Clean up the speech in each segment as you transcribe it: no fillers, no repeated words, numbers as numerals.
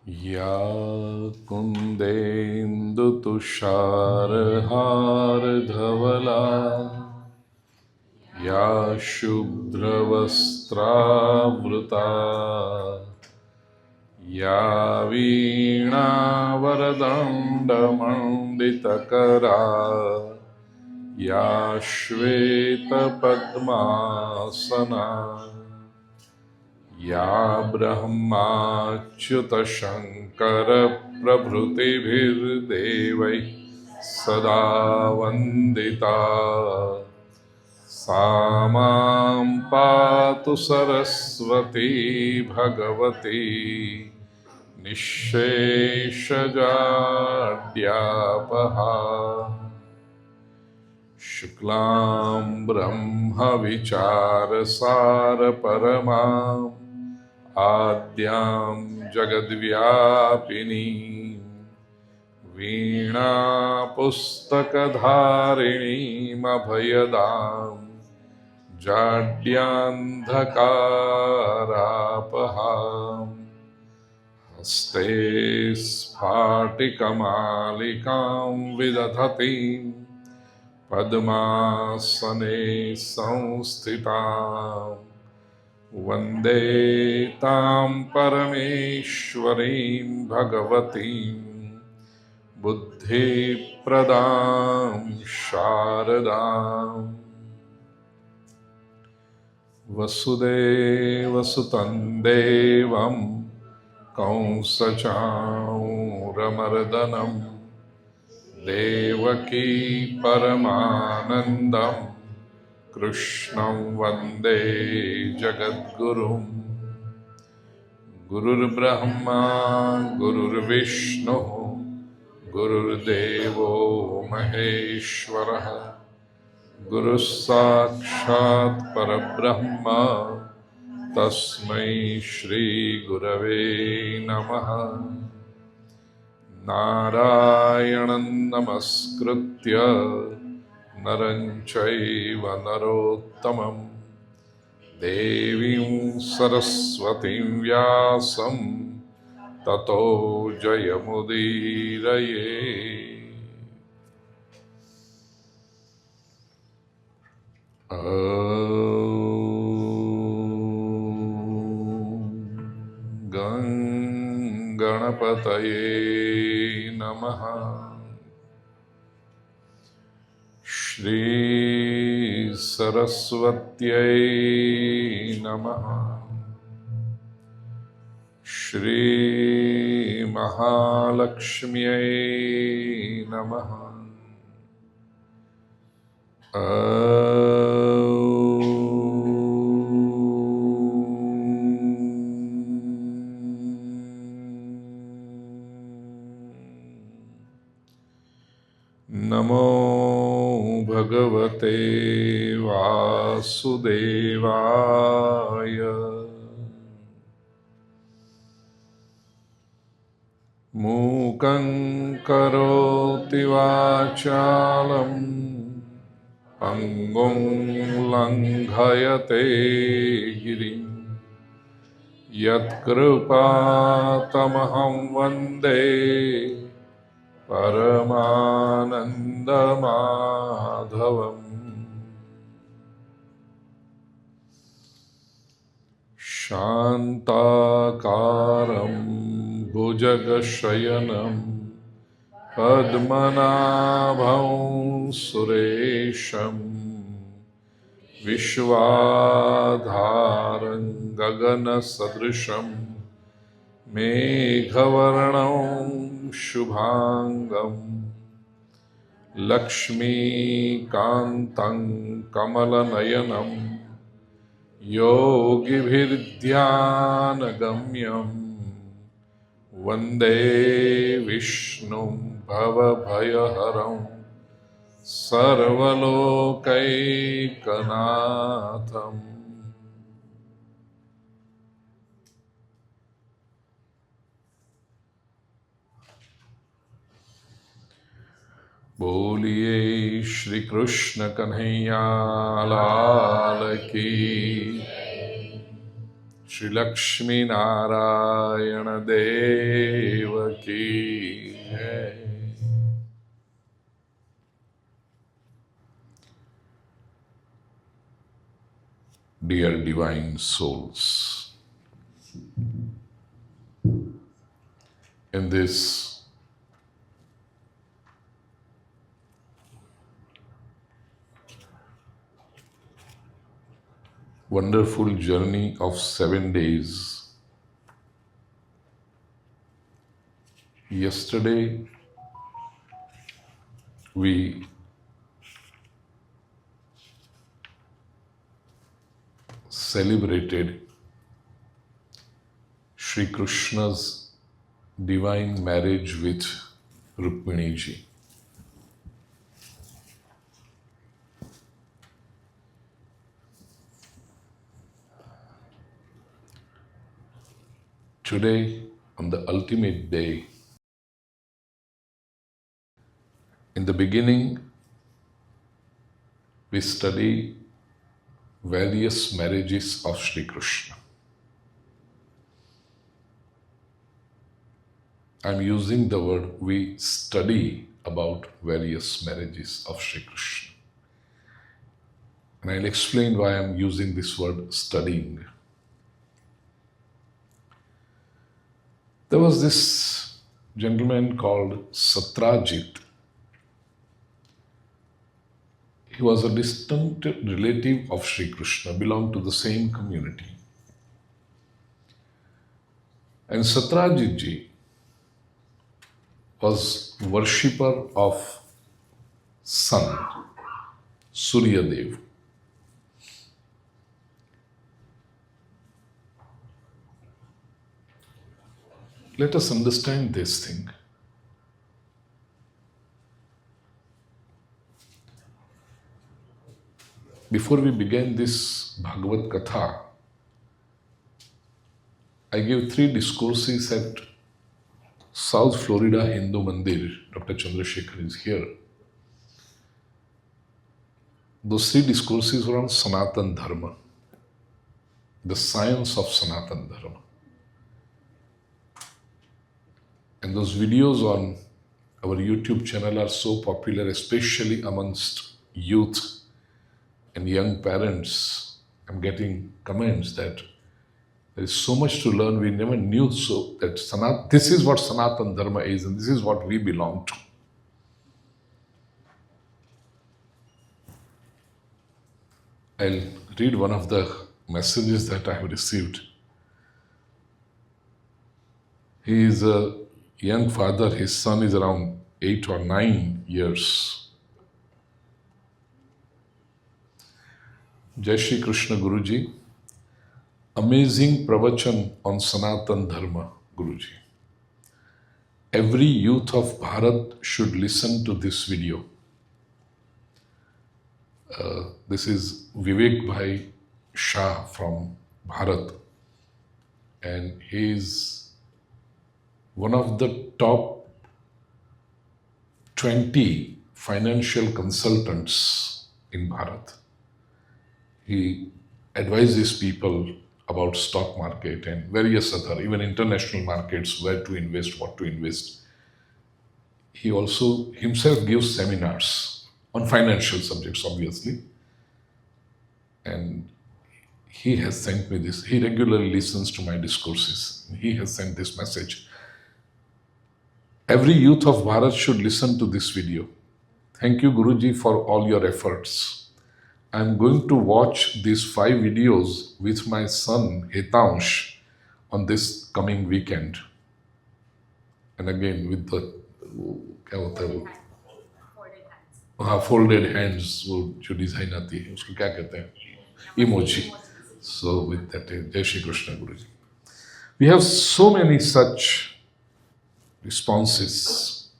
या कुन्देन्दुतुषारहारधवला या शुभ्रवस्त्रावृता या वीणावरदण्डमण्डितकरा या श्वेतपद्मासना या ब्रह्माच्युतशङ्करप्रभृतिभिर्देवैः सदा वन्दिता सा मां पातु सरस्वती भगवती निःशेषजाड्यापहा शुक्लां ब्रह्मविचारसारपरमां आद्यां जगद्व्यापिनीं वीणापुस्तकधारिणीमभयदां जाड्यान्धकारापहाम् हस्ते स्फाटिकमालिकां विदधतीं पद्मासने संस्थितां वन्दे तां परमेश्वरीं भगवतीं बुद्धिप्रदां शारदाम् वसुदेवसुतं देवं कंसचाणूरमर्दनं देवकी परमानन्दं कृष्णं वन्दे जगद्गुरुं गुरुर्ब्रह्मा गुरुर्विष्णुः गुरुर्देवो महेश्वरः गुरुः साक्षात् परब्रह्म तस्मै श्री गुरवे नमः। नारायणं नमस्कृत्य नरं चैव नरोत्तमं देवीं सरस्वतीं व्यासं ततो जयमुदीरये। गणपतये नमः। श्री सरस्वत्यै नमः। श्री महालक्ष्म्यै नमः। नमो भगवते वासुदेवाय। मूकं करोति वाचालं पंगुं लंघयते गिरिं यत्कृपातमहं वन्दे परमानन्दमाधवम्। शान्ताकारं भुजगशयनं पद्मनाभं सुरेशं विश्वाधारं गगनसदृशं मेघवर्णं शुभांगं लक्ष्मीकान्तं कमलनयनं योगिभिर्ध्यानगम्यं वन्दे विष्णुं भवभयहरं सर्वलोकैकनाथम्। बोलिए श्री कृष्ण कन्हैया लाल की, Shri Lakshmi Narayana Deva Ki Jai. Dear divine souls, in this wonderful journey of 7 days, yesterday we celebrated Sri Krishna's divine marriage with Rukmini ji. Today, on the ultimate day, in the beginning, we study various marriages of Sri Krishna. I'm using the word we study about various marriages of Sri Krishna. And I'll explain why I'm using this word studying. There was this gentleman called Satyajit. He was a distant relative of Sri Krishna, belonged to the same community. And Satyajit ji was worshipper of sun, Surya Dev. Let us understand this thing. Before we begin this Bhagavat Katha, I gave 3 discourses at South Florida Hindu Mandir. Dr. Chandrasekhar is here. Those 3 discourses were on Sanatan Dharma, the science of Sanatan Dharma. And those videos on our YouTube channel are so popular, especially amongst youth and young parents. I'm getting comments that there is so much to learn. We never knew so that this is what Sanatan Dharma is, and this is what we belong to. I'll read one of the messages that I have received. He is a young father. His son is around 8 or 9 years. Jai Shri Krishna Guruji. Amazing pravachan on Sanatan Dharma, Guruji. Every youth of Bharat should listen to this video. This is Vivek Bhai Shah from Bharat, and he is one of the top 20 financial consultants in Bharat. He advises people about stock market and various other, even international markets, where to invest, what to invest. He also himself gives seminars on financial subjects, obviously. And he has sent me this. He regularly listens to my discourses. He has sent this message. Every youth of Bharat should listen to this video. Thank you, Guruji, for all your efforts. I'm going to watch these 5 videos with my son Hitansh on this coming weekend. And again with the folded hands, वो जो design आती है उसको क्या कहते हैं? Emoji. So with that, Jai Shri Krishna Guruji. We have so many such responses.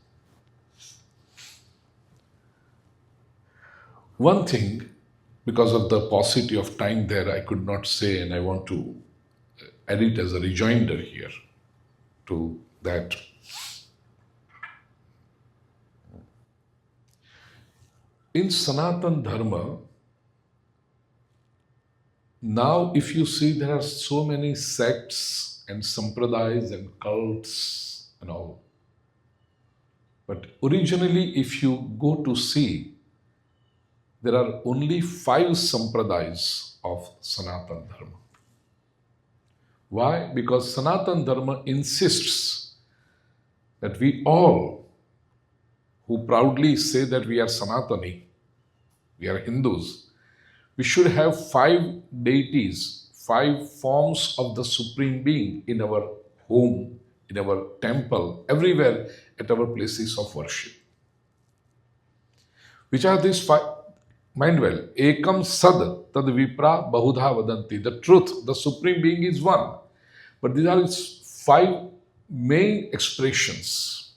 One thing, because of the paucity of time there, I could not say, and I want to add it as a rejoinder here to that. In Sanatan Dharma, Now, if you see, there are so many sects and sampradayas and cults and all. But originally, if you go to see, there are only 5 sampradayas of Sanatana Dharma. Why? Because Sanatana Dharma insists that we all who proudly say that we are Sanatani, we are Hindus, we should have 5 deities, 5 forms of the Supreme Being in our home, in our temple, everywhere at our places of worship. Which are these 5? Mind well, ekam sad tad vipra bahudha vadanti. The truth, the Supreme Being is one. But these are its 5 main expressions.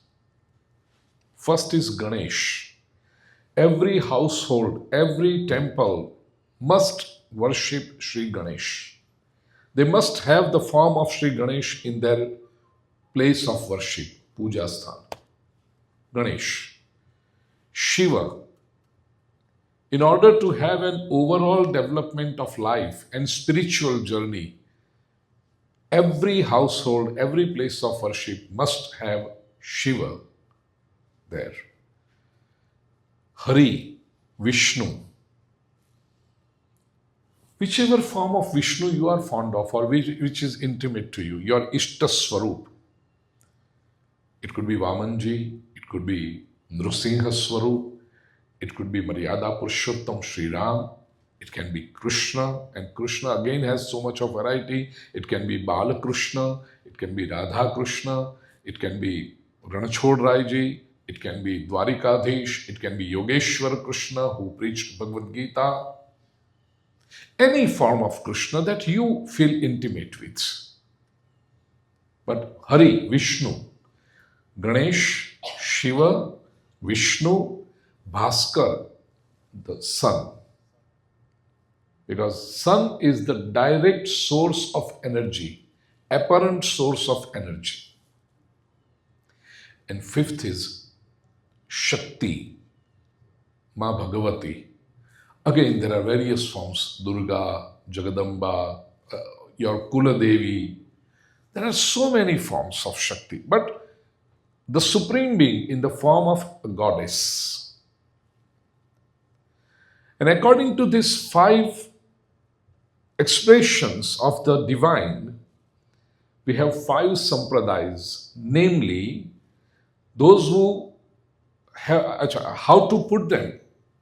First is Ganesh. Every household, every temple must worship Sri Ganesh. They must have the form of Sri Ganesh in their place of worship, puja sthan. Ganesh. Shiva. In order to have an overall development of life and spiritual journey, every household, every place of worship must have Shiva there. Hari, Vishnu. Whichever form of Vishnu you are fond of or which is intimate to you, your Ishta Swarup. It could be Vamanji, it could be Nrusingha Swarup, it could be Maryada Purushottam Sri Ram, it can be Krishna, and Krishna again has so much of variety. It can be Bala Krishna, it can be Radha Krishna, it can be Ranachod Raiji, it can be Dwarikadhish, it can be Yogeshwar Krishna who preached Bhagavad Gita. Any form of Krishna that you feel intimate with. But Hari, Vishnu, Ganesh, Shiva, Vishnu, Bhaskar, the sun. Because sun is the direct source of energy, apparent source of energy. And 5th is Shakti, Ma Bhagavati. Again, there are various forms, Durga, Jagadamba, your Kula Devi. There are so many forms of Shakti. But the Supreme Being in the form of a goddess. And according to these 5 expressions of the divine, we have 5 sampradayas, namely those who have, how to put them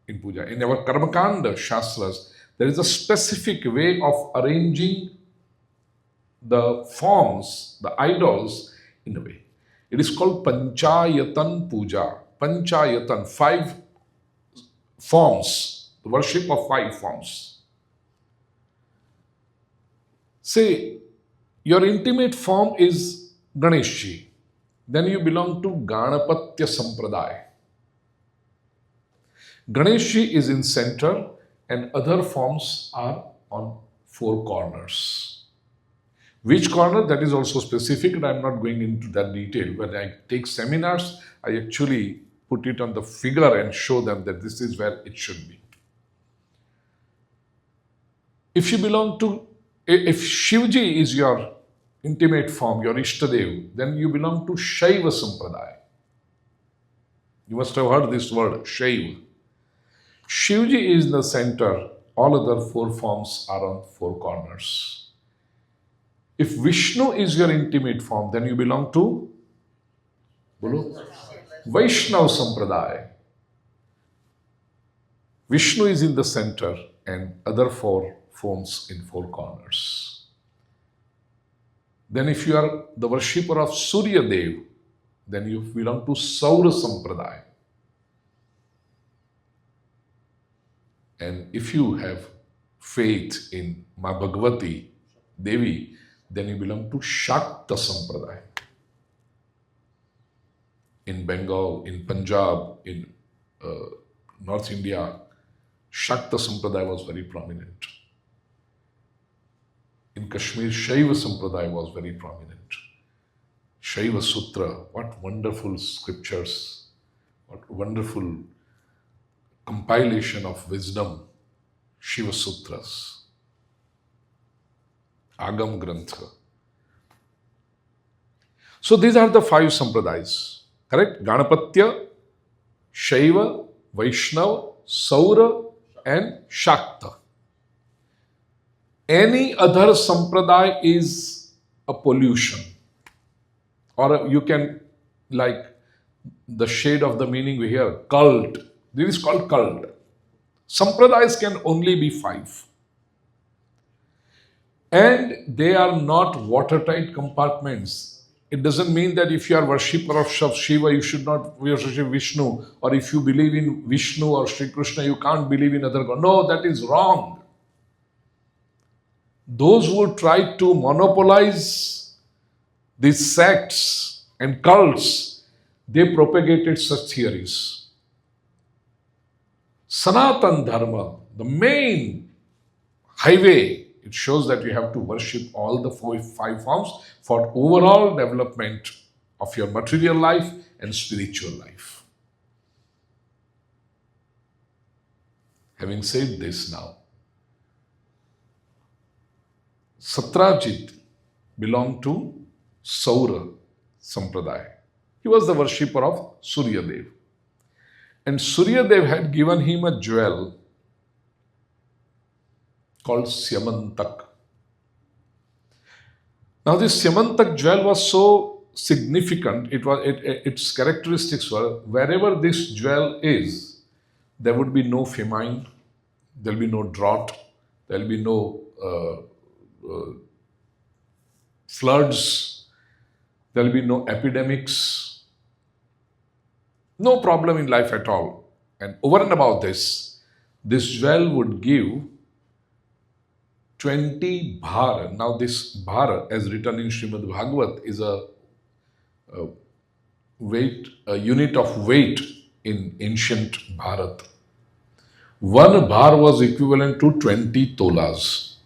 in puja. In our Karmakanda Shastras, there is a specific way of arranging the forms, the idols, in a way. It is called Panchayatan Puja. Panchayatan, 5 forms, the worship of 5 forms. Say, your intimate form is Ganeshji. Then you belong to Ganapatya Sampradaya. Ganeshji is in center and other forms are on 4 corners. Which corner? That is also specific and I am not going into that detail. When I take seminars, I actually put it on the figure and show them that this is where it should be. If you belong to, if Shivji is your intimate form, your Ishtadev, then you belong to Shaiva Sampradaya. You must have heard this word, Shaiva. Shivji is the center, all other 4 forms are on 4 corners. If Vishnu is your intimate form, then you belong to Vaishnava Sampradaya. Vishnu is in the center and other 4 forms in 4 corners. Then if you are the worshipper of Surya Dev, then you belong to Saura Sampradaya. And if you have faith in Ma Bhagavati Devi, then you belong to Shakta Sampradaya. In Bengal, in Punjab, in North India, Shakta Sampradaya was very prominent. In Kashmir, Shaiva Sampradaya was very prominent. Shaiva Sutra, what wonderful scriptures, what wonderful compilation of wisdom, Shiva Sutras. Agam Grantha. So these are the 5 sampradayas, correct? Ganapatya, Shaiva, Vaishnava, Saura, and Shakta. Any other sampradaya is a pollution, or you can, like the shade of the meaning we hear, cult. This is called cult. Sampradayas can only be 5. And they are not watertight compartments. It doesn't mean that if you are worshipper of Shiva, you should not worship Vishnu, or if you believe in Vishnu or Sri Krishna, you can't believe in other God. No, that is wrong. Those who try to monopolize these sects and cults, they propagated such theories. Sanatan Dharma, the main highway, it shows that you have to worship all the 5 forms for overall development of your material life and spiritual life. Having said this now, Satyajit belonged to Saura Sampradaya. He was the worshipper of Surya Dev. And Surya Dev had given him a jewel called Syamantak. Now this Syamantak jewel was so significant, its characteristics were, wherever this jewel is, there would be no famine, there will be no drought, there will be no floods, there will be no epidemics, no problem in life at all. And over and above this jewel would give 20 bhar. Now this bhar, as written in Srimad Bhagavat, is a unit of weight in ancient Bharat. 1 bhar was equivalent to 20 tolas.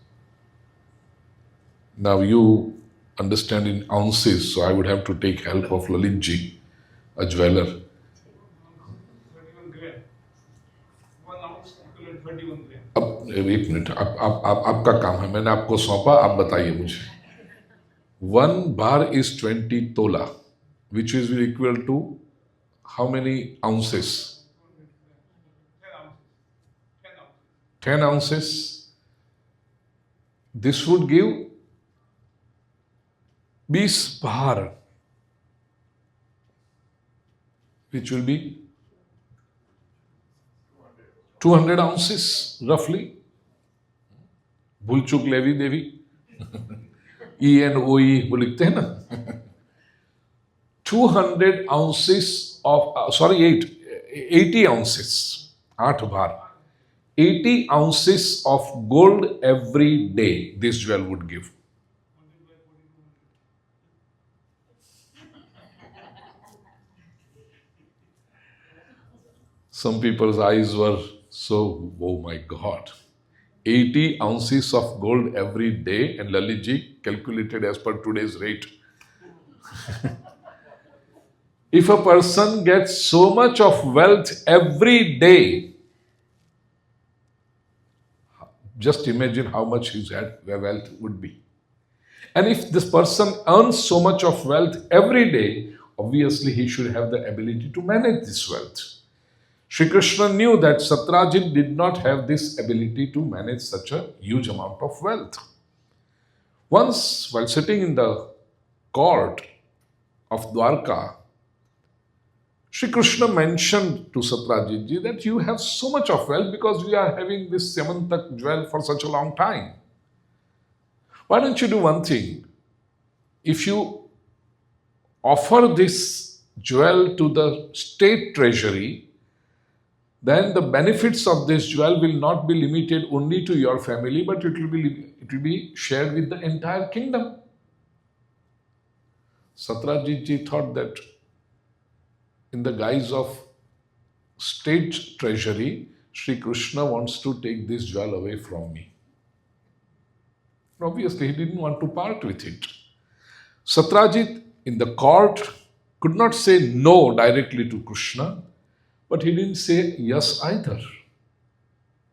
Now you understand in ounces, so I would have to take help of Lalitji, a jeweler. 31 gram. 1 ounce equivalent 31 gram. अब 1 minute, आपका काम है, मैंने आपको सौंपा, आप बताइए मुझे. 1 bar is 20 tola, which is equal to how many ounces? 10 ounces. This would give 20 bhar, which will be 200 ounces roughly. भूल-चूक लेवी देवी, E-N-O-E वो लिखते हैं ना. 200 ounces of, 80 ounces, 8 bhar. 80 ounces of gold every day this jewel would give. Some people's eyes were so, oh my God, 80 ounces of gold every day, and Lalitji calculated as per today's rate. If a person gets so much of wealth every day, just imagine how much his wealth would be. And if this person earns so much of wealth every day, obviously he should have the ability to manage this wealth. Sri Krishna knew that Satyajit did not have this ability to manage such a huge amount of wealth. Once, while sitting in the court of Dwarka, Sri Krishna mentioned to Satyajit ji that you have so much of wealth because we are having this Syamantak jewel for such a long time. Why don't you do one thing? If you offer this jewel to the state treasury, then the benefits of this jewel will not be limited only to your family, but it will be shared with the entire kingdom. Satyajit ji thought that in the guise of state treasury, Sri Krishna wants to take this jewel away from me. Obviously, he didn't want to part with it. Satyajit in the court could not say no directly to Krishna, but he didn't say yes either.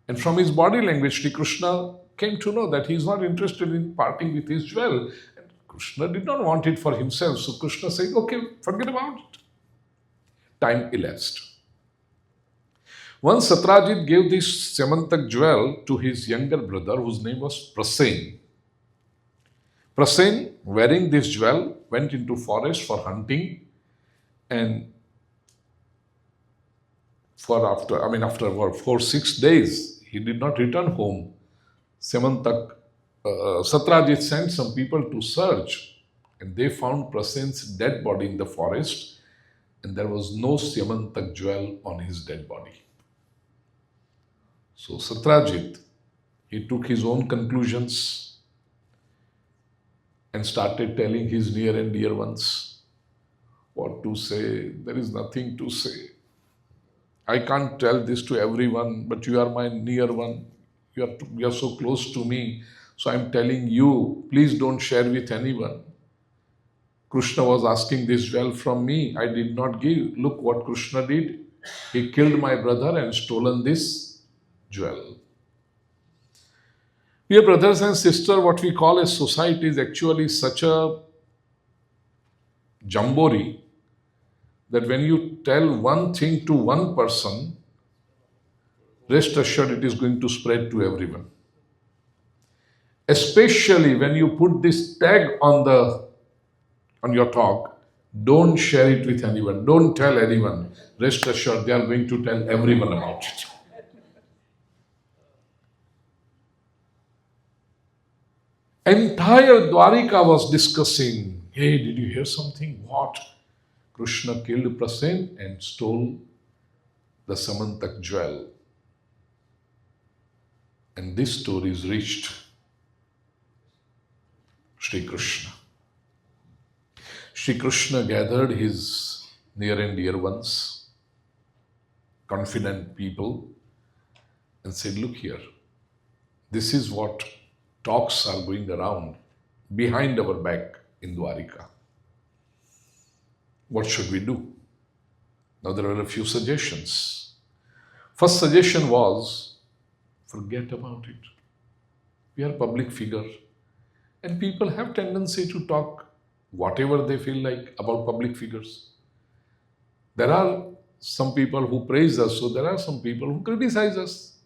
And from his body language, Sri Krishna came to know that he is not interested in parting with his jewel. And Krishna did not want it for himself. So Krishna said, okay, forget about it. Time elapsed. Once Satyajit gave this Samantak jewel to his younger brother, whose name was Prasen. Prasen, wearing this jewel, went into forest for hunting, and after about 4-6 days, he did not return home. Satyajit sent some people to search, and they found Prasen's dead body in the forest, and there was no Samantak jewel on his dead body. So Satyajit, he took his own conclusions and started telling his near and dear ones what to say. There is nothing to say. I can't tell this to everyone, but you are my near one. You are so close to me. So I'm telling you, please don't share with anyone. Krishna was asking this jewel from me. I did not give. Look what Krishna did. He killed my brother and stolen this jewel. Dear brothers and sisters, what we call a society is actually such a jamboree that when you tell one thing to one person, rest assured it is going to spread to everyone. Especially when you put this tag on your talk, don't share it with anyone, don't tell anyone. Rest assured they are going to tell everyone about it. Entire Dwarika was discussing, hey, did you hear something? What? Krishna killed Prasen and stole the Samantak jewel. And this story is reached Sri Krishna. Sri Krishna gathered his near and dear ones, confident people, and said, look here, this is what talks are going around behind our back in Dwarika. What should we do? Now there were a few suggestions. First suggestion was, forget about it. We are public figure, and people have tendency to talk whatever they feel like about public figures. There are some people who praise us, so there are some people who criticize us.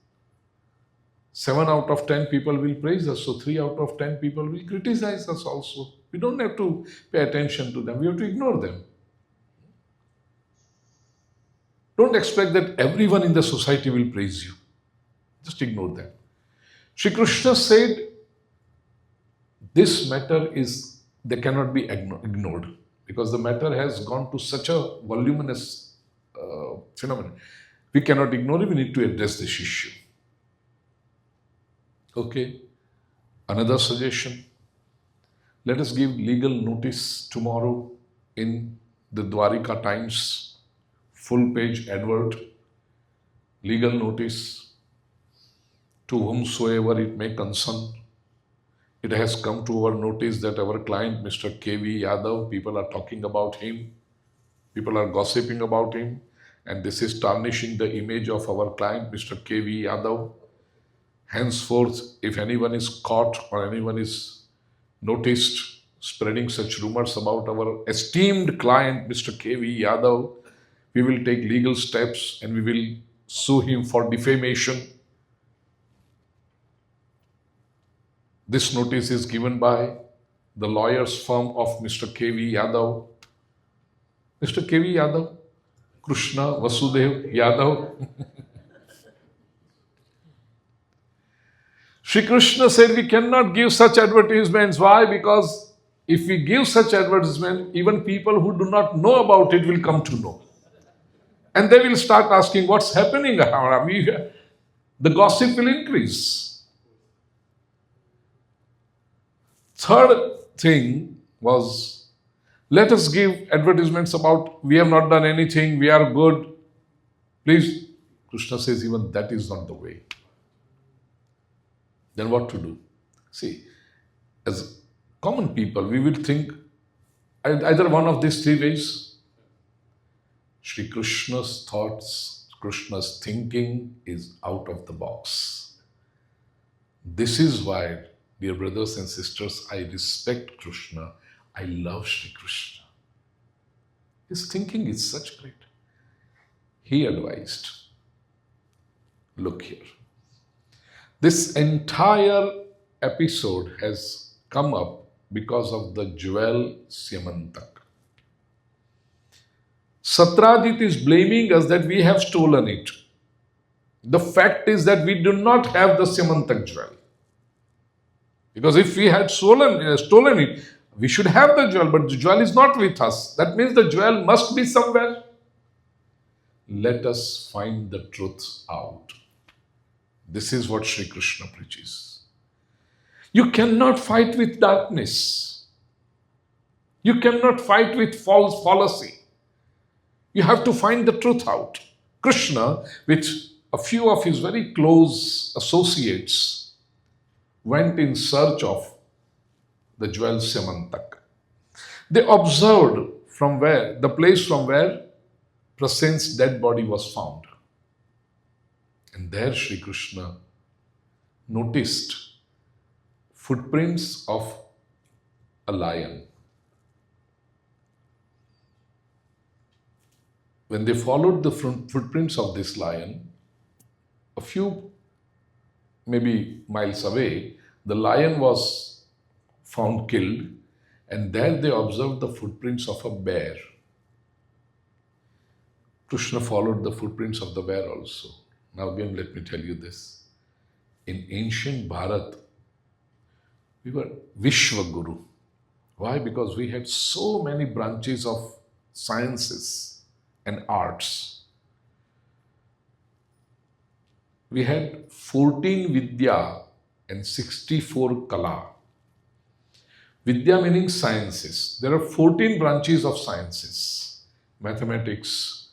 7 out of 10 people will praise us, so 3 out of 10 people will criticize us also. We don't have to pay attention to them, we have to ignore them. Don't expect that everyone in the society will praise you. Just ignore them. Shri Krishna said, this matter they cannot be ignored, because the matter has gone to such a voluminous phenomenon. We cannot ignore it, we need to address this issue. Okay, another suggestion. Let us give legal notice tomorrow in the Dwarika Times, full page advert, legal notice to whomsoever it may concern. It has come to our notice that our client, Mr. K.V. Yadav, people are talking about him, people are gossiping about him, and this is tarnishing the image of our client, Mr. K.V. Yadav. Henceforth, if anyone is caught or anyone is noticed spreading such rumors about our esteemed client, Mr. K.V. Yadav, we will take legal steps and we will sue him for defamation. This notice is given by the lawyer's firm of Mr. K.V. Yadav. Mr. K.V. Yadav, Krishna Vasudev Yadav. Shri Krishna said we cannot give such advertisements. Why? Because if we give such advertisement, even people who do not know about it will come to know. And they will start asking what's happening around me. The gossip will increase. Third thing was, let us give advertisements about we have not done anything, we are good. Please, Krishna says even that is not the way. Then what to do? See, as common people, we will think either one of these 3 ways. Shri Krishna's thoughts, Krishna's thinking is out of the box. This is why, dear brothers and sisters, I respect Krishna. I love Sri Krishna. His thinking is such great. He advised, look here. This entire episode has come up because of the jewel Syamantak. Satrajit is blaming us that we have stolen it. The fact is that we do not have the Syamantak jewel. Because if we had stolen it, we should have the jewel, but the jewel is not with us. That means the jewel must be somewhere. Let us find the truth out. This is what Sri Krishna preaches. You cannot fight with darkness. You cannot fight with false fallacy. You have to find the truth out. Krishna, with a few of his very close associates, went in search of the jewel Syamantak. They observed the place from where Prasen's dead body was found. And there Sri Krishna noticed footprints of a lion. When they followed the footprints of this lion, a few maybe miles away, the lion was found killed, and there they observed the footprints of a bear. Krishna followed the footprints of the bear also. Now again, let me tell you this. In ancient Bharat, we were Vishwa Guru. Why? Because we had so many branches of sciences and arts. We had 14 Vidya and 64 Kala. Vidya meaning sciences. There are 14 branches of sciences. Mathematics,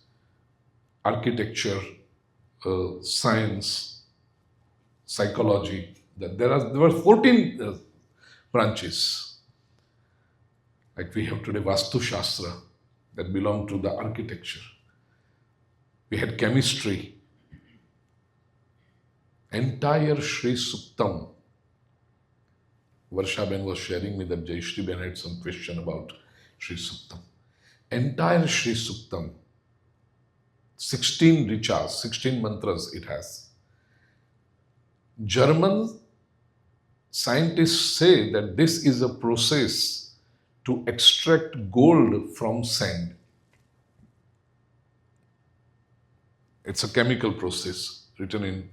architecture, science, psychology. There were 14 branches. Like we have today Vastu Shastra that belong to the architecture. We had chemistry. Entire Sri Suktam. Varsha Ben was sharing me that Jayashree Ben had some question about Sri Suktam. Entire Sri Suktam, 16 richas, 16 mantras it has. German scientists say that this is a process to extract gold from sand. It's a chemical process written in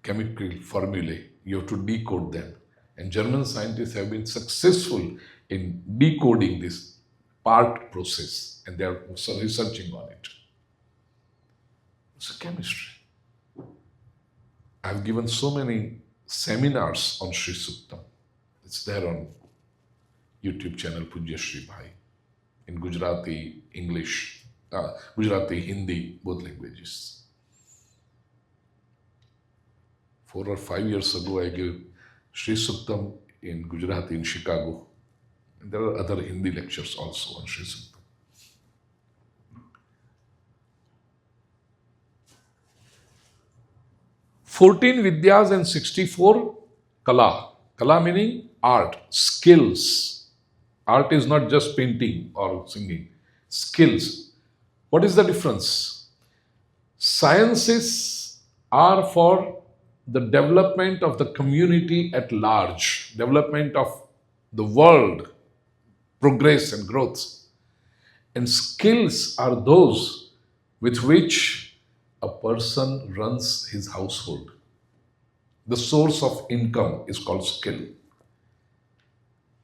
chemical formulae. You have to decode them. And German scientists have been successful in decoding this part process, and they are also researching on it. It's a chemistry. I've given so many seminars on Sri Suktam. It's there on YouTube channel Pujyashree Bhai in Gujarati, English, Gujarati, Hindi, both languages. 4 or 5 years ago, I gave Sri Suktam in Gujarati in Chicago. And there are other Hindi lectures also on Sri Suktam. "14 Vidyas and 64 Kala." Kala meaning art, skills. Art is not just painting or singing. Skills. What is the difference? Sciences are for the development of the community at large, development of the world, progress and growth. And skills are those with which a person runs his household. The source of income is called skill,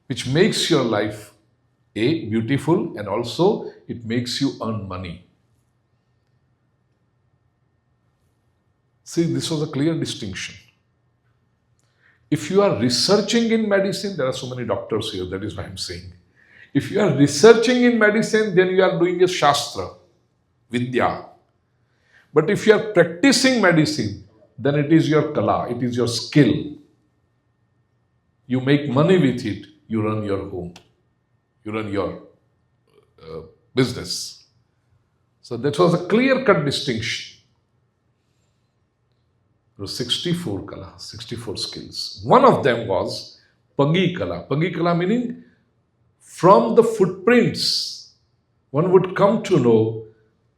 which makes your life beautiful, and also it makes you earn money. See, this was a clear distinction. If you are researching in medicine, there are so many doctors here, that is why I'm saying. If you are researching in medicine, then you are doing a Shastra, Vidya. But if you are practicing medicine, then it is your Kala, it is your skill. You make money with it, you run your home, you run your business. So that was a clear-cut distinction. There were 64 kala, 64 skills. One of them was Pagi kala. Pagi kala meaning from the footprints, one would come to know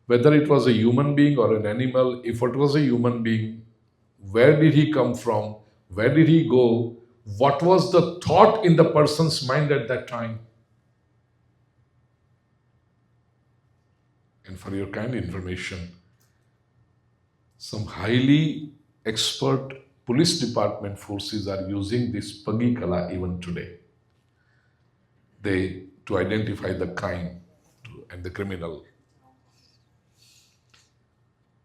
whether it was a human being or an animal. If it was a human being, where did he come from? Where did he go? What was the thought in the person's mind at that time? And for your kind information, some highly expert police department forces are using this Pagi Kala even today. To identify the crime and the criminal.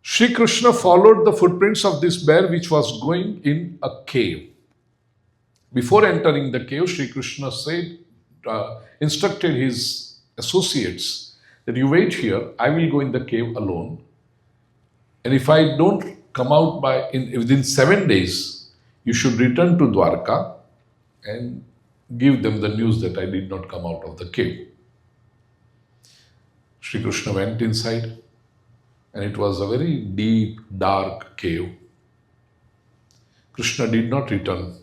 Sri Krishna followed the footprints of this bear which was going in a cave. Before entering the cave, Sri Krishna instructed his associates that you wait here, I will go in the cave alone. And if I don't come out within 7 days, you should return to Dwarka and give them the news that I did not come out of the cave. Sri Krishna went inside, and it was a very deep, dark cave. Krishna did not return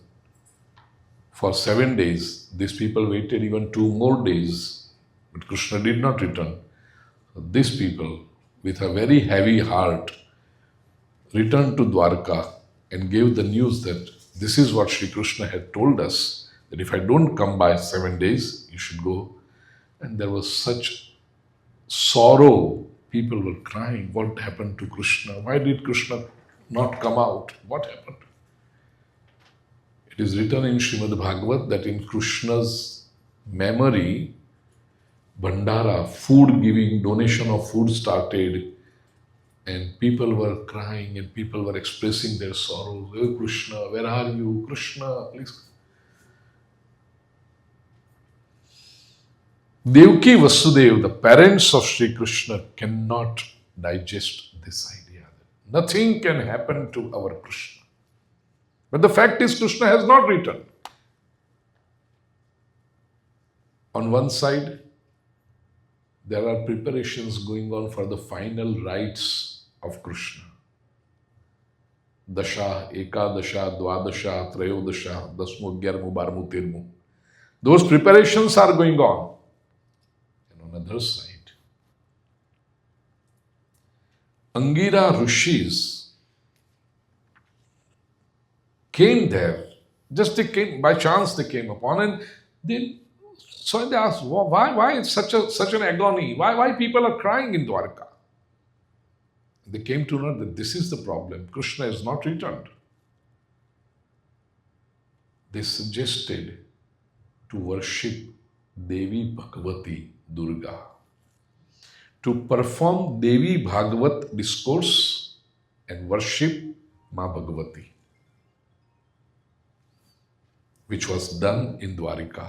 for 7 days. These people waited even 2 more days, but Krishna did not return. These people, with a very heavy heart, returned to Dwarka and gave the news that this is what Sri Krishna had told us, that if I don't come by 7 days, you should go. And there was such sorrow. People were crying, what happened to Krishna? Why did Krishna not come out? What happened? It is written in Srimad Bhagavat that in Krishna's memory, Bhandara, food giving, donation of food started, and people were crying and people were expressing their sorrow. Oh Krishna, where are you? Krishna, please. Devaki Vasudev, the parents of Sri Krishna, cannot digest this idea. Nothing can happen to our Krishna. But the fact is, Krishna has not returned. On one side, there are preparations going on for the final rites of Krishna. Dasha, Ekadasha, Dwadasha, Trayodasha, Dasmu, Gyarmu, Barmu, Tirmu. Those preparations are going on. And on the other side, Angira Rishis came there. Just they came, by chance they came upon, and they asked, why it's such an agony? Why people are crying in Dwarka? They came to know that this is the problem. Krishna has not returned. They suggested to worship Devi Bhagavati Durga, to perform Devi Bhagavat discourse and worship Ma Bhagavati, which was done in Dwarika.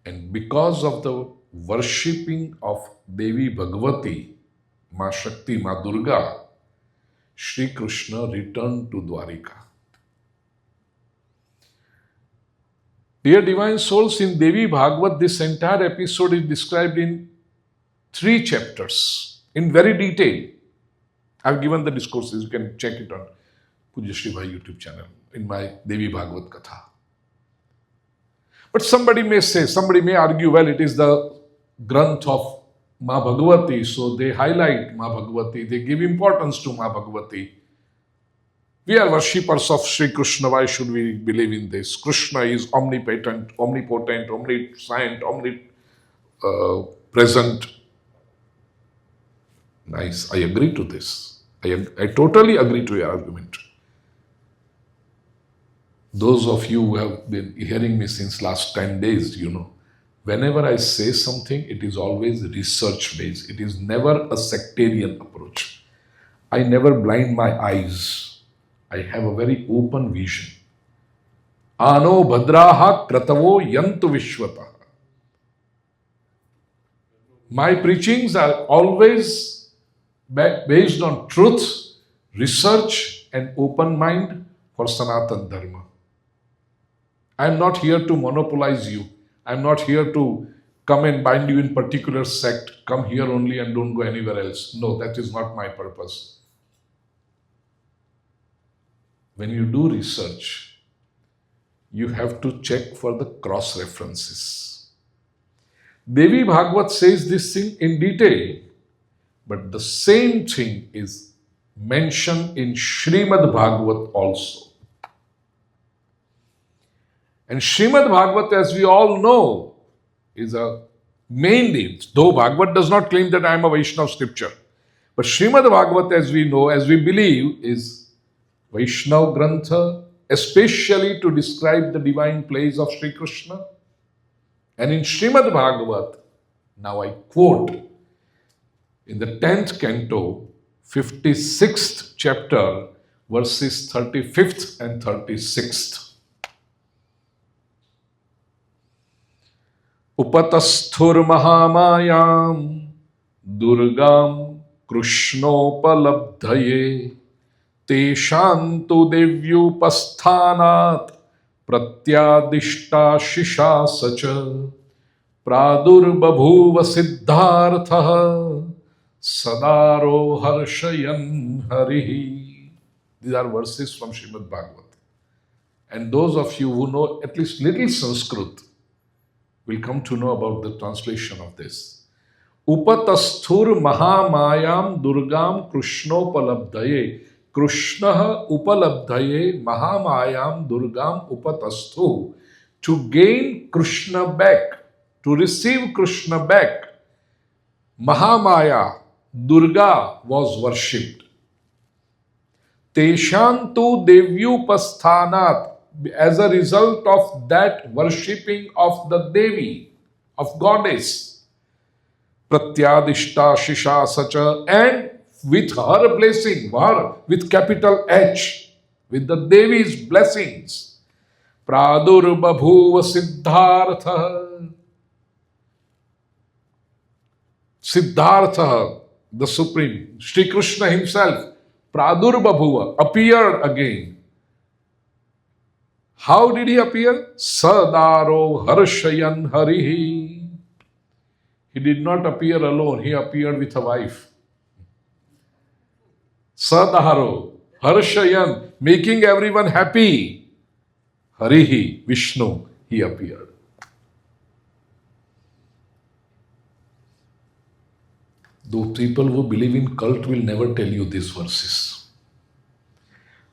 And because of the worshipping of Devi Bhagavati, Ma Shakti, Ma Durga, Sri Krishna returned to Dwarika. Dear divine souls, in Devi Bhagavat, this entire episode is described in 3 chapters in very detail. I've given the discourses, you can check it on Pujyashree YouTube channel in my Devi Bhagavat Katha. But somebody may argue, well, it is the Granth of Ma Bhagavati, so they highlight Ma Bhagavati, they give importance to Ma Bhagavati. We are worshippers of Sri Krishna, why should we believe in this? Krishna is omnipotent, omniscient, omnipresent. Nice, I agree to this. I totally agree to your argument. Those of you who have been hearing me since last 10 days, you know, whenever I say something, it is always research-based. It is never a sectarian approach. I never blind my eyes. I have a very open vision. Ano bhadraha kratavo yantu vishwata. My preachings are always based on truth, research, and open mind for Sanatan Dharma. I am not here to monopolize you. I am not here to come and bind you in particular sect. Come here only and don't go anywhere else. No, that is not my purpose. when you do research, you have to check for the cross references. Devi Bhagavat says this thing in detail, but the same thing is mentioned in Srimad Bhagavat also. And Srimad Bhagavat, as we all know, is a mainly, though Bhagavat does not claim that I am a Vaishnava scripture, but Srimad Bhagavat, as we know, as we believe, is Vaishnava Grantha, especially to describe the divine plays of Sri Krishna. And in Srimad Bhagavat, now I quote, in the 10th canto, 56th chapter, verses 35th and 36th. Upatasthur mahamayam durgam krishnopalabdhaye teshantu devyupasthanat pratyadishta shisha sacha pradurbabhuva siddhartha sadaro harshayan harihi. These are verses from Srimad Bhagavat. And those of you who know at least little Sanskrit will come to know about the translation of this. Upatasthur mahamayam durgam krishnopalabdhaye. Krishna upalabdhaye mahamayam durgam upatasthu. To gain Krishna back, to receive Krishna back, Mahamaya, Durga was worshipped. Teshantu devyupasthanat. As a result of that worshipping of the Devi, of goddess, Pratyadishta Shisha Sacha, and with her blessing, her with capital H, with the Devi's blessings, Pradurbabhuva Siddhartha. Siddhartha, the Supreme, Sri Krishna himself, Pradurbabhuva, appeared again. How did he appear? Sadaro Harshayan Harihi. He did not appear alone, he appeared with a wife. Sadaro Harshayan, making everyone happy. Harihi, Vishnu, he appeared. Those people who believe in cult will never tell you these verses.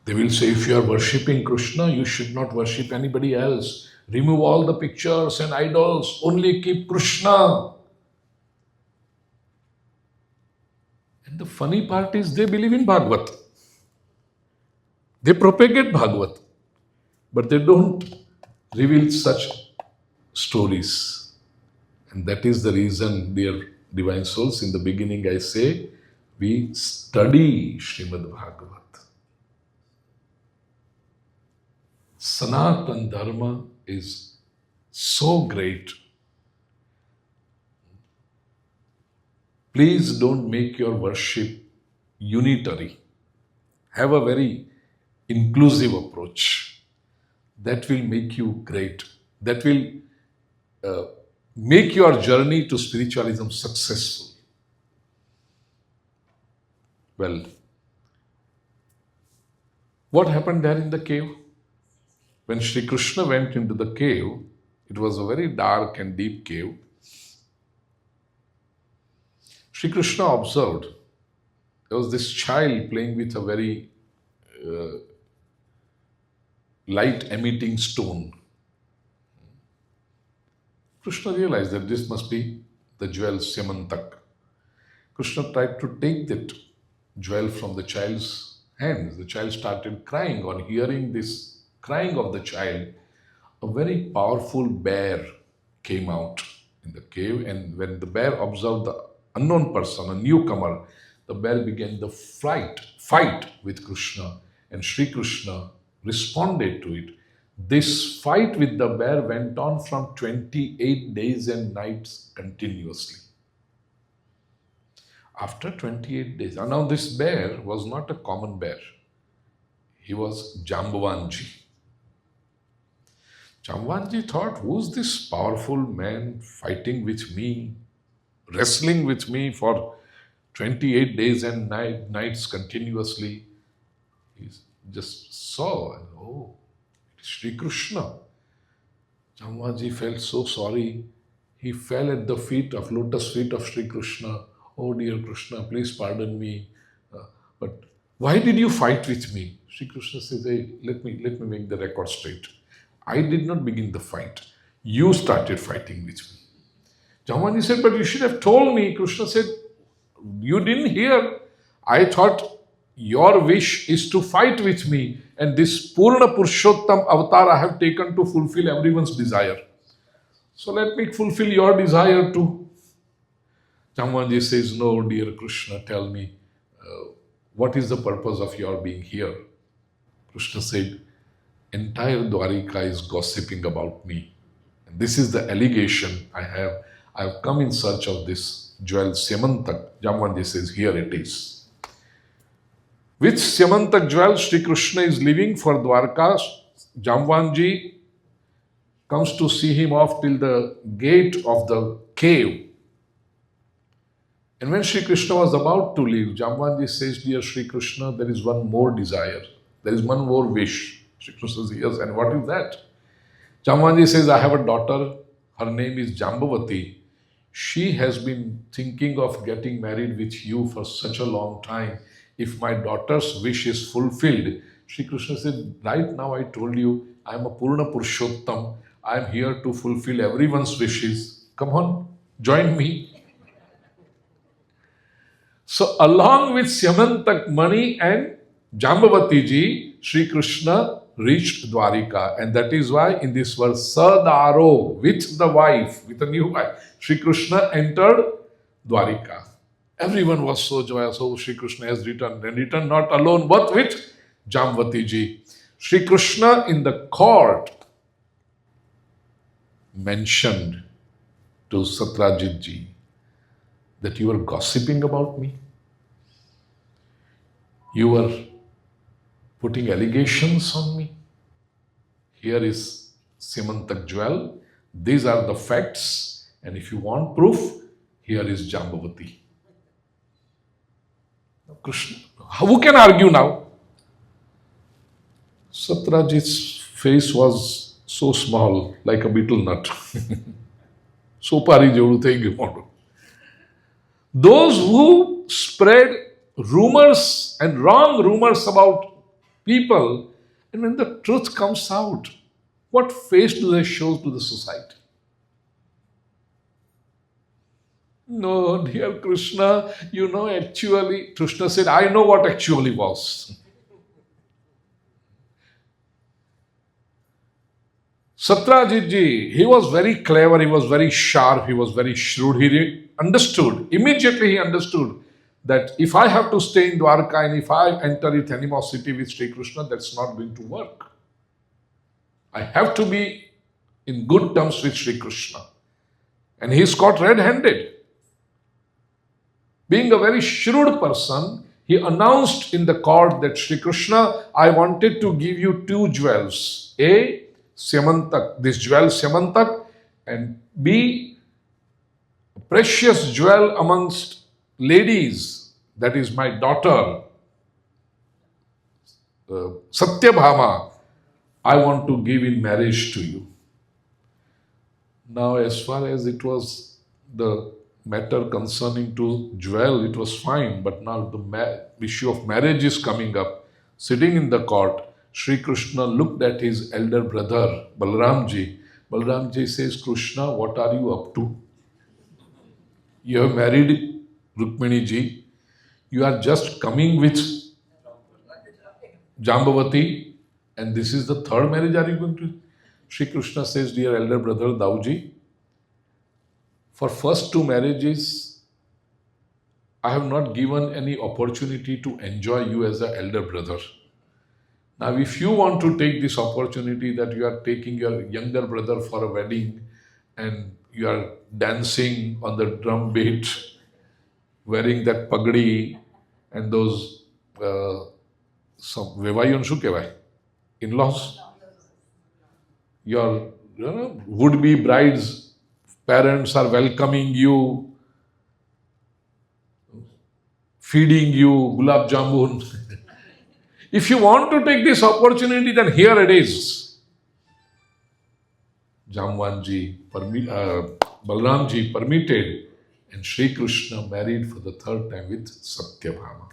They will say, if you are worshipping Krishna, you should not worship anybody else. Remove all the pictures and idols. Only keep Krishna. And the funny part is they believe in Bhagavat. They propagate Bhagavat. But they don't reveal such stories. And that is the reason, dear divine souls, in the beginning I say, we study Srimad Bhagavat. Sanatana Dharma is so great. Please don't make your worship unitary. Have a very inclusive approach. That will make you great. That will make your journey to spiritualism successful. Well, what happened there in the cave? When Sri Krishna went into the cave, it was a very dark and deep cave. Sri Krishna observed there was this child playing with a very light emitting stone. Krishna realized that this must be the jewel Syamantak. Krishna tried to take that jewel from the child's hands. The child started crying. On hearing this crying of the child, a very powerful bear came out in the cave, and when the bear observed the unknown person, a newcomer, the bear began the fight with Krishna, and Sri Krishna responded to it. This fight with the bear went on from 28 days and nights continuously. After 28 days, and now this bear was not a common bear. He was Jambavanji. Jambavanji thought, who's this powerful man fighting with me, wrestling with me for 28 days and nights continuously? just saw, and oh, it's Sri Krishna. Jambaji felt so sorry. He fell at the lotus feet of Sri Krishna. Oh dear Krishna, please pardon me. But why did you fight with me? Sri Krishna says, hey, let me make the record straight. I did not begin the fight. You started fighting with me. Jambaji said, but you should have told me. Krishna said, you didn't hear. I thought your wish is to fight with me, and this Purna Purushottam avatar I have taken to fulfill everyone's desire. So let me fulfill your desire too. Jambaji says, no, dear Krishna, tell me, what is the purpose of your being here? Krishna said, entire Dwarika is gossiping about me. And this is the allegation I have. I have come in search of this jewel Syamantak. Jambaji says, here it is. With Syamantak jewel, Sri Krishna is leaving for Dwarka. Jambaji comes to see him off till the gate of the cave. And when Sri Krishna was about to leave, Jambaji says, dear Sri Krishna, there is one more desire. There is one more wish. Sri Krishna says, yes, and what is that? Jambaji says, I have a daughter. Her name is Jambavati. She has been thinking of getting married with you for such a long time. If my daughter's wish is fulfilled, Sri Krishna said, right now I told you, I am a Purna Purushottam. I am here to fulfill everyone's wishes. Come on, join me. So along with Syamantak Mani and Jambavati ji, Sri Krishna reached Dwarika. And that is why in this verse, Sadaro, with the wife, with a new wife, Sri Krishna entered Dwarika. Everyone was so joyous. Oh, Sri Krishna has returned, and returned not alone, but with Jambavati ji. Sri Krishna in the court mentioned to Satyajit ji that you are gossiping about me. You are putting allegations on me. Here is Syamantak jewel. These are the facts. And if you want proof, here is Jambavati. Krishna, who can argue now? Satyajit's face was so small, like a beetle nut. Sopari jodu thei gyu. Those who spread rumors and wrong rumors about people, and when the truth comes out, what face do they show to the society? No, dear Krishna, actually, Krishna said, I know what actually was. Satyajit ji, he was very clever, he was very sharp, he was very shrewd. Immediately he understood that if I have to stay in Dwarka and if I enter with animosity with Sri Krishna, that's not going to work. I have to be in good terms with Sri Krishna. And he's caught red-handed. Being a very shrewd person, he announced in the court that Sri Krishna, I wanted to give you two jewels. A, Syamantak, this jewel Syamantak, and B, a precious jewel amongst ladies, that is my daughter, Satyabhama, I want to give in marriage to you. Now, as far as it was the matter concerning to jewel, it was fine, but now the issue of marriage is coming up. Sitting in the court, Sri Krishna looked at his elder brother, Balramji. Balramji says, Krishna, what are you up to? You have married Rukmini ji. You are just coming with Jambavati, and this is the third marriage are you going to? Sri Krishna says, dear elder brother Dauji, for first two marriages, I have not given any opportunity to enjoy you as an elder brother. Now, if you want to take this opportunity that you are taking your younger brother for a wedding and you are dancing on the drum beat, wearing that pagdi and those some vevayon shu kevai, in-laws, your would-be bride's parents are welcoming you, feeding you gulab jamun. If you want to take this opportunity, then here it is. Jamwanji, Balramji permitted, and Sri Krishna married for the third time with Satyabhama.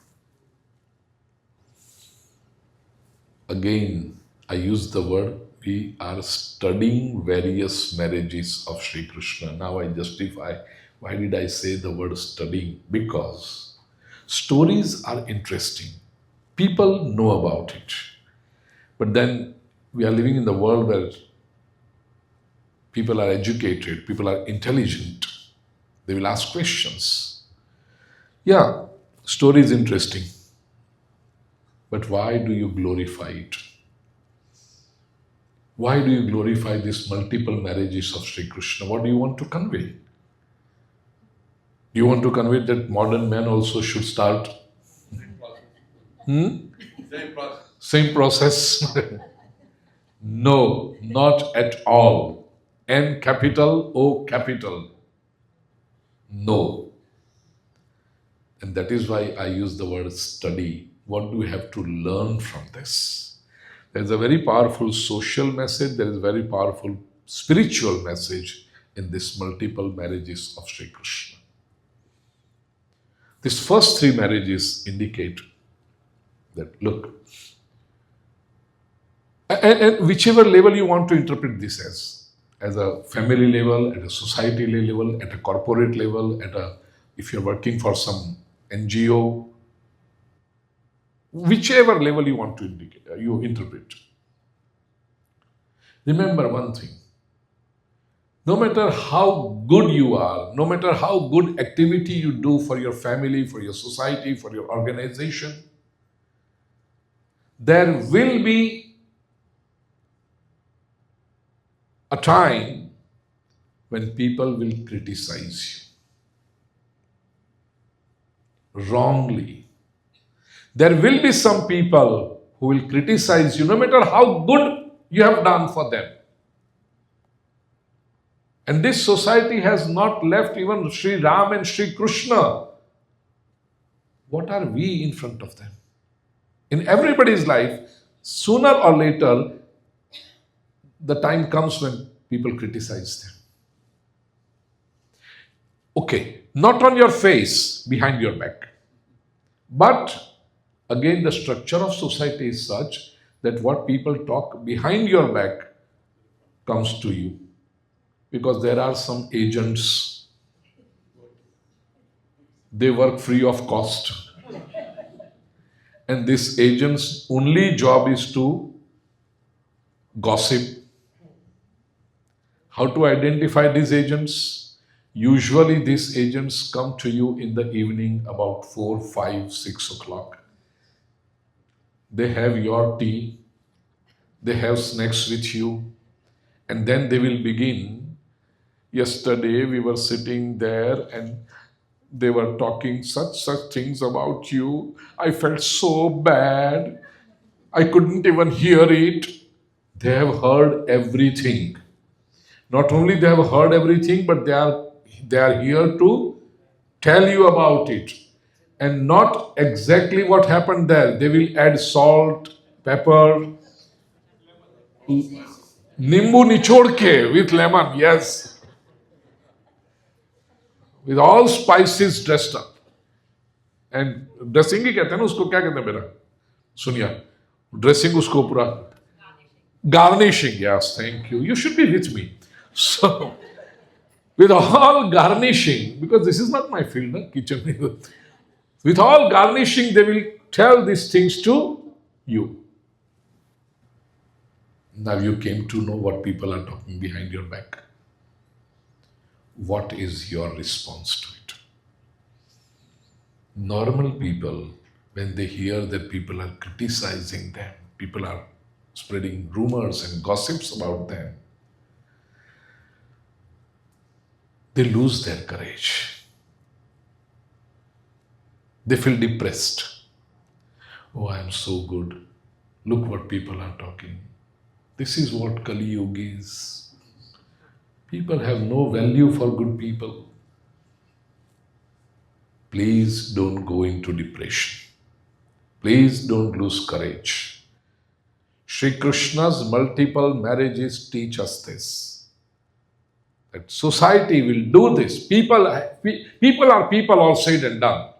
Again, I use the word, we are studying various marriages of Sri Krishna. Now I justify why did I say the word studying? Because stories are interesting. People know about it. But then we are living in the world where people are educated, people are intelligent. They will ask questions. Yeah, story is interesting. But why do you glorify it? Why do you glorify these multiple marriages of Sri Krishna? What do you want to convey? Do you want to convey that modern men also should start? Same process? No, not at all. N capital, O capital. No. And that is why I use the word study. What do we have to learn from this? There is a very powerful social message, there is a very powerful spiritual message in this multiple marriages of Sri Krishna. These first three marriages indicate that, look, and whichever level you want to interpret this as a family level, at a society level, at a corporate level, if you're working for some NGO, whichever level you want to you interpret. Remember one thing, no matter how good you are, no matter how good activity you do for your family, for your society, for your organization, there will be a time when people will criticize you wrongly. There will be some people who will criticize you no matter how good you have done for them. And this society has not left even Sri Ram and Sri Krishna. What are we in front of them? In everybody's life, sooner or later, the time comes when people criticize them. Okay, not on your face, behind your back. But again, the structure of society is such that what people talk behind your back comes to you. Because there are some agents, they work free of cost. And this agent's only job is to gossip. How to identify these agents? Usually these agents come to you in the evening about 4, 5, 6 o'clock. They have your tea, they have snacks with you, and then they will begin. Yesterday we were sitting there and they were talking such things about you. I felt so bad. I couldn't even hear it. They have heard everything. Not only they have heard everything, but they are here to tell you about it. And not exactly what happened there. They will add salt, pepper, nimbu nichod ke with lemon, yes. With all spices dressed up. And dressing ही कहते हैं ना उसको, क्या कहते हैं मेरा सुनिया, dressing उसको पूरा garnishing, yes, thank you, you should be with me. So with all garnishing, because this is not my field, na, kitchen, with all garnishing they will tell these things to you. Now you came to know what people are talking behind your back. What is your response to it? Normal people, when they hear that people are criticizing them, people are spreading rumors and gossips about them, they lose their courage. They feel depressed. Oh, I am so good. Look what people are talking. This is what Kali Yuga is. People have no value for good people. Please don't go into depression. Please don't lose courage. Sri Krishna's multiple marriages teach us this. That society will do this. People are people, all said and done.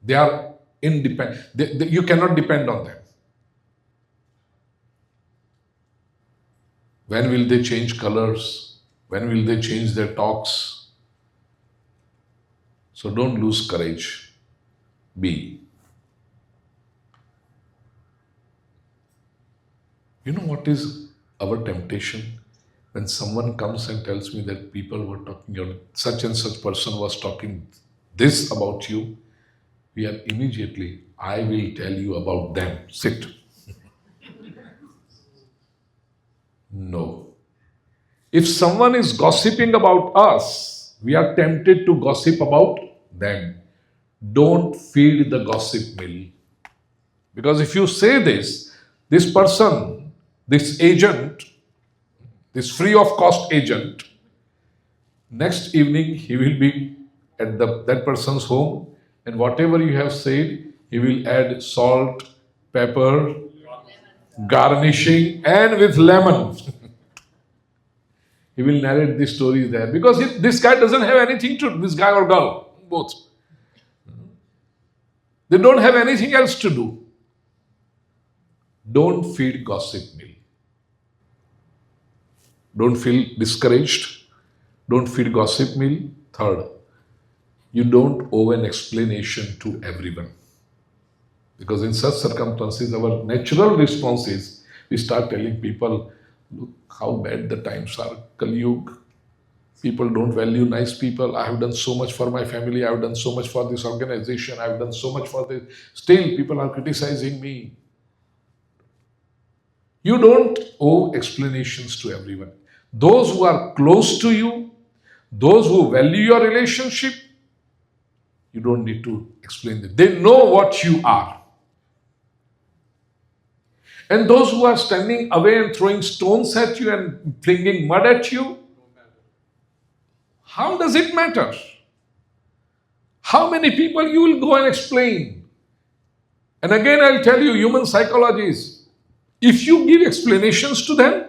They are independent. You cannot depend on them. When will they change colors? When will they change their talks? So don't lose courage. Be. You know what is our temptation? When someone comes and tells me that people were talking, such and such person was talking this about you, we are immediately, I will tell you about them. Sit. No. If someone is gossiping about us, we are tempted to gossip about them. Don't feed the gossip mill. Because if you say this person, this agent, this free of cost agent, next evening he will be at that person's home, and whatever you have said, he will add salt, pepper, garnishing, and with lemon. He will narrate the stories there because this guy doesn't have anything to do, this guy or girl, both. They don't have anything else to do. Don't feed gossip mill. Don't feel discouraged. Don't feed gossip mill. Third, you don't owe an explanation to everyone. Because in such circumstances, our natural response is we start telling people, look how bad the times are, Kali Yuga. People don't value nice people. I have done so much for my family. I have done so much for this organization. I have done so much for this. Still, people are criticizing me. You don't owe explanations to everyone. Those who are close to you, those who value your relationship, you don't need to explain them. They know what you are. And those who are standing away and throwing stones at you and flinging mud at you, how does it matter? How many people you will go and explain? And again, I'll tell you, human psychology is, if you give explanations to them,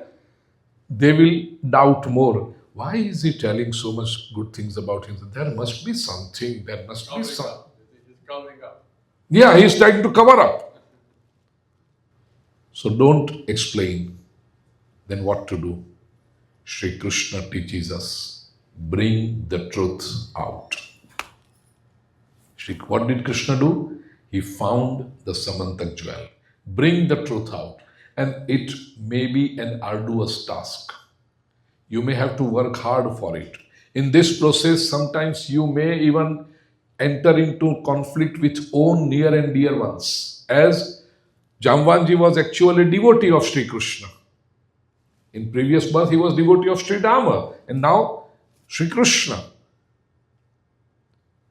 they will doubt more. Why is he telling so much good things about him? There must be something. There must be something. He's covering up. Yeah, he's trying to cover up. So don't explain. Then what to do? Sri Krishna teaches us, bring the truth out. What did Krishna do? He found the Samantak jewel. Bring the truth out. And it may be an arduous task. You may have to work hard for it. In this process, sometimes you may even enter into conflict with own near and dear ones. As Jamvanji was actually a devotee of Sri Krishna. In previous birth, he was devotee of Sri Rama. And now, Sri Krishna.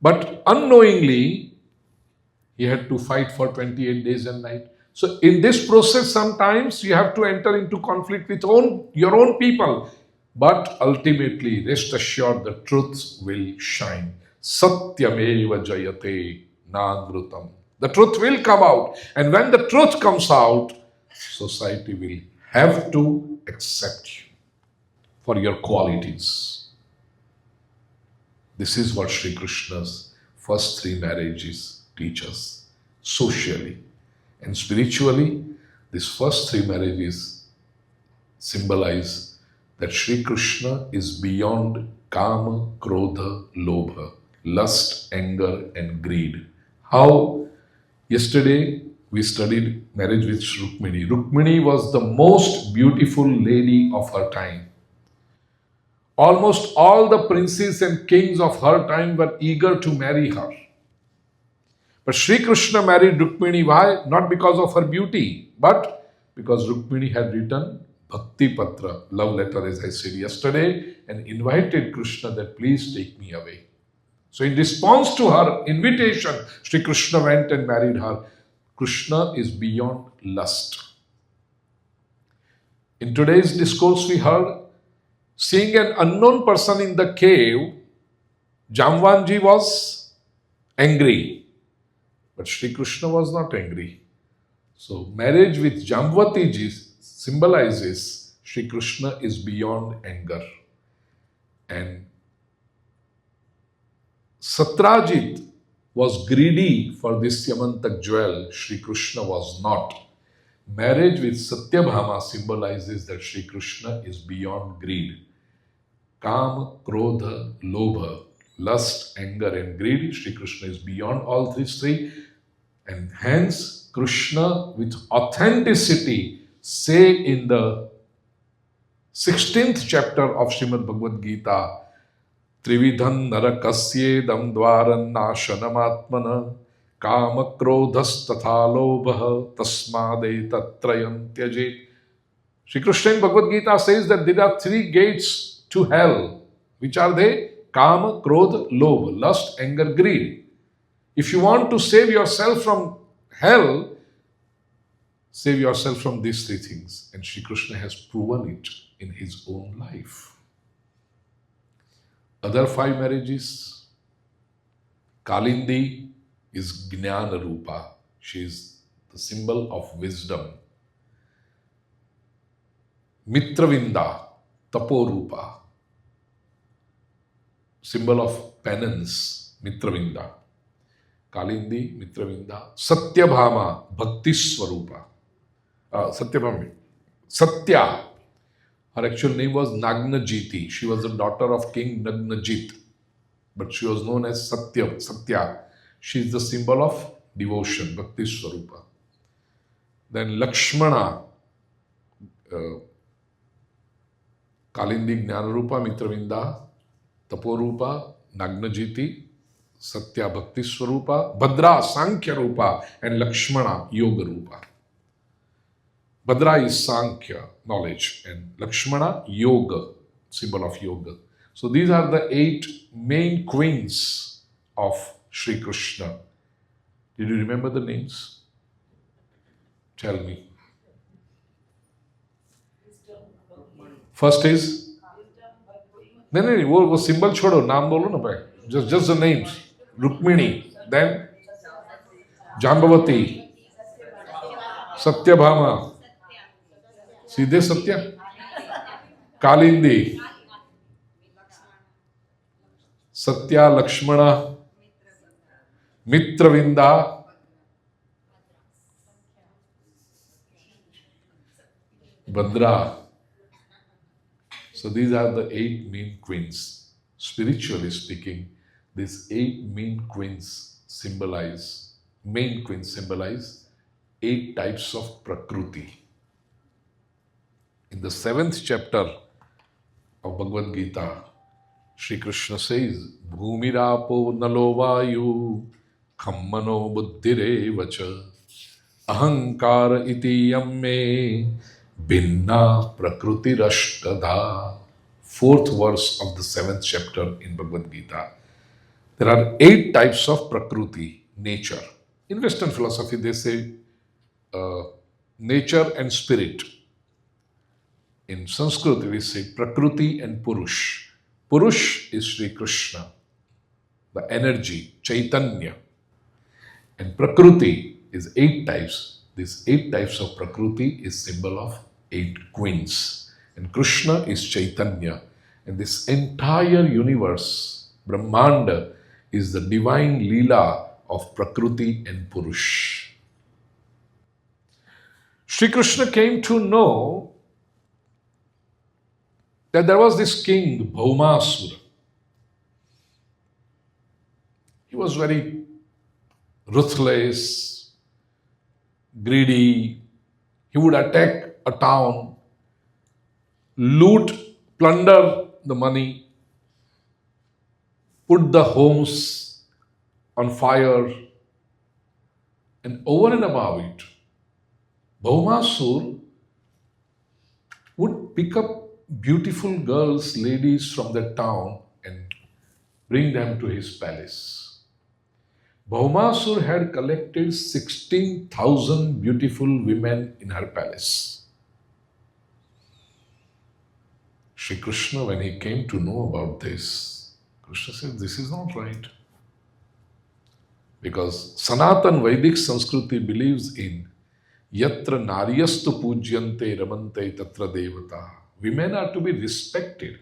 But unknowingly, he had to fight for 28 days and nights. So in this process, sometimes you have to enter into conflict with your own people. But ultimately, rest assured, the truth will shine. Satyameva jayate nagrutam. The truth will come out. And when the truth comes out, society will have to accept you for your qualities. This is what Sri Krishna's first three marriages teach us. Socially and spiritually, these first three marriages symbolize that Sri Krishna is beyond Kama, Krodha, Lobha, lust, anger, and greed. How? Yesterday we studied marriage with Rukmini. Rukmini was the most beautiful lady of her time. Almost all the princes and kings of her time were eager to marry her. But Sri Krishna married Rukmini. Why? Not because of her beauty, but because Rukmini had written Bhakti Patra, love letter, as I said yesterday, and invited Krishna that please take me away. So in response to her invitation, Sri Krishna went and married her. Krishna is beyond lust. In today's discourse we heard, seeing an unknown person in the cave, Jamvanji was angry. But Sri Krishna was not angry. So marriage with Jambavati ji symbolizes Sri Krishna is beyond anger. And Satrajit was greedy for this Yamantak jewel. Sri Krishna was not. Marriage with Satyabhama symbolizes that Sri Krishna is beyond greed. Kam, Krodha, Lobha, lust, anger, and greed. Sri Krishna is beyond all these three. And hence, Krishna, with authenticity, say in the 16th chapter of Srimad Bhagavad Gita, Trividhan narakasyedam dvaran nashanam kama krodhas tatha lobha tasmade tatrayam tyajit. Shri Krishna in Bhagavad Gita says that there are three gates to hell. Which are they? Kama, Krodha, Lobha, lust, anger, greed. If you want to save yourself from hell, save yourself from these three things. And Shri Krishna has proven it in his own life. Other 5 marriages, Kalindi is Jnana Rupa. She is the symbol of wisdom. Mitravinda, Taporupa, symbol of penance, Mitravinda. Kalindi, Mitravinda. Satyabhama, Bhakti Swarupa. Satyabhama. Satya. Her actual name was Nagnajiti. She was the daughter of King Nagnajit. But she was known as Satya. She is the symbol of devotion, Bhakti Swarupa. Then Lakshmana, Kalindi Jnanarupa, Mitravinda, Taporupa, Nagnajiti, Satya Bhakti Swarupa, Bhadra Sankhya Rupa, and Lakshmana Yoga Rupa. Bhadra is Sankhya, knowledge, and Lakshmana, Yoga, symbol of yoga. So these are the 8 main queens of Sri Krishna. Did you remember the names? Tell me. First is? नहीं वो symbol छोड़ो, नाम बोलो ना भाई. Just the names. Rukmini, then Jambavati, Satyabhama, सीधे सत्य, Kalindi, Satya, Lakshmana, Mitravinda, Bhadra. So these are the 8 main queens. Spiritually speaking, these 8 main queens symbolize 8 types of Prakruti. In the 7th chapter of Bhagavad Gita, Sri Krishna says, Bhumirapo nalo vayu khammano buddhire vacha ahankara iti yamme binna prakruti rashtadha. 4th verse of the 7th chapter in Bhagavad Gita. There are 8 types of Prakruti, nature. In Western philosophy, they say nature and spirit. In Sanskrit, we say Prakriti and Purush. Purush is Sri Krishna, the energy, Chaitanya. And Prakriti is 8 types. These 8 types of Prakriti is symbol of 8 queens. And Krishna is Chaitanya. And this entire universe, Brahmanda, is the divine Leela of Prakriti and Purush. Sri Krishna came to know that there was this king, Bhaumasura. He was very ruthless, greedy. He would attack a town, loot, plunder the money, put the homes on fire, and over and above it, Bhaumasura would pick up beautiful girls, ladies from the town and bring them to his palace. Bhaumasura had collected 16,000 beautiful women in her palace. Shri Krishna, when he came to know about this, Krishna said, this is not right. Because Sanatan Vedic Sanskriti believes in Yatra Naryastu Pujyante Ramante Tatra Devata. Women are to be respected.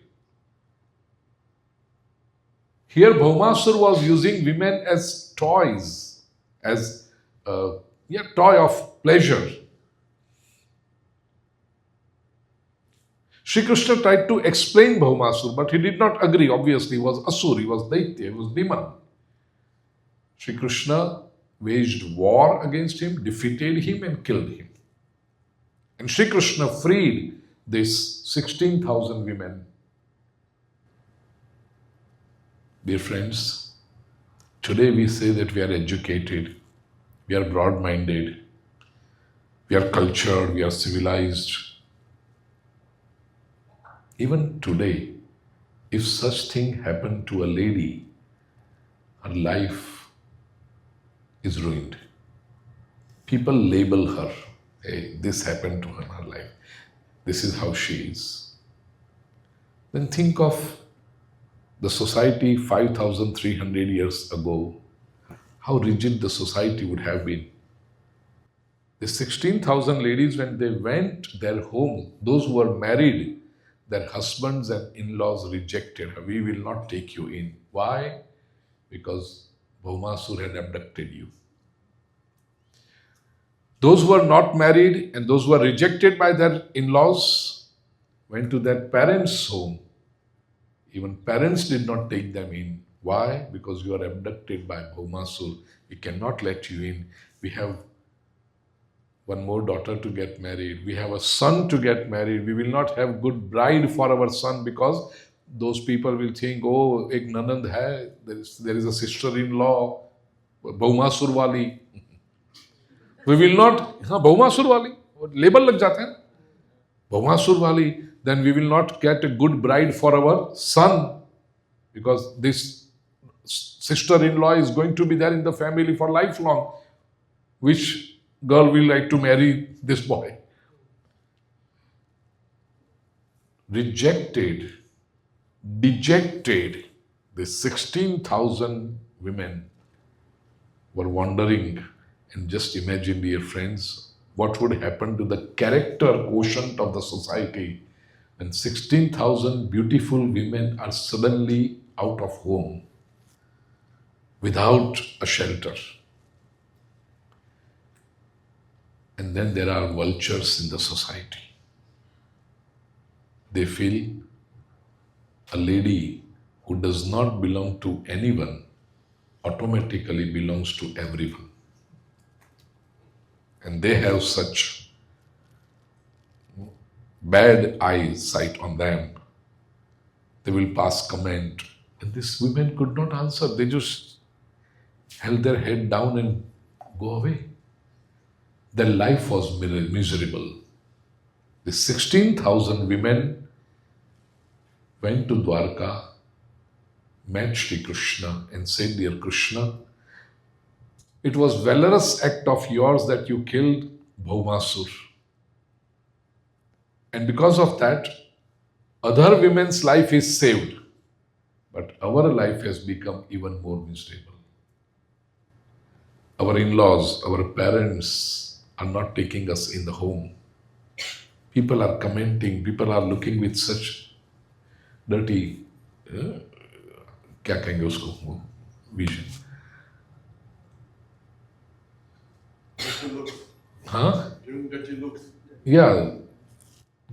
Here, Bhaumasur was using women as toys, as toy of pleasure. Shri Krishna tried to explain Bhaumasur, but he did not agree. Obviously, he was Asur, he was Daitya, he was demon. Shri Krishna waged war against him, defeated him, and killed him. And Shri Krishna freed these 16,000 women. Dear friends, today we say that we are educated, we are broad-minded, we are cultured, we are civilized. Even today, if such thing happened to a lady, her life is ruined. People label her, hey, this happened to her in her life. This is how she is. Then think of the society 5,300 years ago, how rigid the society would have been. The 16,000 ladies, when they went their home, those who were married, their husbands and in-laws rejected her. We will not take you in. Why? Because Bhaumasur had abducted you. Those who were not married and those who were rejected by their in-laws went to their parents' home. Even parents did not take them in. Why? Because you are abducted by Bhaumasur. We cannot let you in. We have one more daughter to get married. We have a son to get married. We will not have good bride for our son because those people will think, oh, ek nanand hai, there is a sister-in-law, Bhaumasur wali. We will not, Bhaumasur wali, label lag jata hai. Bhaumasur wali, then we will not get a good bride for our son because this sister-in-law is going to be there in the family for lifelong. Which girl will like to marry this boy? Rejected, dejected, the 16,000 women were wondering. And just imagine, dear friends, what would happen to the character quotient of the society when 16,000 beautiful women are suddenly out of home, without a shelter. And then there are vultures in the society. They feel a lady who does not belong to anyone automatically belongs to everyone. And they have such bad eyesight on them. They will pass comment. And these women could not answer. They just held their head down and go away. Their life was miserable. The 16,000 women went to Dwarka, met Shri Krishna and said, dear Krishna, it was valorous act of yours that you killed Bhaumasur. And because of that, other women's life is saved. But our life has become even more miserable. Our in-laws, our parents are not taking us in the home. People are commenting, people are looking with such dirty, क्या कहेंगे उसको, vision. हाँ? Giving dirty looks. Yeah,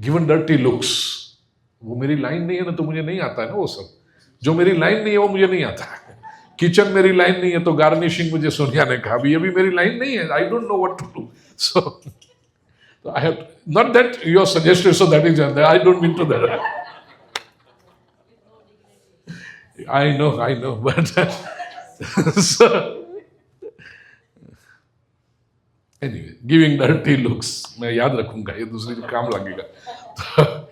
given dirty looks. वो मेरी line नहीं है ना, तो मुझे नहीं आता है ना वो सब. जो मेरी लाइन नहीं है वो मुझे नहीं आता है. किचन मेरी लाइन नहीं है तो गार्निशिंग मुझे सोनिया ने कहा, ये भी मेरी लाइन नहीं है. I don't know what to do. So I have, not that you are suggested, so that is, I don't mean to that. I know, but so, anyway, giving dirty looks, मैं याद रखूंगा, ये दूसरे को काम लगेगा.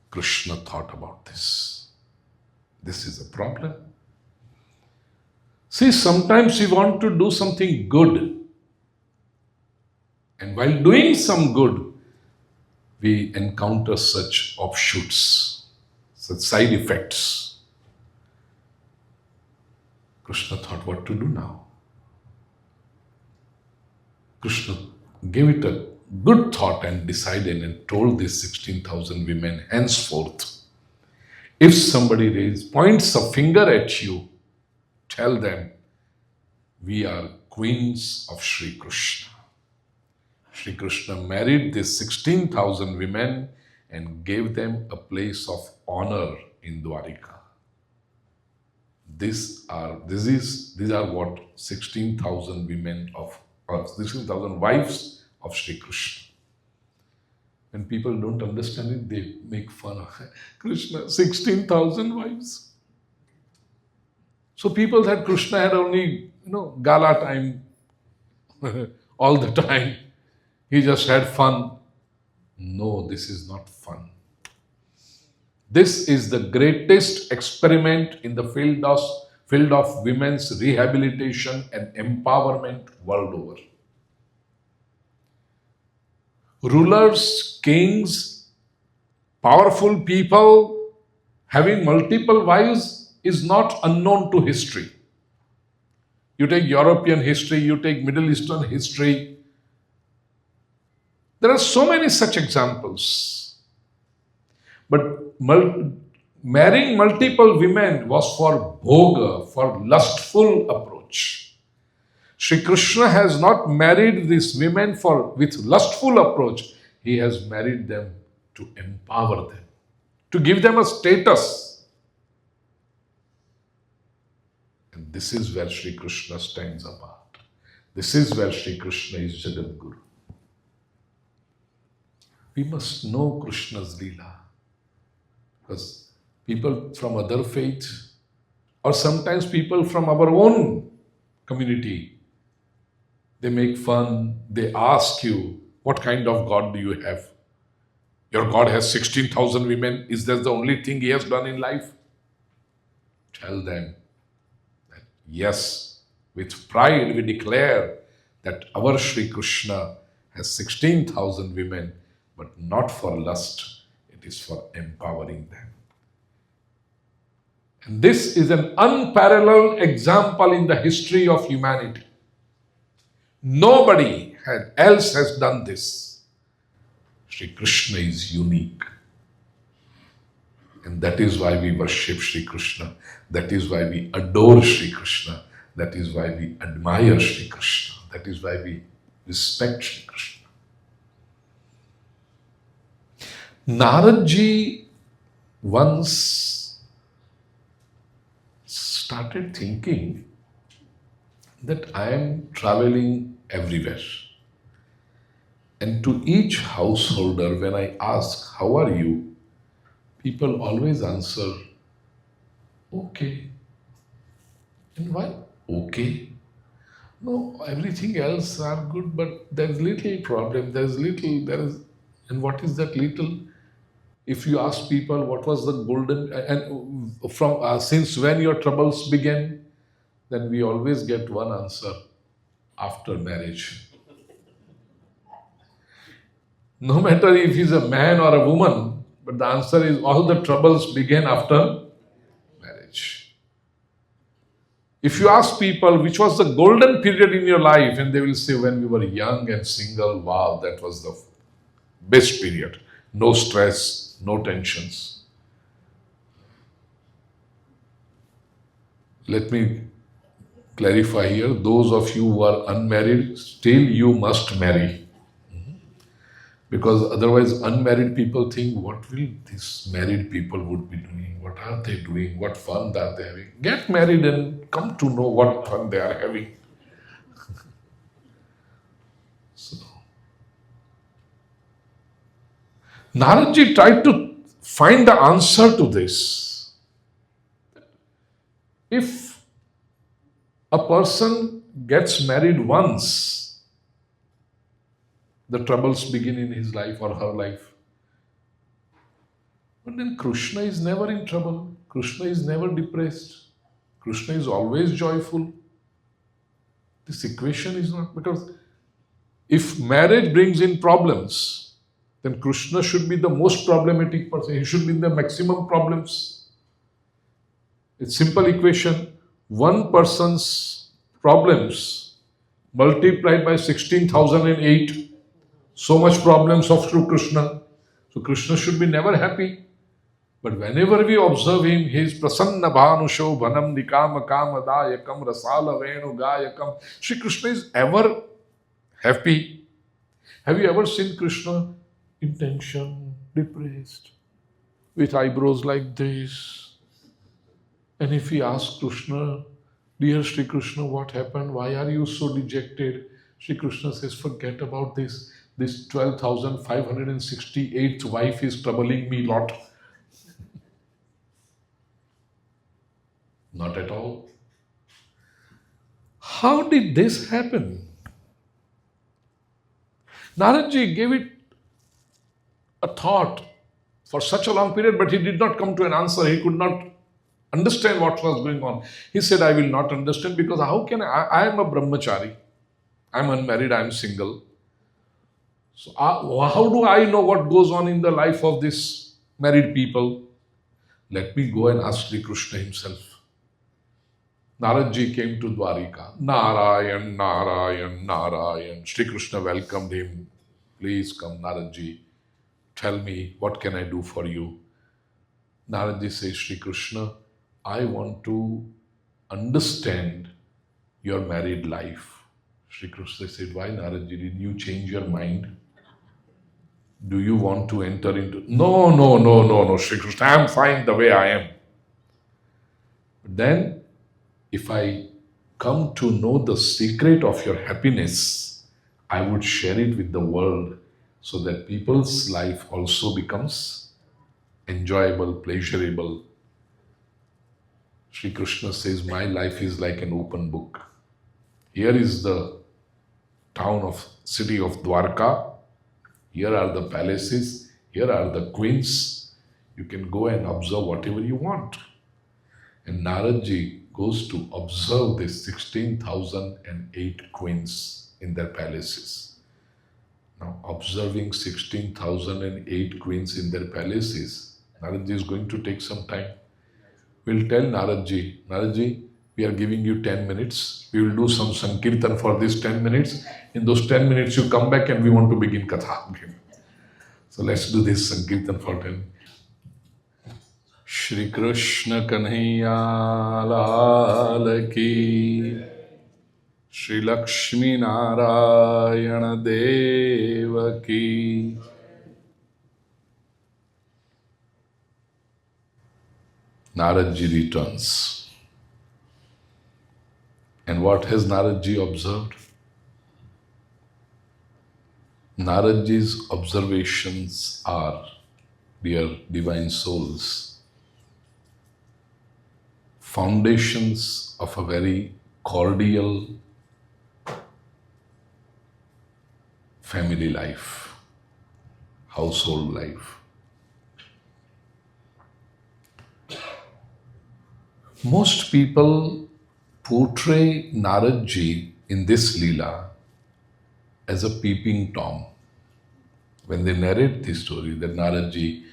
Krishna thought about this. This is a problem. See, sometimes we want to do something good. And while doing some good, we encounter such offshoots, such side effects. Krishna thought what to do now. Krishna gave it a good thought and decided and told these 16,000 women, henceforth, if somebody points a finger at you, tell them, we are queens of Sri Krishna. Sri Krishna married these 16,000 women and gave them a place of honor in Dwarika. These are what 16,000 women of 16,000 wives of Sri Krishna. When people don't understand it, they make fun of Krishna, 16,000 wives. So people thought Krishna had only, gala time all the time. He just had fun. No, this is not fun. This is the greatest experiment in the field of women's rehabilitation and empowerment world over. Rulers, kings, powerful people having multiple wives is not unknown to history. You take European history, you take Middle Eastern history. There are so many such examples. But marrying multiple women was for bhoga, for lustful approach. Sri Krishna has not married these women with lustful approach. He has married them to empower them, to give them a status. And this is where Sri Krishna stands apart. This is where Sri Krishna is Jagat Guru. We must know Krishna's Leela. Because people from other faith, or sometimes people from our own community, they make fun, they ask you, what kind of God do you have? Your God has 16,000 women. Is that the only thing he has done in life? Tell them that yes, with pride we declare that our Sri Krishna has 16,000 women, but not for lust. It is for empowering them. And this is an unparalleled example in the history of humanity. Nobody else has done this. Sri Krishna is unique. And that is why we worship Sri Krishna. That is why we adore Sri Krishna. That is why we admire Sri Krishna. That is why we respect Sri Krishna. Naradji once started thinking that I am traveling everywhere. And to each householder, when I ask, how are you? People always answer, okay. And why? Okay. No, everything else are good, but there's little problem, and what is that little? If you ask people what was the golden, and from since when your troubles began, then we always get one answer, after marriage. No matter if he's a man or a woman, but the answer is all the troubles began after marriage. If you ask people which was the golden period in your life, and they will say when we were young and single, wow, that was the best period. No stress, no tensions. Let me clarify here, those of you who are unmarried, still you must marry. Because otherwise unmarried people think, what will these married people would be doing? What are they doing? What fun are they having? Get married and come to know what fun they are having. So, Naradji tried to find the answer to this. If a person gets married once, the troubles begin in his life or her life. But then Krishna is never in trouble. Krishna is never depressed. Krishna is always joyful. This equation is not, because if marriage brings in problems, then Krishna should be the most problematic person. He should be in the maximum problems. It's simple equation. One person's problems multiplied by 16,008. So much problems of Sri Krishna. So Krishna should be never happy. But whenever we observe him, he is prasanna bhanu shobhanam nikama kama dayakam rasala venu gayakam. Sri Krishna is ever happy. Have you ever seen Krishna in tension, depressed, with eyebrows like this? And if we ask Krishna, dear Sri Krishna, what happened? Why are you so dejected? Sri Krishna says, forget about this. This 12,568th wife is troubling me lot. Not at all. How did this happen? Naradji gave it a thought for such a long period, but he did not come to an answer. He could not understand what was going on. He said, I will not understand because how can I am a brahmachari. I am unmarried, I am single. So how do I know what goes on in the life of these married people? Let me go and ask Sri Krishna himself. Naradji came to Dwarika. Narayan, Narayan, Narayan. Sri Krishna welcomed him. Please come, Naradji. Tell me, what can I do for you? Naradji says, Sri Krishna, I want to understand your married life. Sri Krishna said, why, Naradji? Did you change your mind? Do you want to enter into... No, Sri Krishna, I am fine the way I am. But then, if I come to know the secret of your happiness, I would share it with the world so that people's life also becomes enjoyable, pleasurable. Sri Krishna says, my life is like an open book. Here is the city of Dwarka. Here are the palaces. Here are the queens. You can go and observe whatever you want. And Naradji goes to observe the 16,008 queens in their palaces. Now, observing 16,008 queens in their palaces, Naradji is going to take some time. We'll tell Naradji, we are giving you 10 minutes. We will do some Sankirtan for these 10 minutes. In those 10 minutes, you come back and we want to begin Katha. Okay. So let's do this Sankirtan for 10 minutes. Shri Krishna Kanhaiya Lal Ki, Shri Lakshmi Narayana Deva Ki. Naradji returns. And what has Naradji observed? Naradji's observations are, dear divine souls, foundations of a very cordial family life, household life. Most people portray Naradji in this Leela as a peeping Tom. When they narrate the story that Naradji,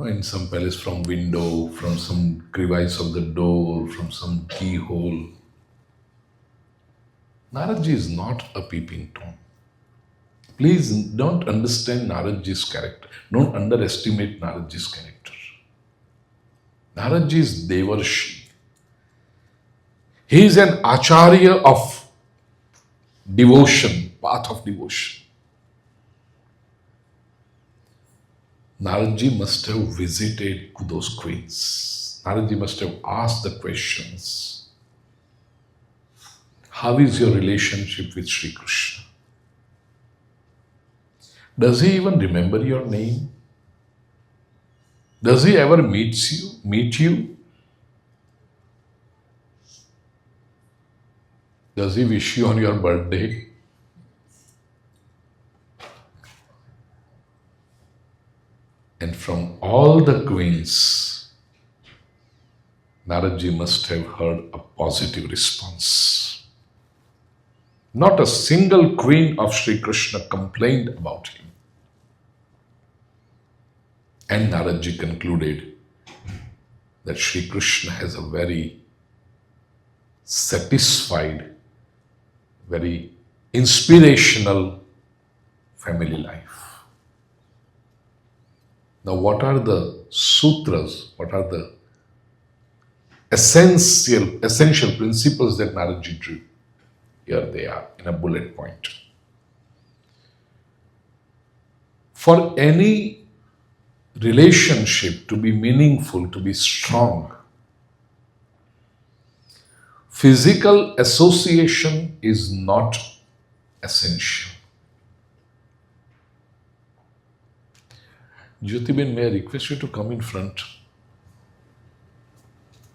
in some palace from window, from some crevice of the door, from some keyhole. Naradji is not a peeping Tom. Please don't understand Naradji's character. Don't underestimate Naradji's character. Naradji is Devarshi. He is an acharya of devotion, path of devotion. Naradji must have visited those queens. Naradji must have asked the questions. How is your relationship with Sri Krishna? Does he even remember your name? Does he ever meet you? Does he wish you on your birthday? And from all the queens, Naradji must have heard a positive response. Not a single queen of Sri Krishna complained about him. And Naradji concluded that Sri Krishna has a very satisfied, very inspirational family life. Now, what are the sutras? What are the essential principles that Naradji drew? Here they are in a bullet point. For any relationship to be meaningful, to be strong, physical association is not essential. Jyotibin, may I request you to come in front?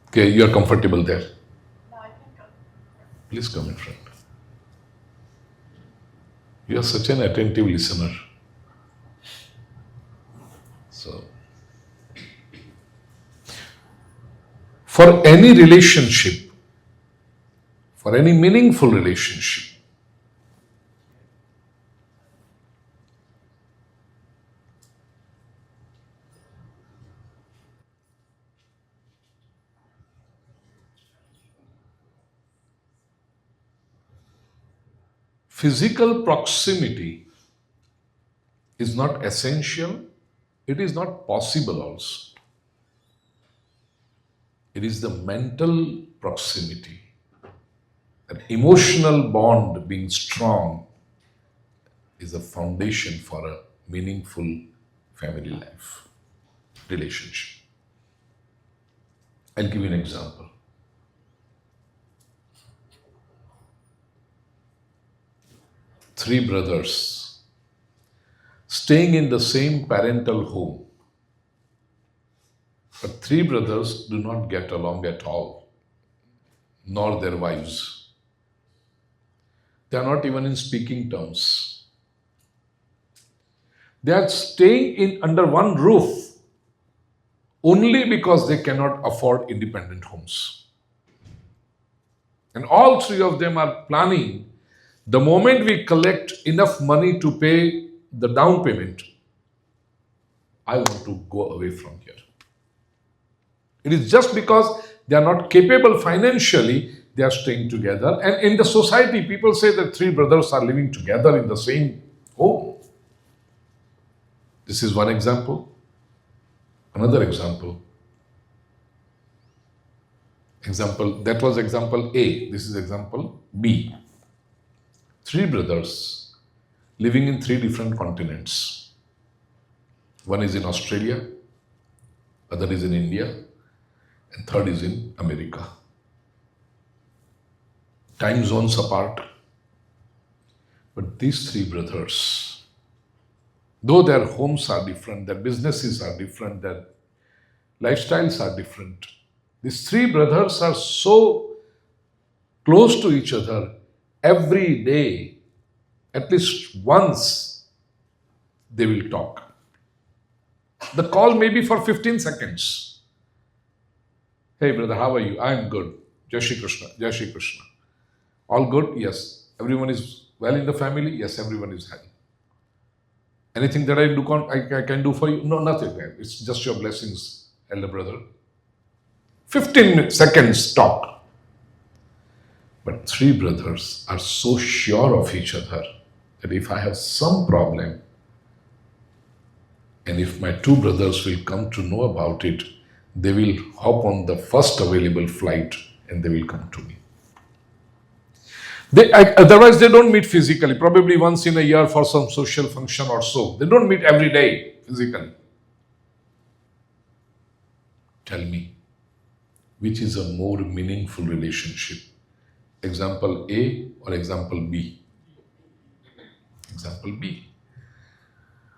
Okay, you are comfortable there. No, I can come. Please come in front. You are such an attentive listener. So, for any relationship, for any meaningful relationship, physical proximity is not essential, it is not possible also. It is the mental proximity, an emotional bond being strong is a foundation for a meaningful family life, relationship. I'll give you an example. Three brothers staying in the same parental home, but three brothers do not get along at all, nor their wives. They are not even in speaking terms. They are staying in under one roof only because they cannot afford independent homes. And all three of them are planning, the moment we collect enough money to pay the down payment, I want to go away from here. It is just because they are not capable financially, they are staying together. And in the society, people say that three brothers are living together in the same home. This is one example. Another example. That was example A. This is example B. Three brothers living in three different continents. One is in Australia, other is in India, and third is in America. Time zones apart. But these three brothers, though their homes are different, their businesses are different, their lifestyles are different, these three brothers are so close to each other. Every day, at least once, they will talk. The call may be for 15 seconds. Hey brother, how are you? I'm good. Jai Shri Krishna. Jai Shri Krishna. All good? Yes. Everyone is well in the family? Yes, everyone is happy. Anything that I can do for you? No, nothing. It's just your blessings, elder brother. 15 seconds talk. But three brothers are so sure of each other that if I have some problem, and if my two brothers will come to know about it, they will hop on the first available flight and they will come to me. Otherwise, they don't meet physically, probably once in a year for some social function or so. They don't meet every day physically. Tell me, which is a more meaningful relationship? Example A or example B? Example B.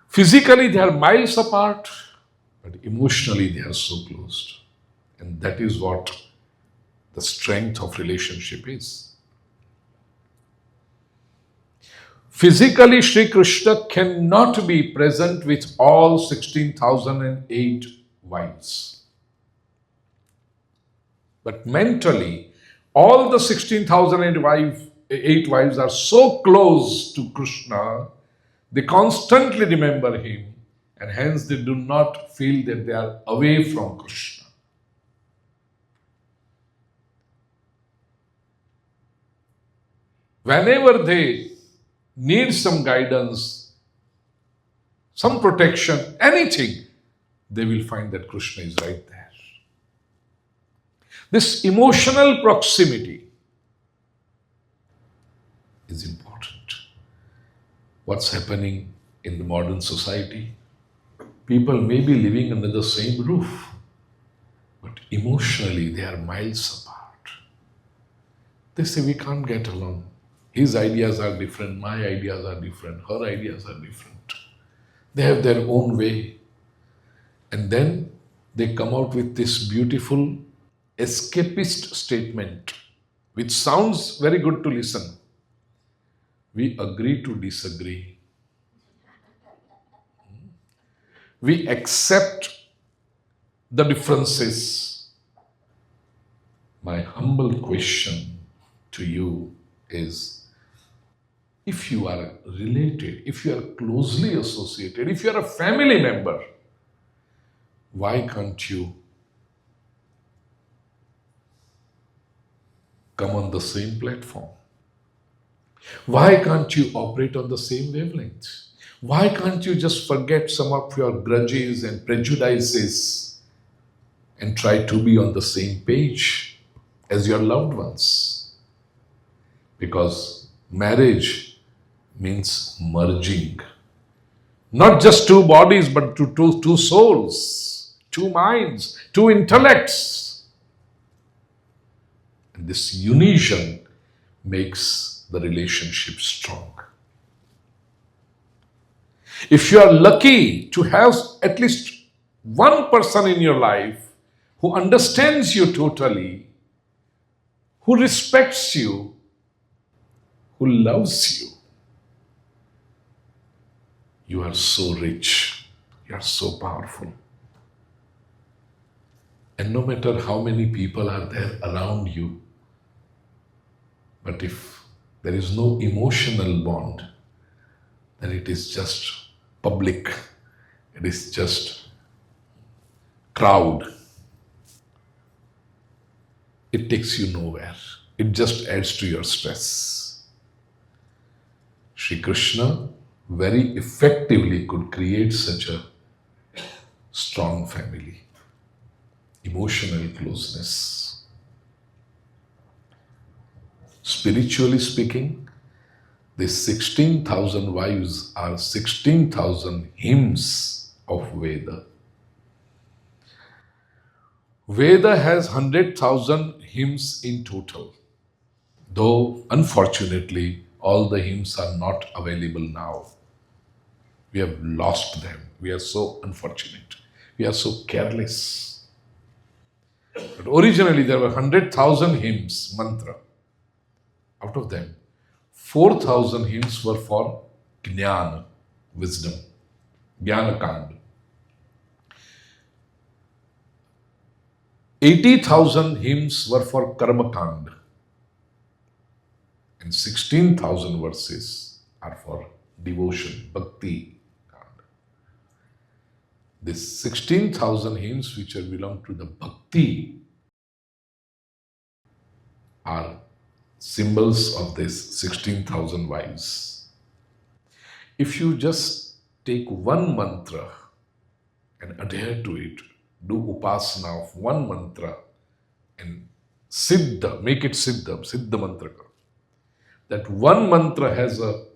Physically, they are miles apart, but emotionally, they are so close. And that is what the strength of relationship is. Physically, Sri Krishna cannot be present with all 16,008 wives. But mentally, all the 16,008 wives are so close to Krishna, they constantly remember him, and hence they do not feel that they are away from Krishna. Whenever they need some guidance, some protection, anything, they will find that Krishna is right there. This emotional proximity is important. What's happening in the modern society? People may be living under the same roof, but emotionally they are miles apart. They say we can't get along. His ideas are different, my ideas are different, her ideas are different. They have their own way. And then they come out with this beautiful escapist statement, which sounds very good to listen. We agree to disagree. We accept the differences. My humble question to you is, if you are related, if you are closely associated, if you are a family member, why can't you come on the same platform? Why can't you operate on the same wavelength? Why can't you just forget some of your grudges and prejudices and try to be on the same page as your loved ones? Because marriage means merging. Not just two bodies, but two souls, two minds, two intellects. And this union makes the relationship strong. If you are lucky to have at least one person in your life who understands you totally, who respects you, who loves you, you are so rich, you are so powerful. And no matter how many people are there around you, but if there is no emotional bond, then it is just public, it is just crowd. It takes you nowhere. It just adds to your stress. Sri Krishna very effectively could create such a strong family, emotional closeness. Spiritually speaking, these 16,000 wives are 16,000 hymns of Veda. Veda has 100,000 hymns in total, though unfortunately all the hymns are not available now. We have lost them. We are so unfortunate. We are so careless. But originally there were 100,000 hymns, mantra. Out of them, 4,000 hymns were for Jnana, wisdom, Jnana Kand. 80,000 hymns were for Karma Kand. And 16,000 verses are for devotion, Bhakti Kand. These 16,000 hymns which belong to the Bhakti are symbols of this 16,000 wives. If you just take one mantra and adhere to it, do upasana of one mantra and siddha, make it siddha mantra. That one mantra has a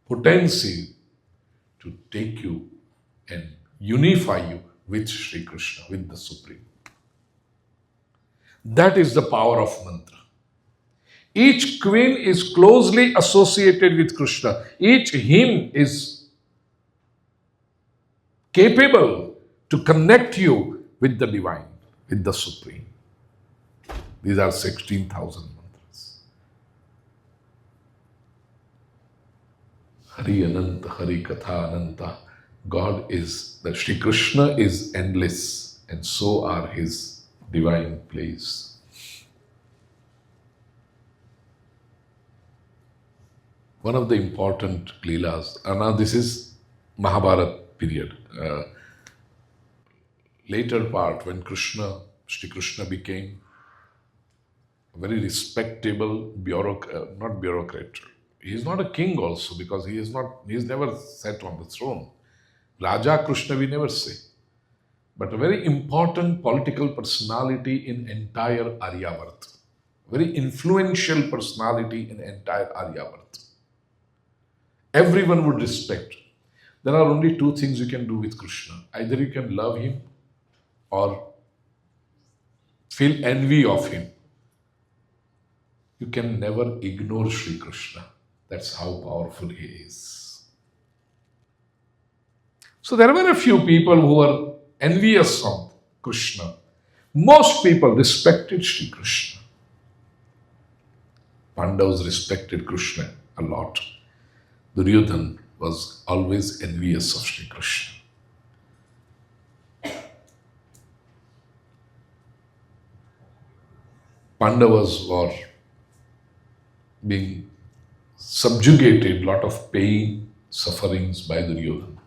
potency to take you and unify you with Sri Krishna, with the Supreme. That is the power of mantra. Each queen is closely associated with Krishna. Each hymn is capable to connect you with the divine, with the Supreme. These are 16,000 mantras. Hari Ananta, Hari Katha Ananta. God is, that Sri Krishna is endless, and so are his divine plays. One of the important Leelas, and now this is Mahabharata period. Later part, when Sri Krishna became a very respectable not bureaucrat. He is not a king also because he is never sat on the throne. Raja Krishna we never say, but a very important political personality in entire Aryavart, very influential personality in entire Aryavart. Everyone would respect. There are only two things you can do with Krishna. Either you can love him or feel envy of him. You can never ignore Sri Krishna. That's how powerful he is. So there were a few people who were envious of Krishna. Most people respected Sri Krishna. Pandavas respected Krishna a lot. Duryodhana was always envious of Sri Krishna. Pandavas were being subjugated, lot of pain, sufferings by Duryodhana.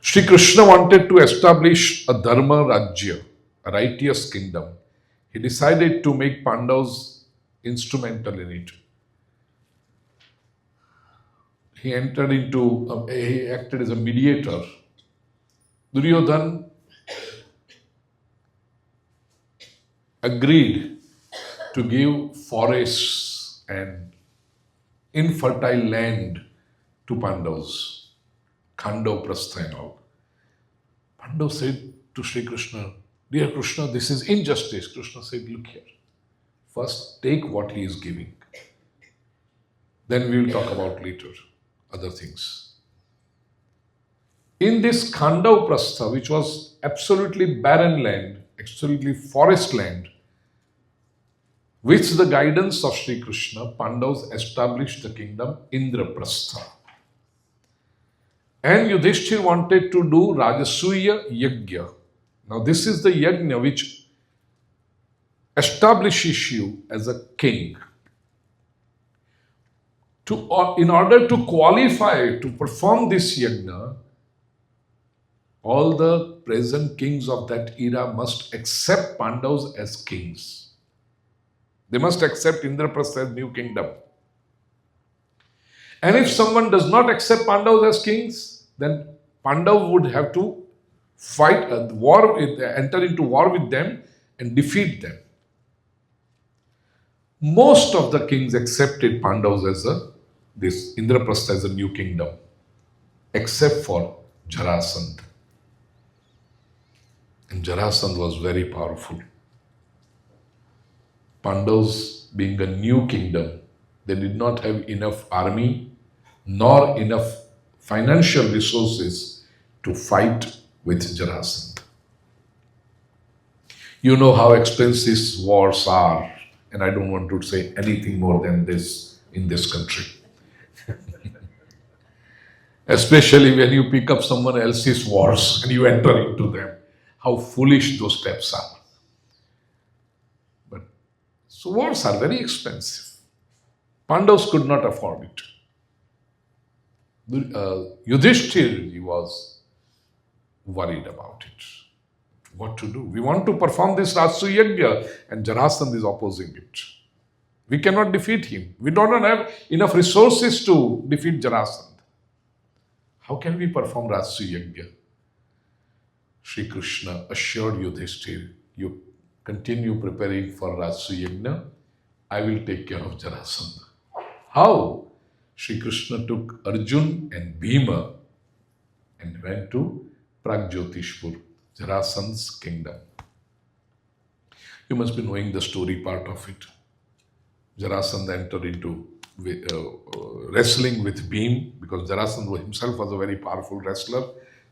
Sri Krishna wanted to establish a Dharma Rajya, a righteous kingdom. He decided to make Pandavas instrumental in it. He acted as a mediator. Duryodhana agreed to give forests and infertile land to Pandavas, Khandav Prastha and all. Pandav said to Sri Krishna, "Dear Krishna, this is injustice." Krishna said, "Look here. First, take what he is giving. Then we will talk about later other things." In this Khandav Prastha, which was absolutely barren land, absolutely forest land, with the guidance of Sri Krishna, Pandavas established the kingdom Indraprastha. And Yudhishthir wanted to do Rajasuya Yajna. Now this is the Yajna which establishes you as a king. In order to qualify to perform this Yajna, all the present kings of that era must accept Pandavas as kings. They must accept Indraprastha as new kingdom. And if someone does not accept Pandavas as kings, then Pandav would have to enter into war with them and defeat them. Most of the kings accepted Pandavas as this Indraprastha as a new kingdom, except for Jarasandha. And Jarasandha was very powerful. Pandavas being a new kingdom, they did not have enough army nor enough financial resources to fight with Jarasandha. You know how expensive wars are, and I don't want to say anything more than this in this country. Especially when you pick up someone else's wars and you enter into them, how foolish those steps are. So wars are very expensive. Pandavas could not afford it. Yudhishthir, he was worried about it. What to do? We want to perform this Rajasuya Yajna, and Jarasandha is opposing it. We cannot defeat him. We do not have enough resources to defeat Jarasandha. How can we perform Rajasuya Yajna? Sri Krishna assured Yudhishthir, you continue preparing for Rajasuya Yajna, I will take care of Jarasandha. How? Sri Krishna took Arjun and Bhima and went to Pragjyotishpur, Jarasandha's kingdom. You must be knowing the story part of it. Jarasandha entered into wrestling with Bhima because Jarasandha himself was a very powerful wrestler.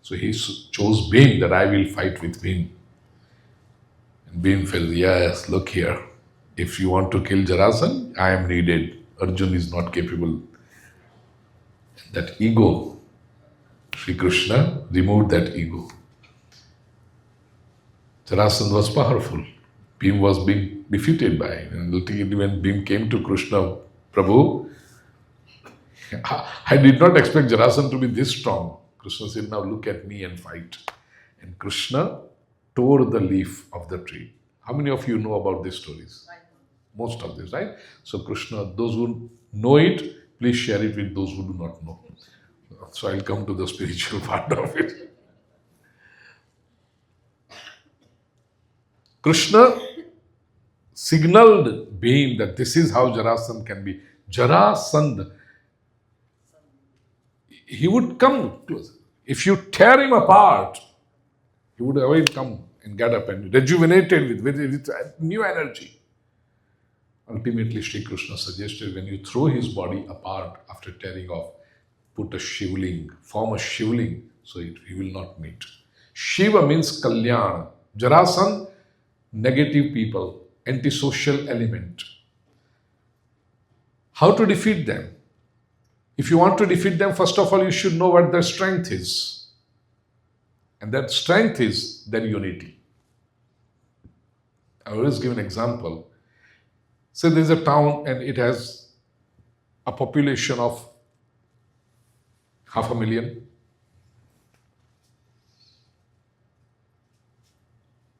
So he chose Bhima, that I will fight with Bhima. And Bhima felt, yes, look here. If you want to kill Jarasandha, I am needed. Arjun is not capable. That ego, Sri Krishna removed that ego. Jarasandha was powerful. Bhima was being defeated by him. And ultimately when Bhima came to Krishna, Prabhu, I did not expect Jarasandha to be this strong. Krishna said, now look at me and fight. And Krishna tore the leaf of the tree. How many of you know about these stories? Most of this, right? So Krishna, those who know it, please share it with those who do not know. So I'll come to the spiritual part of it. Krishna signaled Bhim that this is how Jarasandh can be. Jarasandh, he would come close. If you tear him apart, he would again come and get up and rejuvenated with new energy. Ultimately, Sri Krishna suggested when you throw his body apart after tearing off, put a shivling, form a shivling, so he will not meet. Shiva means Kalyan. Jarasandh, negative people, antisocial element. How to defeat them? If you want to defeat them, first of all, you should know what their strength is. And that strength is their unity. I always give an example. Say there's a town and it has a population of 500,000.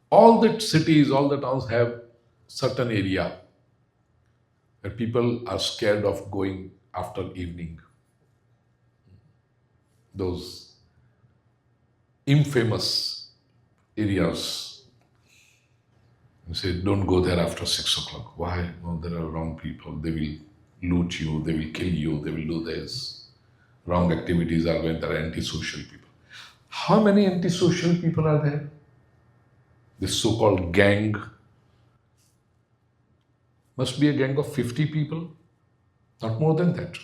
All the cities, all the towns have certain area where people are scared of going after evening. Those infamous areas. You say, don't go there after 6 o'clock. Why? No, there are wrong people. They will loot you, they will kill you, they will do this. Wrong activities are when there are antisocial people. How many antisocial people are there? This so-called gang must be a gang of 50 people, not more than that.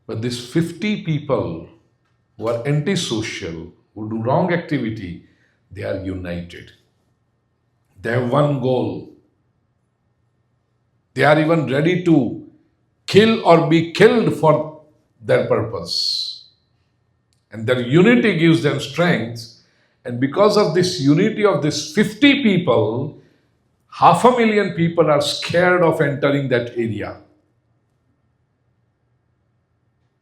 But these 50 people who are antisocial, who do wrong activity, they are united. They have one goal. They are even ready to kill or be killed for their purpose. And their unity gives them strength. And because of this unity of these 50 people, 500,000 people are scared of entering that area.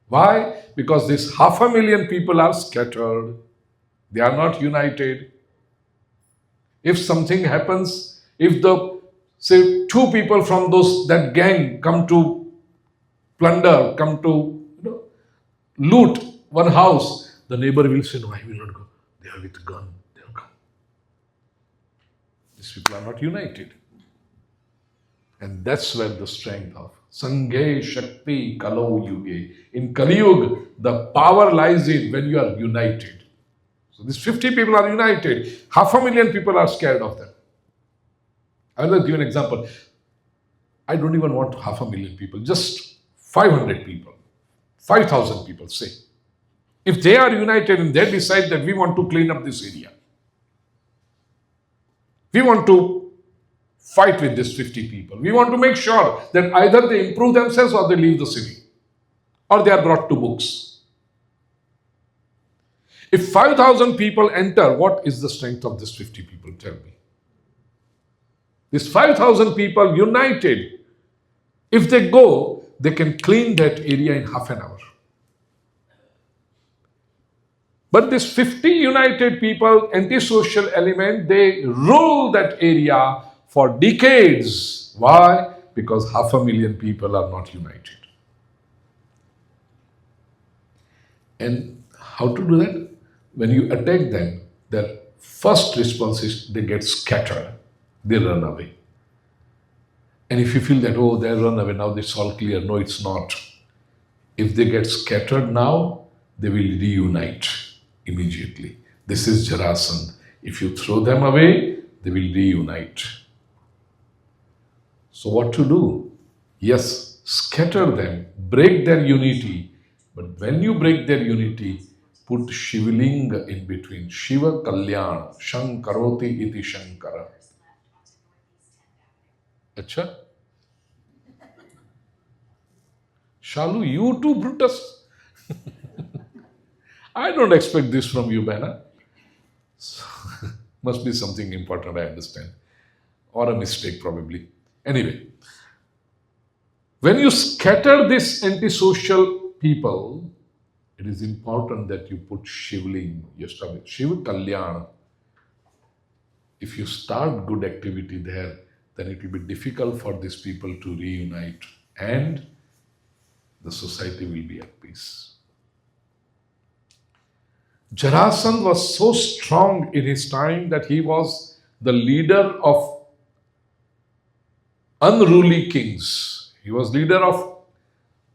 Why? Because these 500,000 people are scattered. They are not united. If something happens, if say 2 people from that gang come to plunder, come to loot one house, the neighbor will say, no, I will not go. They are with gun, they will come. These people are not united. And that's where the strength of Sanghe Shakti Kalau Yuge. In Kali Yuga, the power lies in when you are united. So these 50 people are united. 500,000 people are scared of them. I will give you an example. I don't even want 500,000 people, just 500 people, 5,000 people, say. If they are united and they decide that we want to clean up this area, we want to fight with these 50 people, we want to make sure that either they improve themselves or they leave the city, or they are brought to books. If 5,000 people enter, what is the strength of these 50 people? Tell me. These 5,000 people united, if they go, they can clean that area in half an hour. But these 50 united people, antisocial element, they rule that area for decades. Why? Because 500,000 people are not united. And how to do that? When you attack them, their first response is they get scattered. They run away. And if you feel that, oh, they run away, now it's all clear. No, it's not. If they get scattered now, they will reunite immediately. This is Jarasandh. If you throw them away, they will reunite. So what to do? Yes, scatter them, break their unity. But when you break their unity, put Shivling in between. Shiva Kalyan, Shankaroti iti Shankara. Acha? Shalu, you too, Brutus? I don't expect this from you, Bana. Must be something important, I understand. Or a mistake, probably. Anyway, when you scatter this antisocial people, it is important that you put Shivling, you establish Shiva Kalyan. if you start good activity there, then it will be difficult for these people to reunite and the society will be at peace. Jarasandh was so strong in his time that he was the leader of unruly kings. He was leader of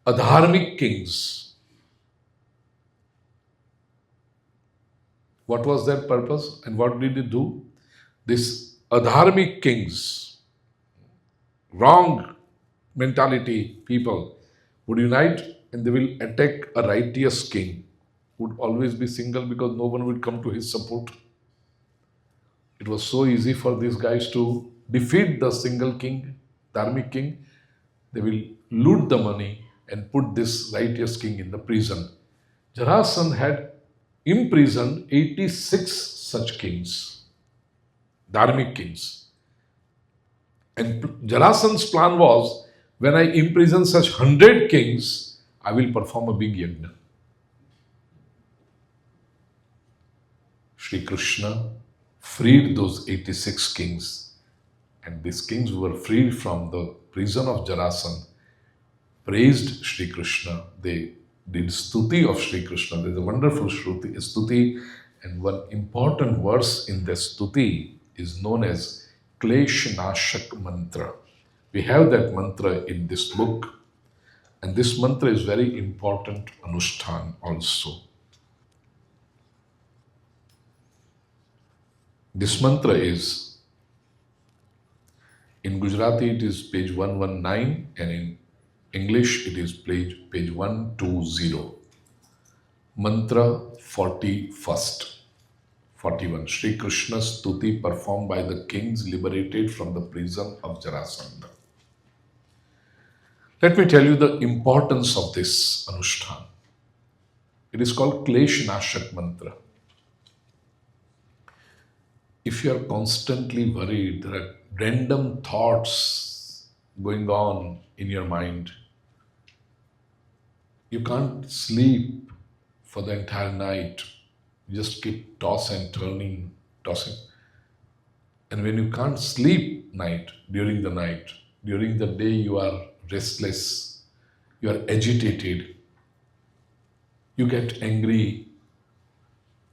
adharmic kings. What was their purpose and what did they do? These adharmic kings, wrong mentality people, would unite and they will attack a righteous king who would always be single because no one would come to his support. It was so easy for these guys to defeat the single king, dharmic king. They will loot the money and put this righteous king in the prison. Jarasandh had imprisoned 86 such kings, dharmic kings. And Jarasandh's plan was, when I imprison such 100 kings, I will perform a big yajna. Shri Krishna freed those 86 kings. And these kings who were freed from the prison of Jarasandh praised Shri Krishna. They did stuti of Shri Krishna. There's a wonderful stuti, and one important verse in the stuti is known as Klesh Nashak mantra. We have that mantra in this book, and this mantra is very important Anushtan also. This mantra is, in Gujarati it is page 119 and in English it is page 120. Mantra 41. Shri Krishna's stuti performed by the kings liberated from the prison of Jarasandha. Let me tell you the importance of this Anushtan. It is called Klesh Nashak mantra. If you are constantly worried, there are random thoughts going on in your mind, you can't sleep for the entire night. You just keep tossing. And when you can't sleep during the night, during the day you are restless, you are agitated, you get angry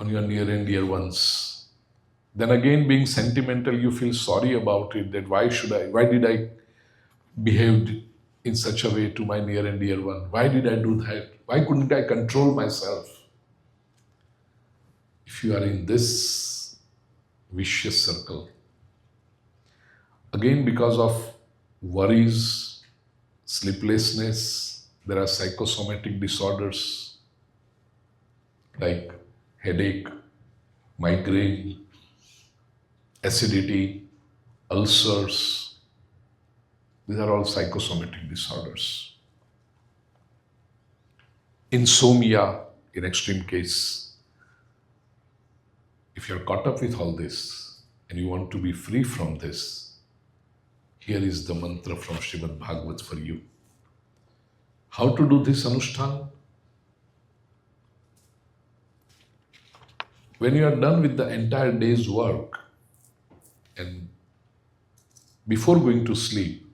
on your near and dear ones. Then again, being sentimental, you feel sorry about it, that why did I behave in such a way to my near and dear one? Why did I do that? Why couldn't I control myself? If you are in this vicious circle, again because of worries, sleeplessness, there are psychosomatic disorders like headache, migraine, acidity, ulcers. These are all psychosomatic disorders. Insomnia in extreme case. If you're caught up with all this and you want to be free from this, here is the mantra from Srimad Bhagavat for you. How to do this Anushtan? When you are done with the entire day's work and before going to sleep,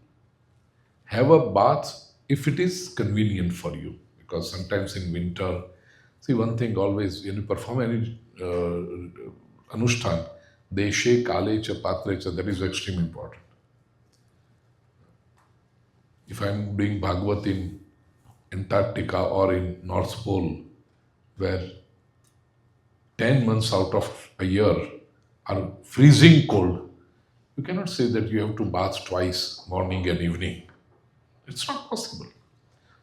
have a bath if it is convenient for you. Because sometimes in winter, see one thing always, when you perform any Anushtan, Deshe, Kalecha, Patrecha, that is extremely important. If I am doing Bhagavat in Antarctica or in North Pole, where 10 months out of a year are freezing cold, you cannot say that you have to bath twice, morning and evening. It's not possible.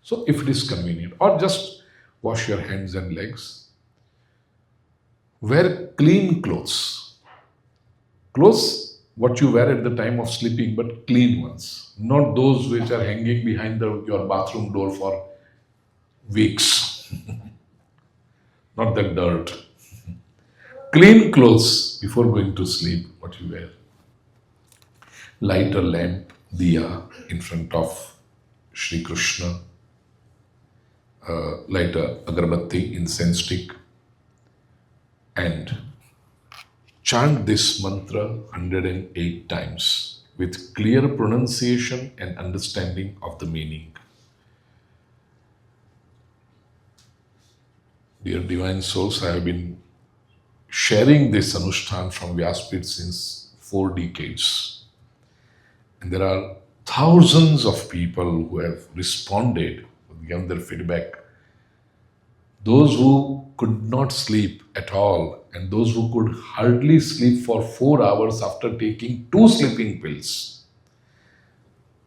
So if it is convenient, or just wash your hands and legs, wear clean clothes. Clothes what you wear at the time of sleeping, but clean ones, not those which are hanging behind your bathroom door for weeks. Not that dirt. Clean clothes before going to sleep, what you wear. Light a lamp, diya, in front of Shri Krishna. Light a agarbatti, incense stick, and chant this mantra 108 times with clear pronunciation and understanding of the meaning. Dear Divine Souls, I have been sharing this Anushthan from Vyaspit since 4 decades. And there are thousands of people who have responded, given their feedback. Those who could not sleep at all and those who could hardly sleep for 4 hours after taking 2 sleeping pills.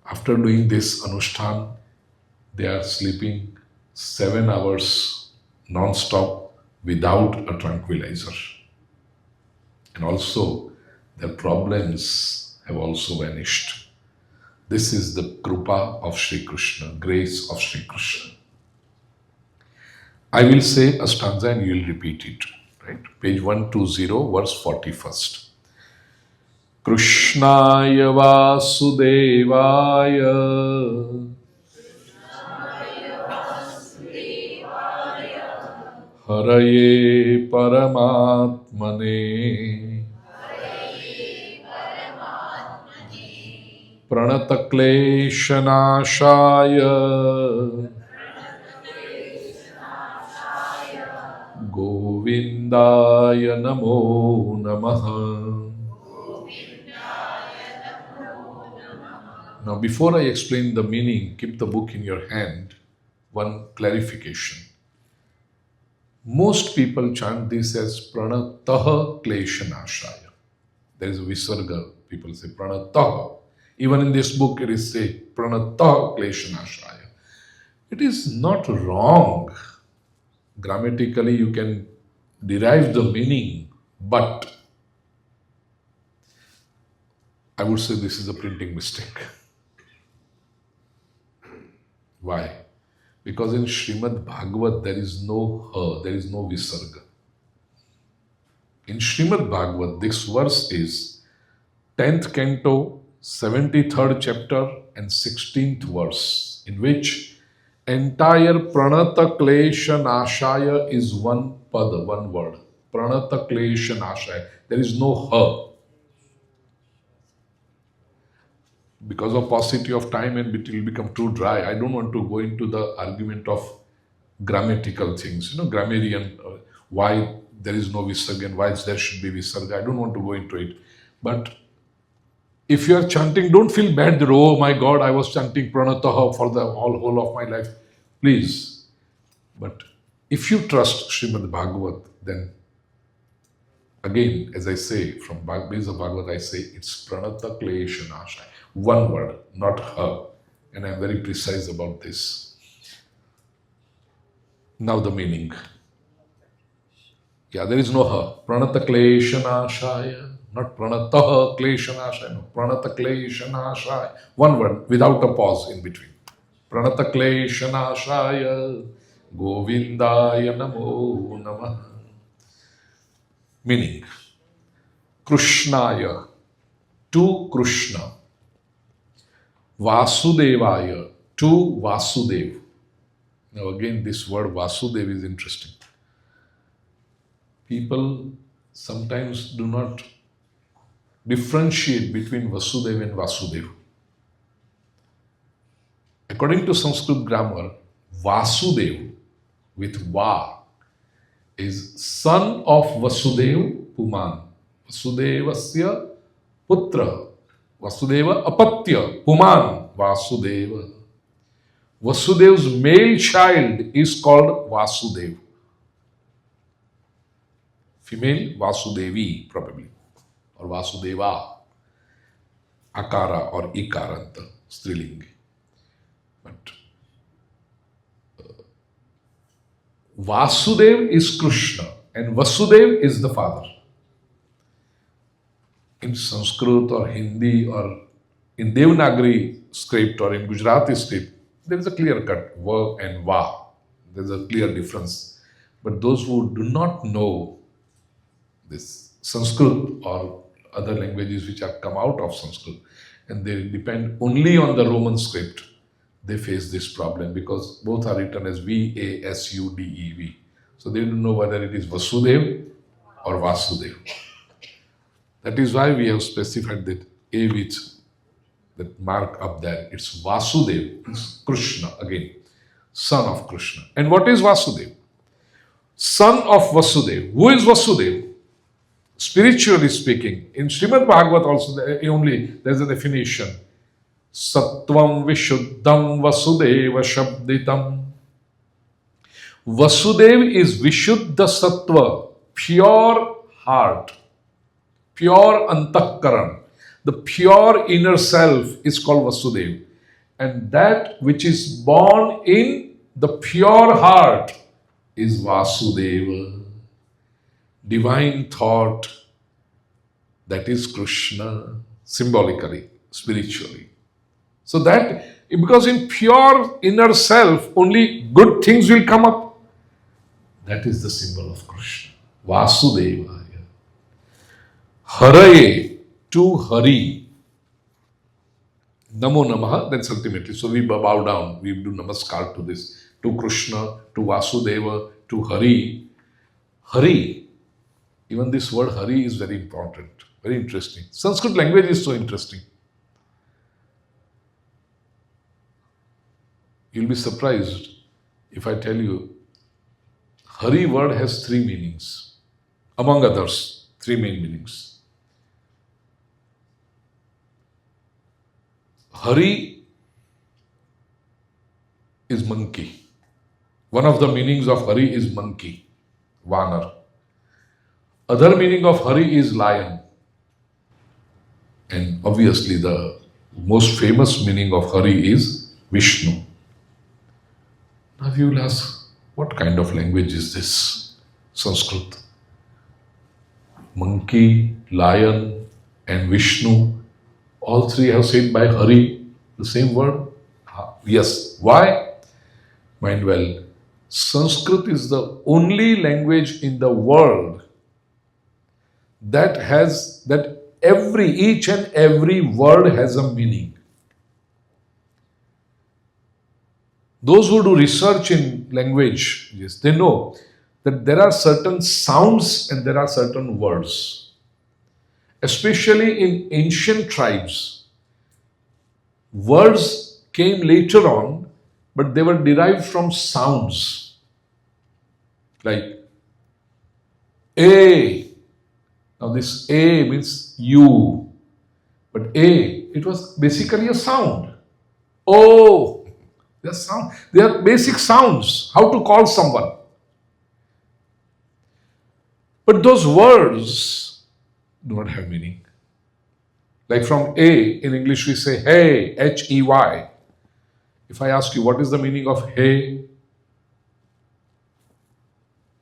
After doing this Anushthan, they are sleeping 7 hours non-stop without a tranquilizer. And also, their problems have also vanished. This is the Krupa of Sri Krishna, grace of Sri Krishna. I will say a stanza and you will repeat it. Right? Page 120, verse 41st. Krishnaya Vasudevaya Haraye Paramatmane Pranatakleshanashaya Govindaya Namo Namaha. Now, before I explain the meaning, keep the book in your hand. One clarification. Most people chant this as Pranataha Kleshanashaya. There is a Visarga. People say Pranataha. Even in this book, it is say Pranataha Kleshanashaya. It is not wrong. Grammatically, you can derive the meaning, but I would say this is a printing mistake. Why? Because in Srimad Bhagavat there is no ha, there is no visarga. In Srimad Bhagavat, this verse is 10th canto, 73rd chapter and 16th verse, in which entire Pranata Klesha Nashaya is one pada, one word. Pranata Klesha Nashaya. There is no ha. Because of paucity of time and it will become too dry, I don't want to go into the argument of grammatical things, grammarian, why there is no visarga and why there should be visarga. I don't want to go into it. But if you are chanting, don't feel bad that, oh my God, I was chanting Pranataha for the whole of my life. Please. But if you trust Srimad Bhagavat, then again, as I say, from base of Bhagavat, I say it's Pranata Klesha Nashaya. One word, not her. And I'm very precise about this. Now the meaning. Yeah, there is no her. Pranata Klesha Nashaya. Not Pranataha Klesha Nashaya. No, Pranata Klesha Nashaya. One word, without a pause in between. Pranata Klesha Nashaya. Govindaya Namo Namaha. Meaning, Krishnaya, to Krishna. Vasudevaya, to Vasudev. Now again, this word Vasudev is interesting. People sometimes do not differentiate between Vasudev and Vasudev. According to Sanskrit grammar, Vasudev with Va is son of Vasudev Puman. Vasudevasya putra. Vasudeva apatya. Puman. Vasudeva. Vasudev's male child is called Vasudev. Female, Vasudevi, probably. Or Vasudeva. Akara or Ikaranta, Strilingi. But Vasudev is Krishna and Vasudev is the father. In Sanskrit or Hindi or in Devanagari script or in Gujarati script, there is a clear cut Va and Va. There is a clear difference. But those who do not know this Sanskrit or other languages which have come out of Sanskrit and they depend only on the Roman script, they face this problem because both are written as Vasudeve. So they don't know whether it is Vasudev or Vasudev. That is why we have specified that A with that mark up there. It's Vasudev, it's Krishna again, son of Krishna. And what is Vasudev? Son of Vasudev. Who is Vasudev? Spiritually speaking, in Srimad Bhagavat also there's a definition. Sattvam Vishuddham Vasudeva Shabditam. Vasudev is Vishuddha Sattva, pure heart, pure antakaran. The pure inner self is called Vasudev. And that which is born in the pure heart is Vasudeva. Divine thought, that is Krishna, symbolically, spiritually. So that, because in pure inner self, only good things will come up. That is the symbol of Krishna. Vasudeva. Haraye, to Hari. Namo Namaha, that's ultimately. So we bow down, we do namaskar to this, to Krishna, to Vasudeva, to Hari. Hari. Even this word Hari is very important, very interesting. Sanskrit language is so interesting. You'll be surprised if I tell you Hari word has three meanings. Among others, three main meanings. Hari is monkey. One of the meanings of Hari is monkey, Vanar. Other meaning of Hari is lion. And obviously the most famous meaning of Hari is Vishnu. Now you will ask, what kind of language is this? Sanskrit. Monkey, lion and Vishnu, all three have said by Hari, the same word. Yes. Why? Mind well, Sanskrit is the only language in the world that has, that each and every word has a meaning. Those who do research in language, yes, they know that there are certain sounds and there are certain words. Especially in ancient tribes, words came later on, but they were derived from sounds. Like A. Now this A means you, but A, it was basically a sound. Oh, they are basic sounds, how to call someone. But those words do not have meaning. Like from A, in English we say hey, H-E-Y. If I ask you what is the meaning of hey,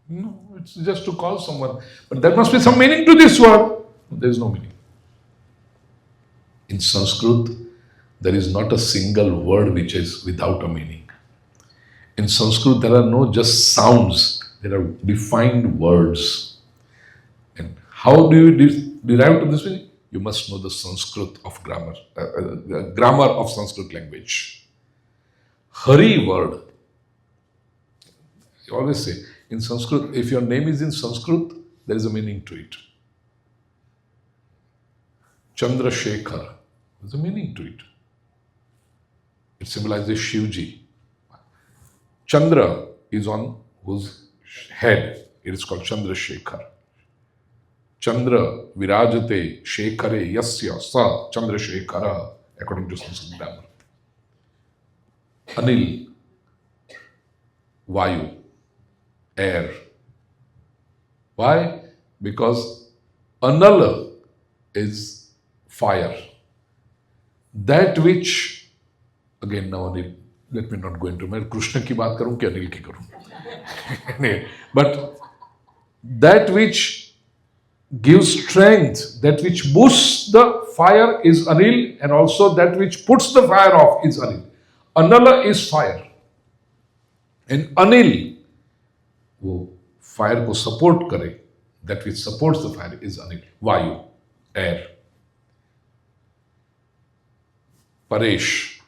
no, it's just to call someone. But there must be some meaning to this word. There is no meaning. In Sanskrit, there is not a single word which is without a meaning. In Sanskrit, there are no just sounds, there are defined words. And how do you derive to this meaning? You must know the Sanskrit of grammar, grammar of Sanskrit language. Hari word. You always say, in Sanskrit, if your name is in Sanskrit, there is a meaning to it. Chandrasekhar, there's a meaning to it. It symbolizes Shivji. Chandra is on whose head. It is called Chandrasekhar. Chandra virajate shekhare yasya sa Chandrasekhara, according to Sanskrit grammar. Anil, Vayu, air. Why? Because Anala is fire. That which, again now Anil, let me not go into मैं कृष्ण की बात करूं कि अनिल की करूं. But that which gives strength, that which boosts the fire is Anil, and also that which puts the fire off is Anil. Anala is fire. And Anil, वो fire को support करे, that which supports the fire is Anil. Vayu, air. Paresh,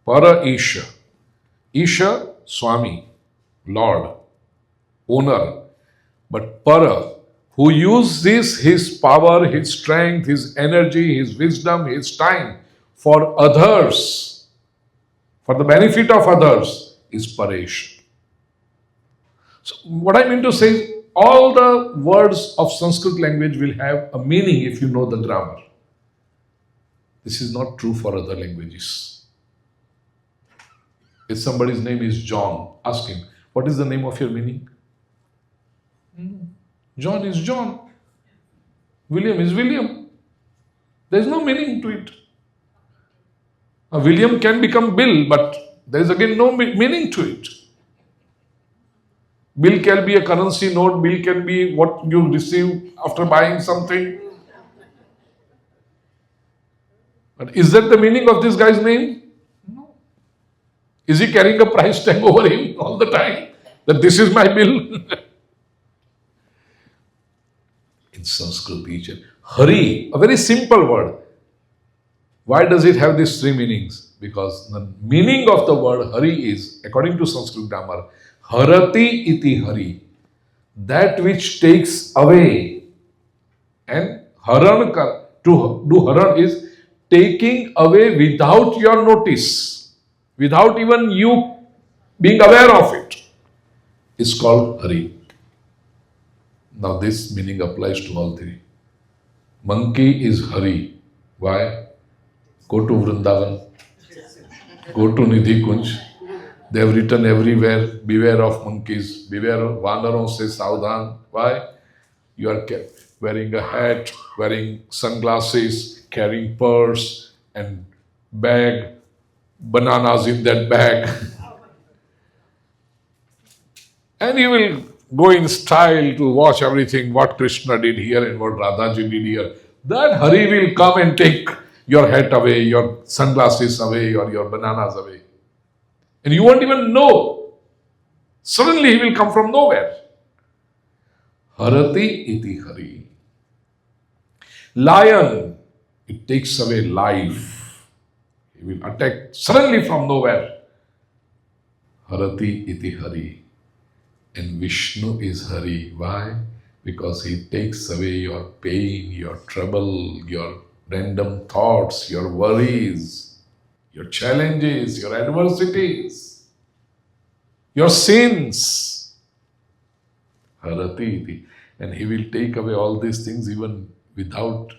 Para Isha. Isha, Swami, Lord, owner. But Para, who uses his power, his strength, his energy, his wisdom, his time for others, for the benefit of others, is Paresh. So, what I mean to say is, all the words of Sanskrit language will have a meaning if you know the grammar. This is not true for other languages. If somebody's name is John, ask him, what is the name of your meaning? John is John. William is William. There is no meaning to it. William can become Bill, but there is again no meaning to it. Bill can be a currency note, bill can be what you receive after buying something. But is that the meaning of this guy's name? No. Is he carrying a price tag over him all the time? That this is my bill? In Sanskrit teacher, Hari, a very simple word. Why does it have these three meanings? Because the meaning of the word Hari is, according to Sanskrit grammar, Harati iti Hari, that which takes away. And Haran, to do Haran is taking away without your notice, without even you being aware of it, is called Hari. Now this meaning applies to all three. Monkey is Hari. Why? Go to Vrindavan, go to Nidhi Kunj. They have written everywhere, beware of monkeys, beware of Vanaron se Saudhan. Why? You are wearing a hat, wearing sunglasses, carrying purse and bag, bananas in that bag. And you will go in style to watch everything, what Krishna did here and what Radhaji did here. That Hari will come and take your hat away, your sunglasses away, or your bananas away. And you won't even know. Suddenly he will come from nowhere. Harati iti Hari. Lion, it takes away life. He will attack suddenly from nowhere. Harati iti Hari. And Vishnu is Hari. Why? Because he takes away your pain, your trouble, your random thoughts, your worries, your challenges, your adversities, your sins. Harati iti. And he will take away all these things even without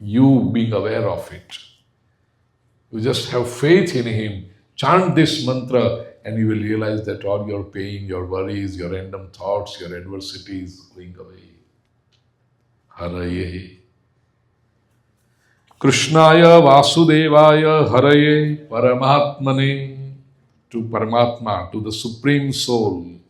you being aware of it. You just have faith in him. Chant this mantra and you will realize that all your pain, your worries, your random thoughts, your adversities going away. Haraye. Krishnaya Vasudevaya Haraye Paramatmane. To Paramatma, to the Supreme Soul.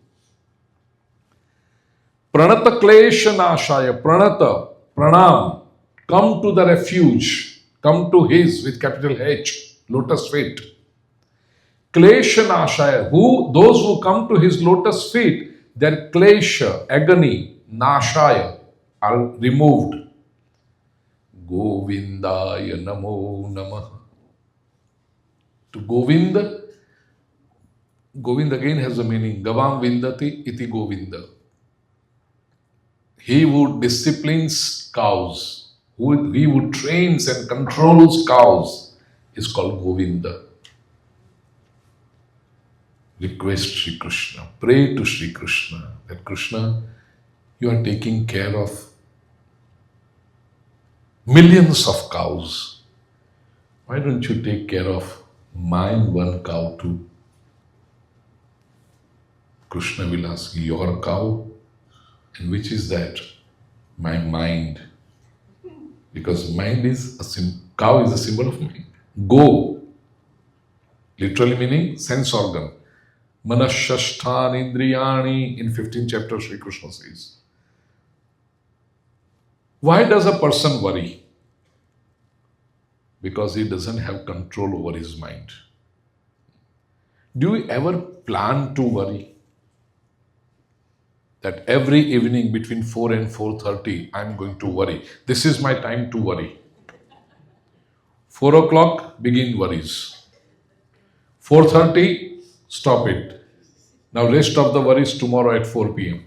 Pranata Klesha Nashaya. Pranata, Pranam. Come to the refuge. Come to his with capital H, lotus feet. Klesha Nashaya. Those who come to his lotus feet, their klesha, agony, Nashaya, are removed. Govindaya Namo Namah. To Govinda, Govinda again has a meaning. Gavam Vindati iti Govinda. He who disciplines cows, he who trains and controls cows, is called Govinda. Request Sri Krishna, pray to Sri Krishna that Krishna, you are taking care of millions of cows. Why don't you take care of my one cow too? Krishna will ask, your cow? And which is that? My mind. Because mind is cow is a symbol of mind. Go, literally meaning sense organ. Manashashtan indriyani, in 15th chapter Sri Krishna says. Why does a person worry? Because he doesn't have control over his mind. Do you ever plan to worry? That every evening between 4 and 4:30, I'm going to worry. This is my time to worry. 4 o'clock, begin worries. 4:30, stop it. Now rest of the worries tomorrow at 4 p.m.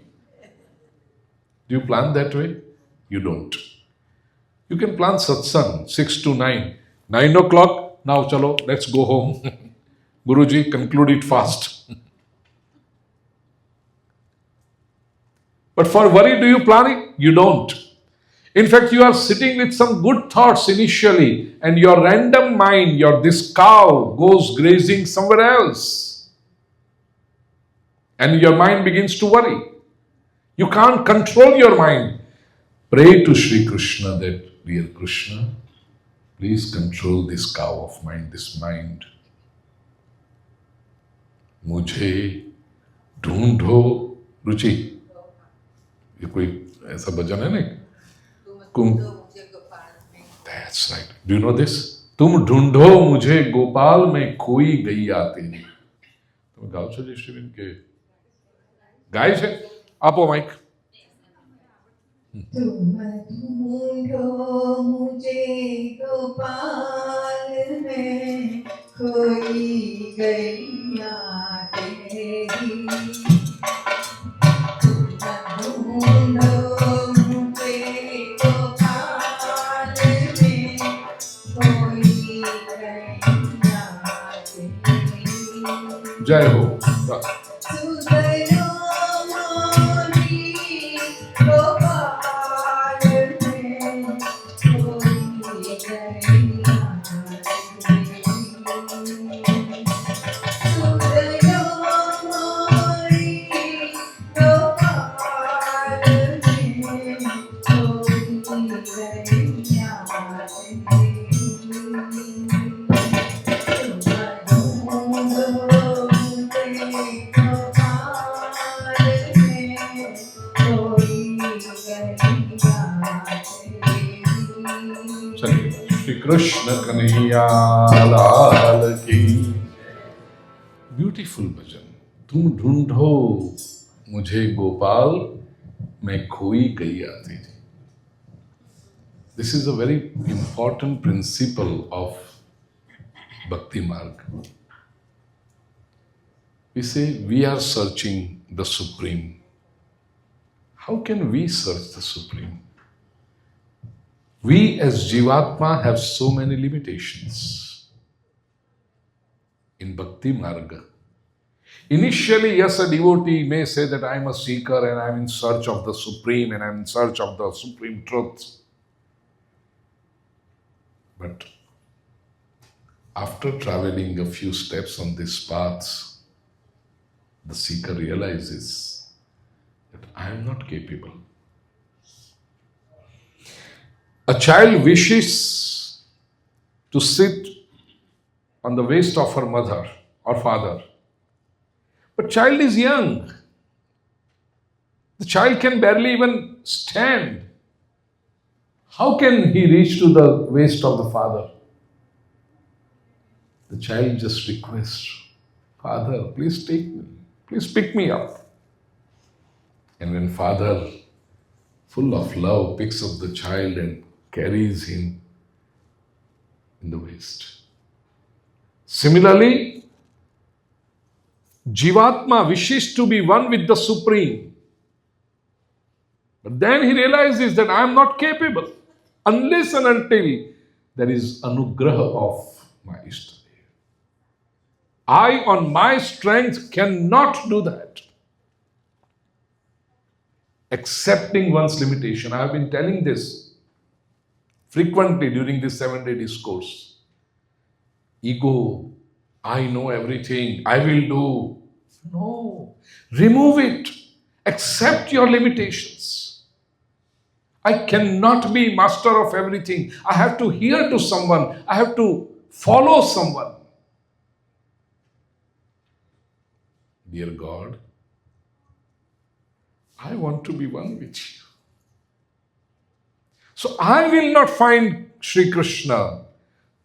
Do you plan that way? You don't. You can plan satsang 6 to 9. 9 o'clock, now chalo, let's go home. Guruji, conclude it fast. But for worry, do you plan it? You don't. In fact, you are sitting with some good thoughts initially, and your random mind, this cow goes grazing somewhere else. And your mind begins to worry. You can't control your mind. Pray to Sri Krishna that, dear Krishna, please control this cow of mine, this mind. मुझे ढूंढो रुचि, ये कोई ऐसा भजन है ना? That's right. Do you know this? तुम ढूंढो मुझे गोपाल में खोई गैया तेरी. तुम गाओ છો જયશ્રીબેન કે ગાય છે? આપો માઈક. तुम ढूंढो मुझे गोपाल में खोई गैया तेरी. तुम ढूंढो मुझे गोपाल में खोई गैया तेरी. जय हो. Krishna Kanhaiya Lal की. Beautiful bhajan. तुम ढूंढो मुझे गोपाल मैं खोई गैया तेरी. This is a very important principle of Bhakti Marg. We say we are searching the Supreme. How can we search the Supreme? We as Jivatma have so many limitations in Bhakti Marga. Initially, yes, a devotee may say that I am a seeker and I am in search of the Supreme and I am in search of the Supreme Truth. But after traveling a few steps on this path, the seeker realizes that I am not capable. A child wishes to sit on the waist of her mother or father. But child is young. The child can barely even stand. How can he reach to the waist of the father? The child just requests, Father, please take me. Please pick me up. And when father, full of love, picks up the child and carries him in the waist. Similarly, Jivatma wishes to be one with the Supreme. But then he realizes that I am not capable unless and until there is anugraha of my Ishtadev. I on my strength cannot do that. Accepting one's limitation. I have been telling this frequently during this 7-day discourse. Ego, I know everything, I will do. No, remove it. Accept your limitations. I cannot be master of everything. I have to hear to someone. I have to follow someone. Dear God, I want to be one with you. So I will not find Sri Krishna.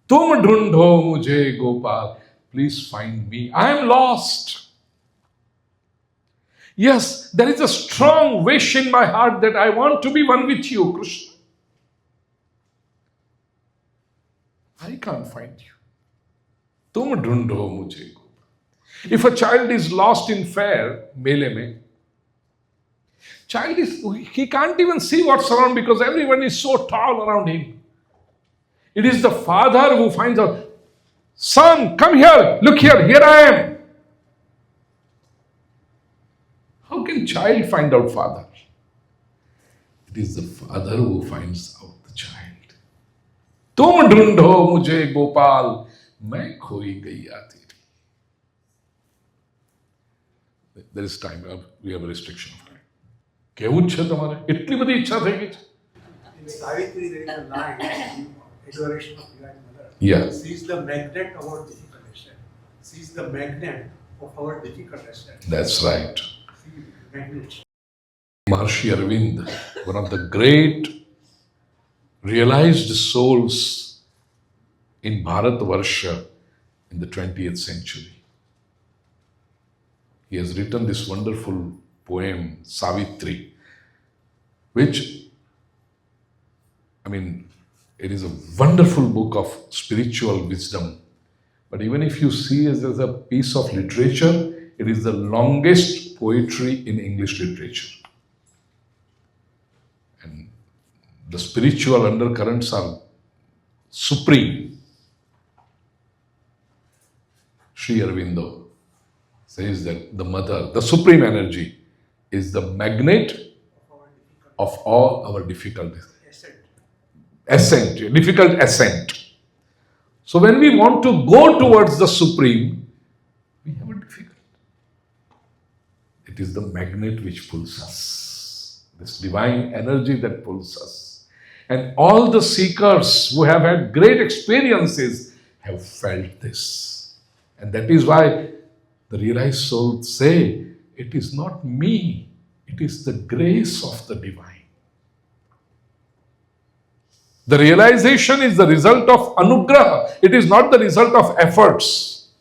Tum dhundho mujhe Gopal. Please find me. I am lost. Yes, there is a strong wish in my heart that I want to be one with you, Krishna. I can't find you. Tum dhundho mujhe Gopal. If a child is lost in fair, mele mein, Child he can't even see what's around because everyone is so tall around him. It is the father who finds out, son, come here, look here I am. How can child find out father? It is the father who finds out the child. तुम ढूंढो मुझे गोपाल मैं खोई गैया तेरी. There is time, we have a restriction of time. કેવું છે તમારે? એટલી બધી ઈચ્છા થઈ ગઈ છે? In Savitri, there is a line in adoration of Divine Mother. Yeah. She is the magnet of our difficult ascent. She is the magnet of our difficult ascent. That's right. She is the magnet. Maharshi Arvind, one of the great realized souls in Bharatvarsha in the 20th century. He has written this wonderful poem, Savitri, which, it is a wonderful book of spiritual wisdom. But even if you see it as a piece of literature, it is the longest poetry in English literature. And the spiritual undercurrents are supreme. Sri Aurobindo says that the mother, the supreme energy, is the magnet of all our difficulties. Ascent, difficult ascent. So when we want to go towards the supreme, we have a difficult. It is the magnet which pulls us. This divine energy that pulls us. And all the seekers who have had great experiences have felt this. And that is why the realized souls say, it is not me, it is the grace of the divine. The realization is the result of anugraha. It is not the result of efforts.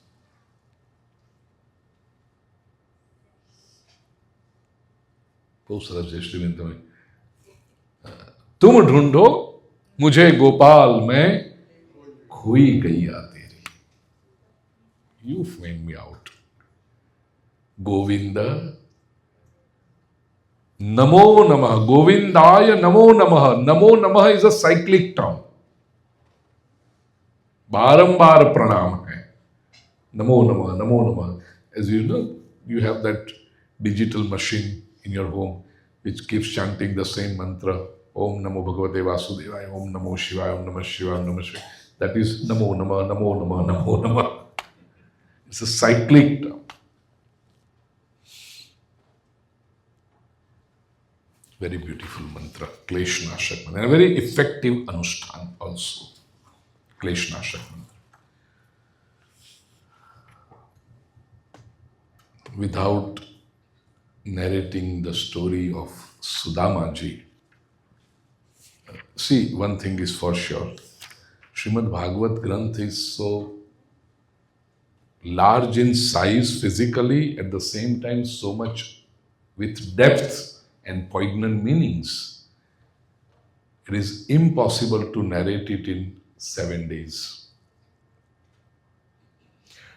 बहुत सरस है श्रीमंत में. तुम ढूंढो मुझे गोपाल मैं खोई गैया तेरी. You find me out. Govinda Namo Namah. Govindaya Namo Namah. Namo Namah is a cyclic term. बारंबार प्रणाम है. Namo Namah, Namo Namah. As you know, you have that digital machine in your home which keeps chanting the same mantra. Om Namo Bhagavate Vasudevaya. Om Namo Shivaya. Om Namah Shivaya. Om Namah Shivaya. That is Namo Namah, Namo Namah, Namo Namah. It's a cyclic term. Very beautiful mantra, Kleshnashak mantra, and a very effective anushthan also. Kleshnashak mantra. Without narrating the story of Sudama ji, see, one thing is for sure, Srimad Bhagavat Granth is so large in size physically, at the same time so much with depth and poignant meanings. It is impossible to narrate it in 7 days.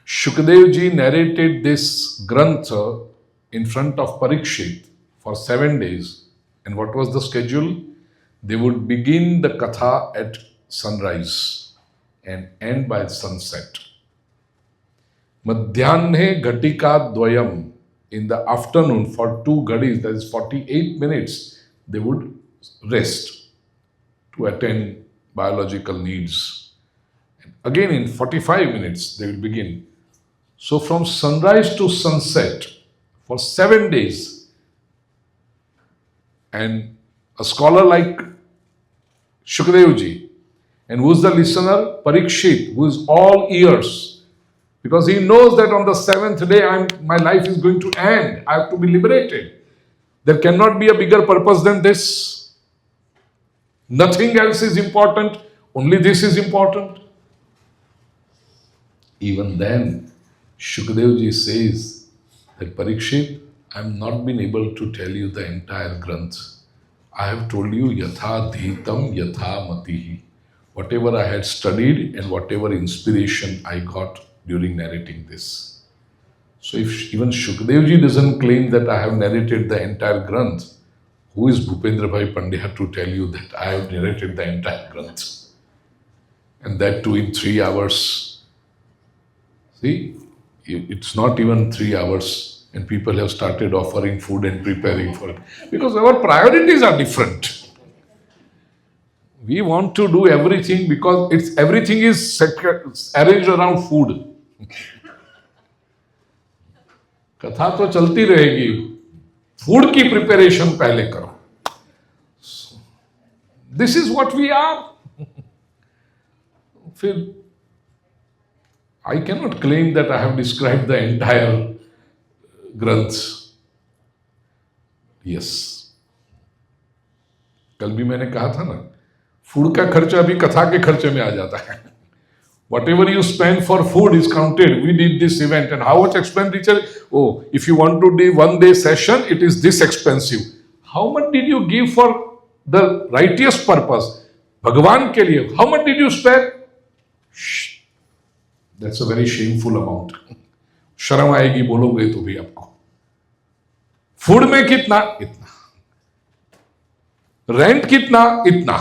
Shukdev ji narrated this Grantha in front of Parikshit for 7 days. And what was the schedule? They would begin the Katha at sunrise and end by sunset. Madhyane Ghatika Dvayam, in the afternoon for 2 ghadis, that is 48 minutes, they would rest to attend biological needs. And again in 45 minutes they will begin. So from sunrise to sunset for 7 days. And a scholar like Shukdev ji, and who is the listener? Parikshit, who is all ears. Because he knows that on the 7th day, my life is going to end. I have to be liberated. There cannot be a bigger purpose than this. Nothing else is important. Only this is important. Even then, Shukdev ji says that Parikshit, I have not been able to tell you the entire Granth. I have told you Yatha Dhitam Yatha Matihi. Whatever I had studied and whatever inspiration I got during narrating this. So if even Shukdev ji doesn't claim that I have narrated the entire Granth, Who is Bhupendrabhai Pandya to tell you that I have narrated the entire Granth? And that too in 3 hours. See, it's not even 3 hours, and people have started offering food and preparing for it. Because our priorities are different. We want to do everything because everything is arranged around food. कथा तो चलती रहेगी, food की preparation पहले करो. This is what we are. फिर I cannot claim that I have described the entire ग्रंथ. Yes. कल भी मैंने कहा था ना, फूड का खर्चा भी कथा के खर्चे में आ जाता है. Whatever you spend for food is counted. We did this event and how much expenditure? Oh, if you want to do 1 day session, it is this expensive. How much did you give for the righteous purpose? Bhagavan के लिए. How much did you spare? Shh. That's a very shameful amount. शर्म आएगी बोलोगे तो भी आपको. Food में कितना? इतना. रेंट कितना? इतना.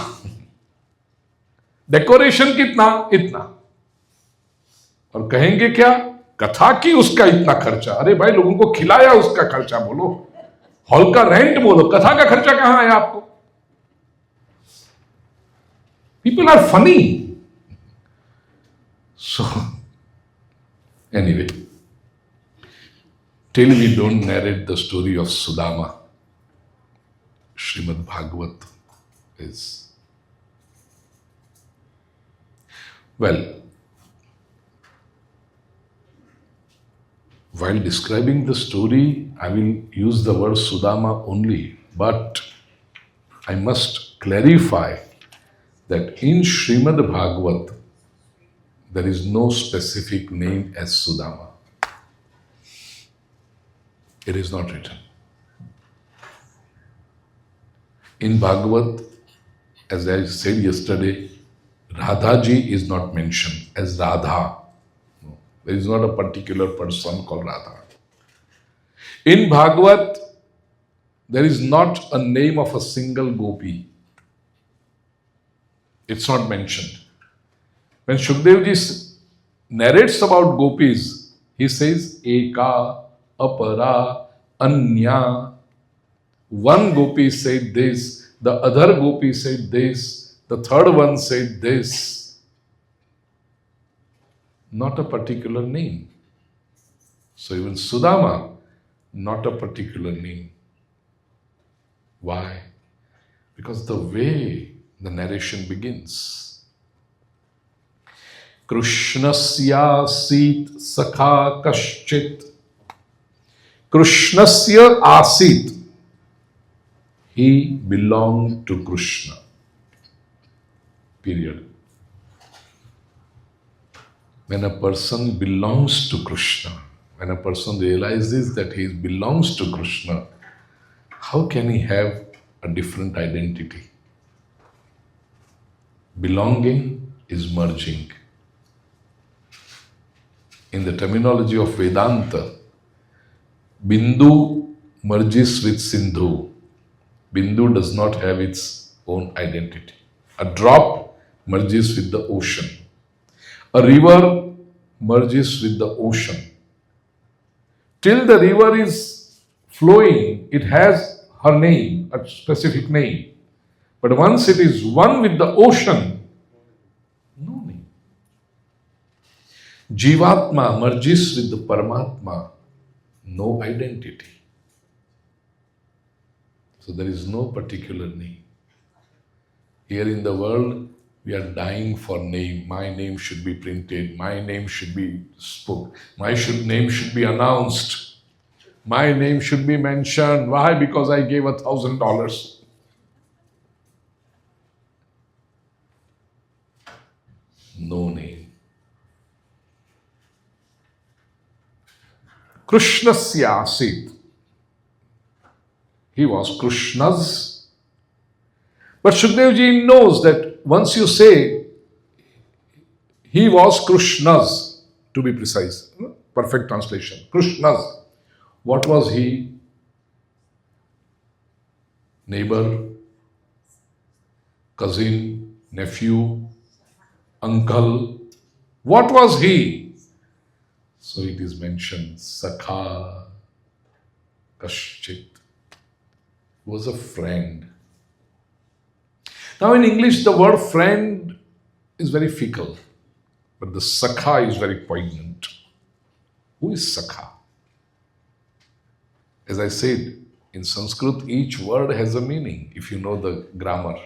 डेकोरेशन कितना? इतना. और कहेंगे क्या? कथा की उसका इतना खर्चा. अरे भाई, लोगों को खिलाया उसका खर्चा बोलो, हॉल का रेंट बोलो, कथा का खर्चा कहां है आपको? People are funny. So, anyway, till we don't narrate the story of Sudama, Srimad Bhagavat is, well, while describing the story, I will use the word Sudama only, but I must clarify that in Srimad Bhagavat, there is no specific name as Sudama. It is not written. In Bhagavat, as I said yesterday, Radhaji is not mentioned as Radha. No, there is not a particular person called Radha. In Bhagavat, there is not a name of a single gopi. It's not mentioned. When Shukdev ji narrates about gopis, he says, Eka, Apara, Anya. One gopi said this, the other gopi said this, the third one said this. Not a particular name. So even Sudama, not a particular name. Why? Because the way the narration begins. Krishnasya asit sakha kaschit. Krishnasya asit. He belonged to Krishna. Period. When a person belongs to Krishna, when a person realizes that he belongs to Krishna, how can he have a different identity? Belonging is merging. In the terminology of Vedanta, Bindu merges with Sindhu. Bindu does not have its own identity. A drop merges with the ocean. A river merges with the ocean. Till the river is flowing, it has her name, a specific name. But once it is one with the ocean, no name. Jivatma merges with the Paramatma, no identity. So there is no particular name. Here in the world, we are dying for name. My name should be printed. My name should be spoken. My name should be announced. My name should be mentioned. Why? Because I gave $1,000. No name. Krishnasya asit. He was Krishna's. But Shukdev ji knows that once you say he was Krishna's, to be precise, perfect translation, Krishna's, what was he? neighbor, cousin, nephew, uncle. What was he? So it is mentioned, Sakha Kaschit. He was a friend. Now in English, the word friend is very fickle, but the Sakha is very poignant. Who is Sakha? As I said, in Sanskrit, each word has a meaning if you know the grammar.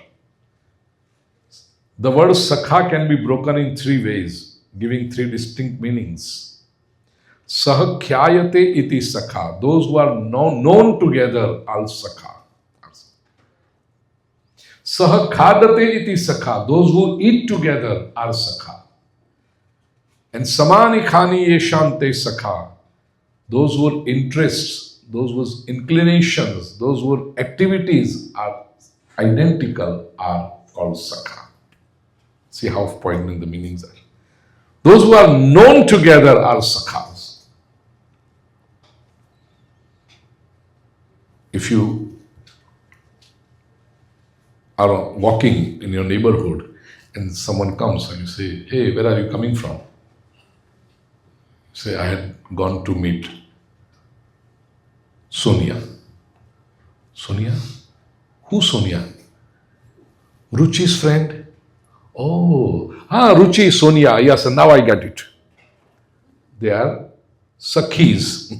The word Sakha can be broken in three ways, giving three distinct meanings. Sahakhyayate iti Sakha. Those who are known together are Sakha. Sahakhadate iti Sakha. Those who eat together are Sakha. And Samani khani yeshante Sakha. Those whose interests, those whose inclinations, those whose activities are identical are called Sakha. See how poignant the meanings are. Those who are known together are Sakhas. If you are walking in your neighborhood and someone comes and you say, hey, where are you coming from? You say, I had gone to meet Sonia. Sonia? Who Sonia? Ruchi's friend? Oh, Ruchi, Sonia. Yes, now I get it. They are Sakhis.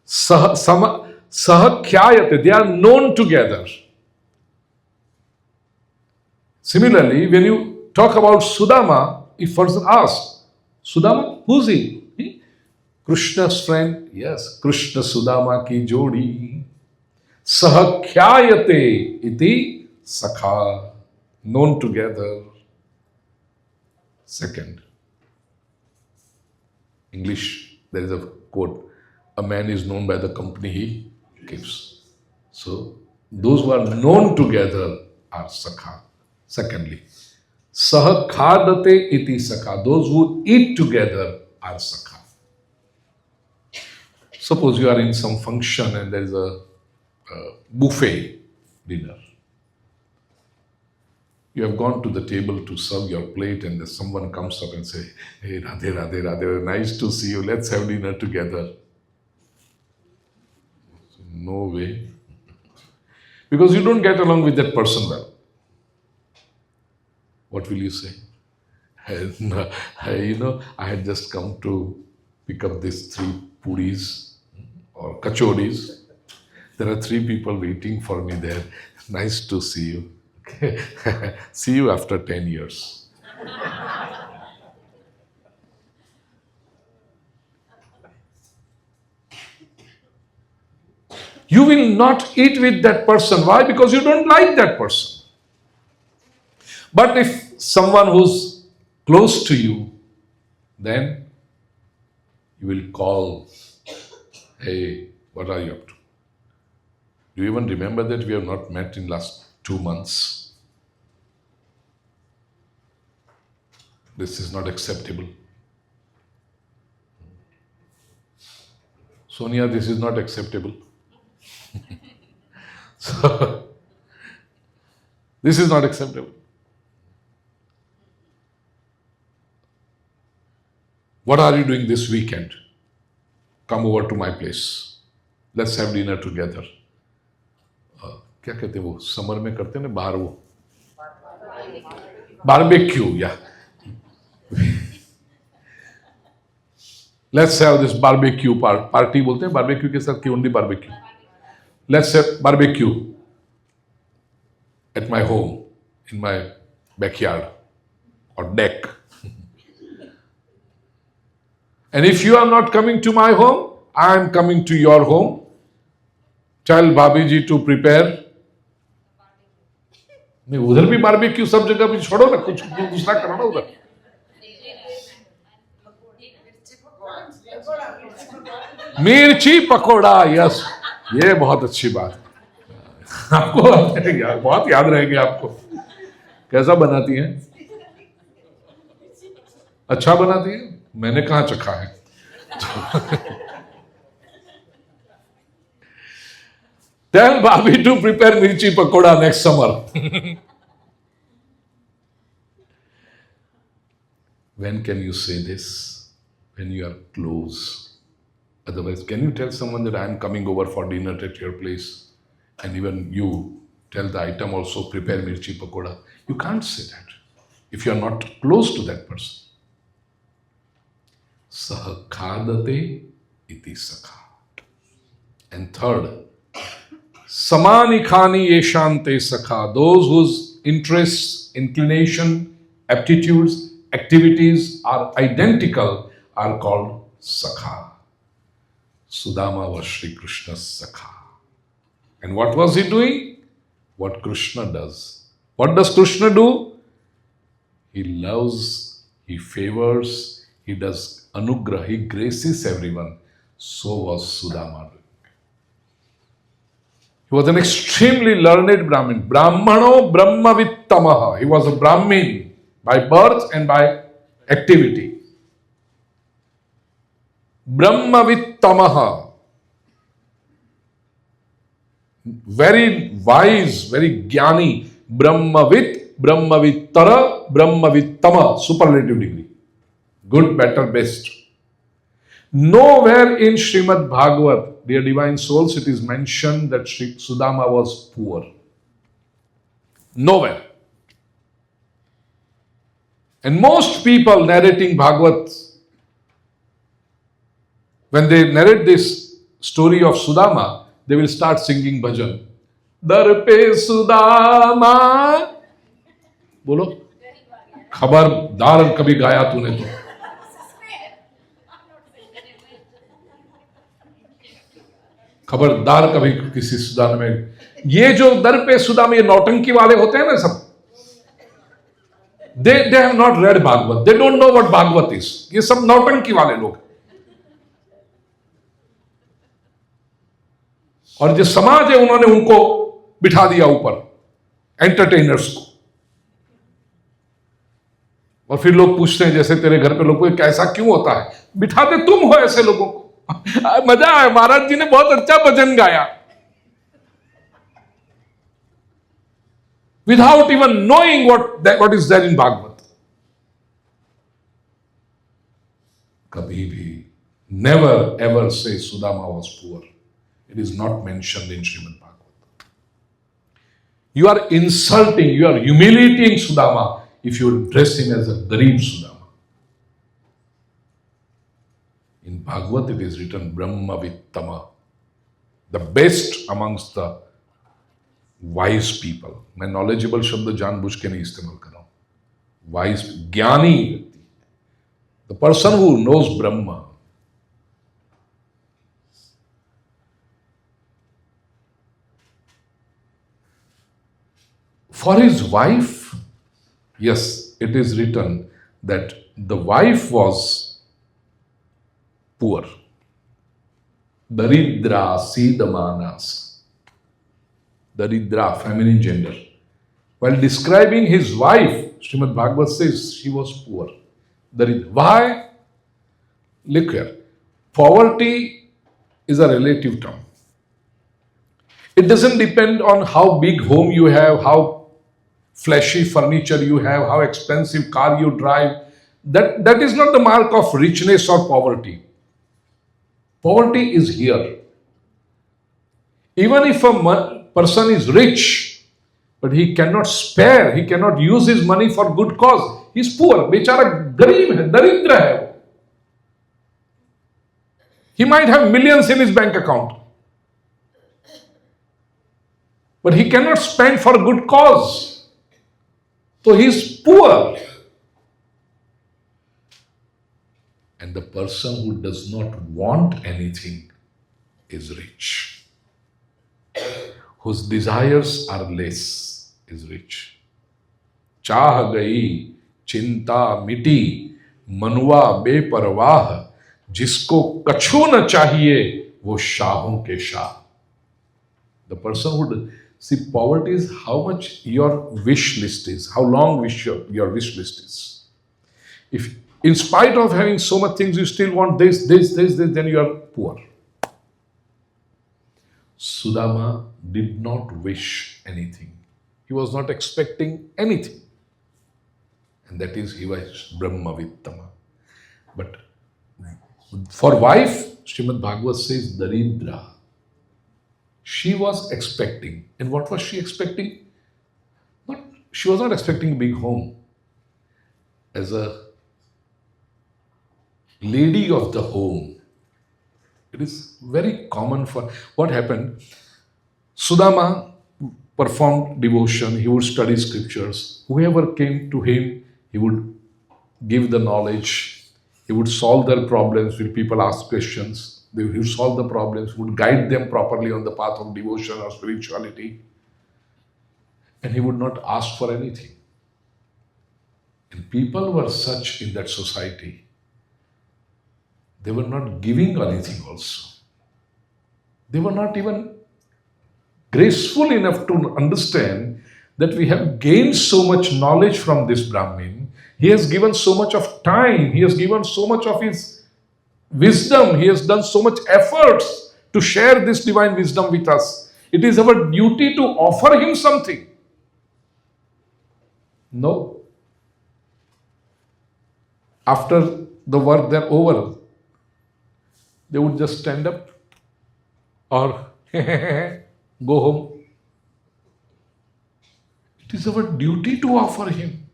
Sahakhyayate. They are known together. Similarly, when you talk about Sudama, if person asks, Sudama, who's he? Krishna's friend. Yes, Krishna Sudama ki jodi. Sahakhyayate iti Sakha. Known together. Second, English, there is a quote, a man is known by the company he keeps. So, those who are known together are Sakha. Secondly, Sahakhadate iti Sakha. Those who eat together are Sakha. Suppose you are in some function and there is a buffet dinner. You have gone to the table to serve your plate and then someone comes up and say, hey, Radhe, Radhe, Radhe, nice to see you, let's have dinner together. No way. Because you don't get along with that person well. What will you say? I had just come to pick up these 3 puris or kachoris. There are 3 people waiting for me there. Nice to see you. See you after 10 years. You will not eat with that person. Why? Because you don't like that person. But if someone who's close to you, then you will call, hey, what are you up to? Do you even remember that we have not met in last 2 months? This is not acceptable. Sonia, this is not acceptable. So, this is not acceptable. What are you doing this weekend? Come over to my place. Let's have dinner together. क्या कहते हैं वो summer में करते हैं ना बाहर वो बारबेक्यू या let's have this barbecue party बोलते हैं बारबेक्यू के साथ only barbecue let's have barbecue at my home in my backyard और deck and if you are not coming to my home I am coming to your home tell bhabhi ji to prepare नहीं उधर भी barbecue सब जगह भी छोड़ो ना कुछ दूसरा करो ना उधर मिर्ची पकोड़ा यस ये बहुत अच्छी बात आपको बहुत याद रहेगी आपको कैसा बनाती हैं अच्छा बनाती है मैंने कहाँ चखा है Tell Bobby to prepare mirchi pakoda next summer. When can you say this? When you are close. Otherwise, can you tell someone that I am coming over for dinner at your place? And even you tell the item also, prepare mirchi pakoda. You can't say that if you are not close to that person. Saha khadate iti sakha. And third, samani khani yeshante sakha. Those whose interests, inclination, aptitudes, activities are identical are called sakha. Sudama was Sri Krishna's sakha. And what was he doing? What Krishna does. What does Krishna do? He loves, he favors, he does anugrah, he graces everyone. So was Sudama doing. He was an extremely learned Brahmin. Brahmano Brahmavittamaha. He was a Brahmin by birth and by activity. Brahmavittamaha. Very wise, very jnani. Brahmavit, Brahmavittara, Brahmavittama. Superlative degree. Good, better, best. Nowhere in Srimad Bhagavat, dear divine souls, it is mentioned that Sri Sudama was poor. Nowhere. And most people narrating Bhagavat, when they narrate this story of Sudama, they will start singing bhajan. Dar pe Sudama. Bolo. खबरदार कभी गाया तूने तो खबरदार कभी किसी Sudan में ये जो दर पे सुदा में ये नौटंकी वाले होते हैं ना सब they have not read Bhagavat, they don't know what Bhagavat is. ये सब नौटंकी वाले लोग और जो समाज है उन्होंने उनको बिठा दिया ऊपर एंटरटेनर्स को और फिर लोग पूछते हैं जैसे तेरे घर पे लोग को कैसा क्यों होता है बिठाते तुम हो ऐसे लोगों को मजा आया महाराज जी ने बहुत अच्छा भजन गाया without even knowing what is there in Bhagavat. Kabhi bhi, never ever say Sudama was poor. It is not mentioned in Srimad Bhagavat. You are insulting, you are humiliating Sudama if you address him as a Garib Sudama. In Bhagavat it is written Brahmavittama, the best amongst the wise people. मैं knowledgeable शब्द जानबूझ के नहीं इस्तेमाल कर रहा हूं. Wise, ज्ञानी, the person who knows Brahma. For his wife, yes, it is written that the wife was poor. Daridra Sidamanas. Daridra, feminine gender. While describing his wife, Srimad Bhagavat says she was poor. Daridra. Why? Look here. Poverty is a relative term. It doesn't depend on how big home you have, how flashy furniture you have, how expensive car you drive. That is not the mark of richness or poverty. Poverty is here. Even if a person is rich, but he cannot spare, he cannot use his money for good cause, he is poor. बेचारा गरीब है, दरिद्र है वो. He might have millions in his bank account, but he cannot spend for good cause. So he is poor. And the person who does not want anything is rich. Whose desires are less is rich. Chah gayi, chinta miti, manuwa beparwah, jisko kachu na chahiye, wo shahon ke shah. The person who see, poverty is how much your wish list is, how long your wish list is. If in spite of having so much things, you still want this, then you are poor. So Sudama did not wish anything. He was not expecting anything. And that is, he was Brahmavittama. But for wife, Srimad Bhagavat says, Daridra. She was expecting. And what was she expecting? She was not expecting a big home. As a lady of the home, it is very common for... What happened? Sudama performed devotion. He would study scriptures. Whoever came to him, he would give the knowledge. He would solve their problems when people ask questions. He would solve the problems, would guide them properly on the path of devotion or spirituality. And he would not ask for anything. And people were such in that society. They were not giving anything also. They were not even graceful enough to understand that we have gained so much knowledge from this Brahmin. He has given so much of time. He has given so much of his wisdom. He has done so much efforts to share this divine wisdom with us. It is our duty to offer him something. No. After the work they're over, they would just stand up or go home. It is our duty to offer him.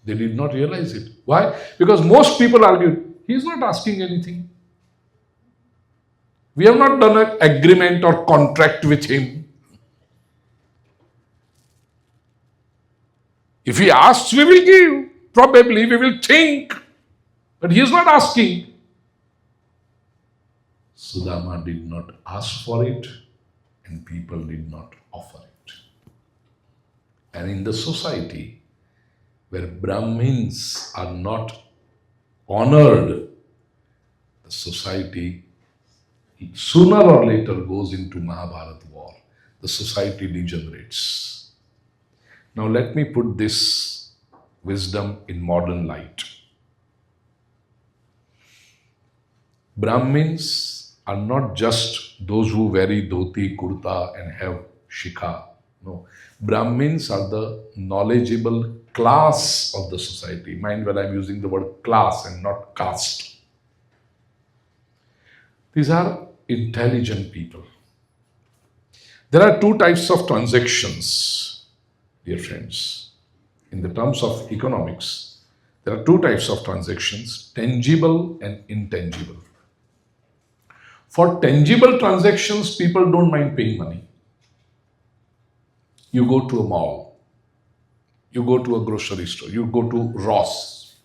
They did not realize it. Why? Because most people argued, he is not asking anything. We have not done an agreement or contract with him. If he asks, we will give. Probably we will think. But he is not asking. Sudama did not ask for it, and people did not offer it. And in the society where Brahmins are not honored, the society sooner or later goes into Mahabharata war. The society degenerates. Now let me put this wisdom in modern light. Brahmins are not just those who wear dhoti, kurta and have shikha. No. Brahmins are the knowledgeable class of the society. Mind well, I'm using the word class and not caste. These are intelligent people. There are two types of transactions, dear friends. In the terms of economics, there are two types of transactions, tangible and intangible. For tangible transactions, people don't mind paying money. You go to a mall, you go to a grocery store, you go to Ross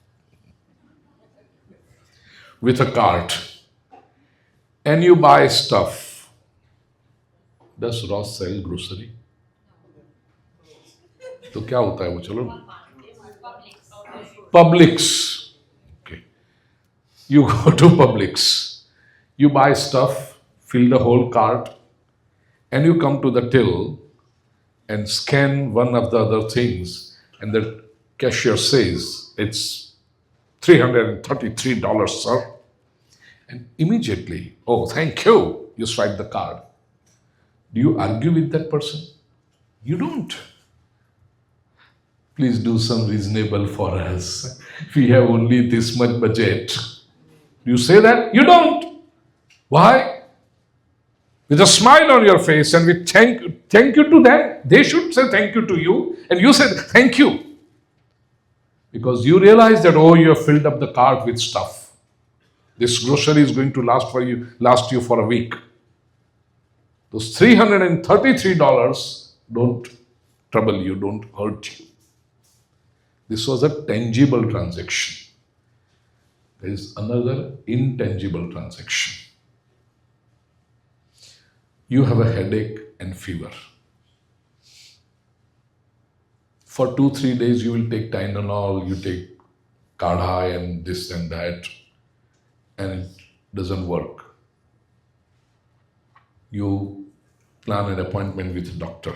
with a cart and you buy stuff. Does Ross sell grocery? तो क्या होता है वो चलो Publix. Okay. You go to Publix, you buy stuff, fill the whole cart, and you come to the till and scan one of the other things, and the cashier says it's $333, sir. And immediately, oh, thank you, you swipe the card. Do you argue with that person? You don't. Please do some reasonable for us. We have only this much budget. Do you say that? You don't. Why? With a smile on your face and with thank you to them. They should say thank you to you and you say thank you. Because you realize that, oh, you have filled up the cart with stuff. This grocery is going to last you for a week. Those $333 don't trouble you, don't hurt you. This was a tangible transaction. There is another intangible transaction. You have a headache and fever. For 2-3 days, you will take Tylenol, you take Kadha and this and that, and it doesn't work. You plan an appointment with a doctor.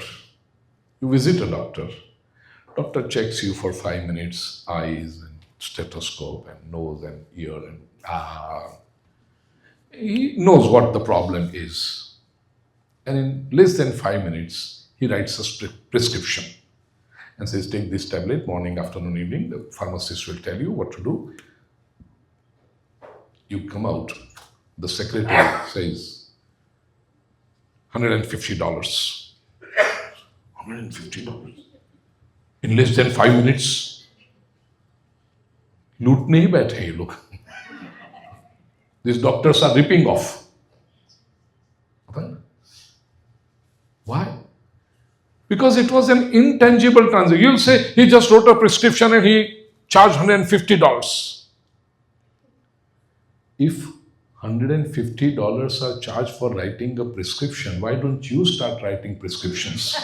You visit a doctor. Doctor checks you for 5 minutes, eyes and stethoscope and nose and ear and He knows what the problem is. And in less than 5 minutes, he writes a prescription and says, take this tablet morning, afternoon, evening. The pharmacist will tell you what to do. You come out. The secretary says, $150. $150. In less than 5 minutes. लूट नहीं बैठे ये लोग. These doctors are ripping off. Why? Because it was an intangible transaction. You'll say he just wrote a prescription and he charged $150. If $150 are charged for writing a prescription, why don't you start writing prescriptions?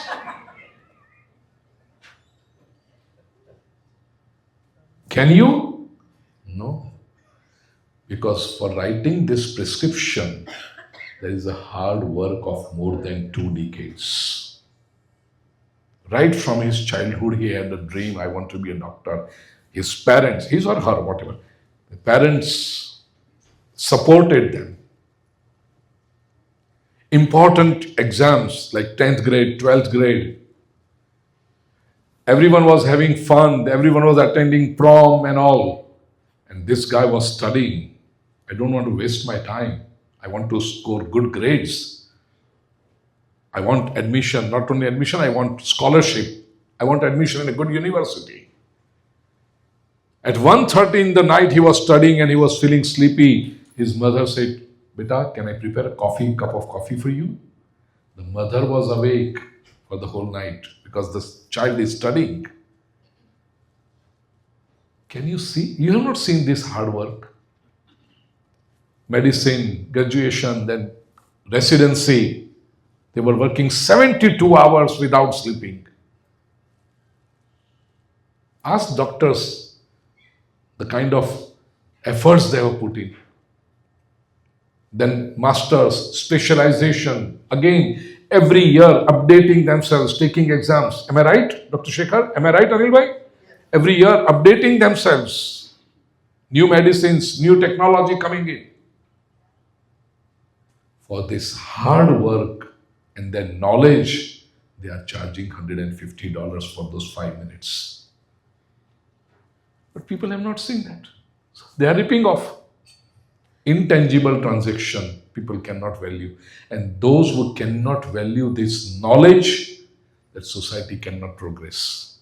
Can you? No. Because for writing this prescription, there is a hard work of more than 2 decades. Right from his childhood, he had a dream, I want to be a doctor. His parents, his or her, whatever, the parents supported them. Important exams like 10th grade, 12th grade. Everyone was having fun, everyone was attending prom and all. And this guy was studying. I don't want to waste my time. I want to score good grades. I want admission, not only admission, I want scholarship. I want admission in a good university. At 1:30 in the night, he was studying and he was feeling sleepy. His mother said, Beta, can I prepare a cup of coffee for you? The mother was awake for the whole night because the child is studying. Can you see? You have not seen this hard work. Medicine, graduation, then residency. They were working 72 hours without sleeping. Ask doctors the kind of efforts they have put in. Then masters, specialization, again, every year updating themselves, taking exams. Am I right, Dr. Shekhar? Am I right, Anil Bhai? Every year updating themselves. New medicines, new technology coming in. For this hard work and their knowledge, they are charging $150 for those 5 minutes. But people have not seen that. So they are ripping off. Intangible transaction, people cannot value. And those who cannot value this knowledge, that society cannot progress.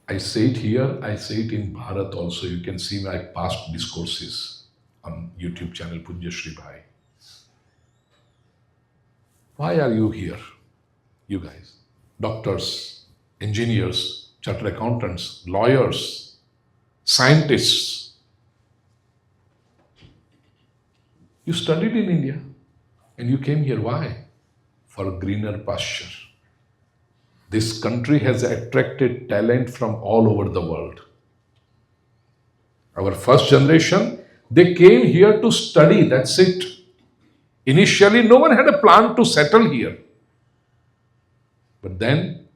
I say it here, I say it in Bharat also. You can see my past discourses on YouTube channel Pujyashree Bhai. Why are you here, you guys? Doctors, engineers, chartered accountants, lawyers, scientists. You studied in India and you came here. Why? For greener pasture. This country has attracted talent from all over the world. Our first generation, they came here to study, that's it. Initially, no one had a plan to settle here. But then,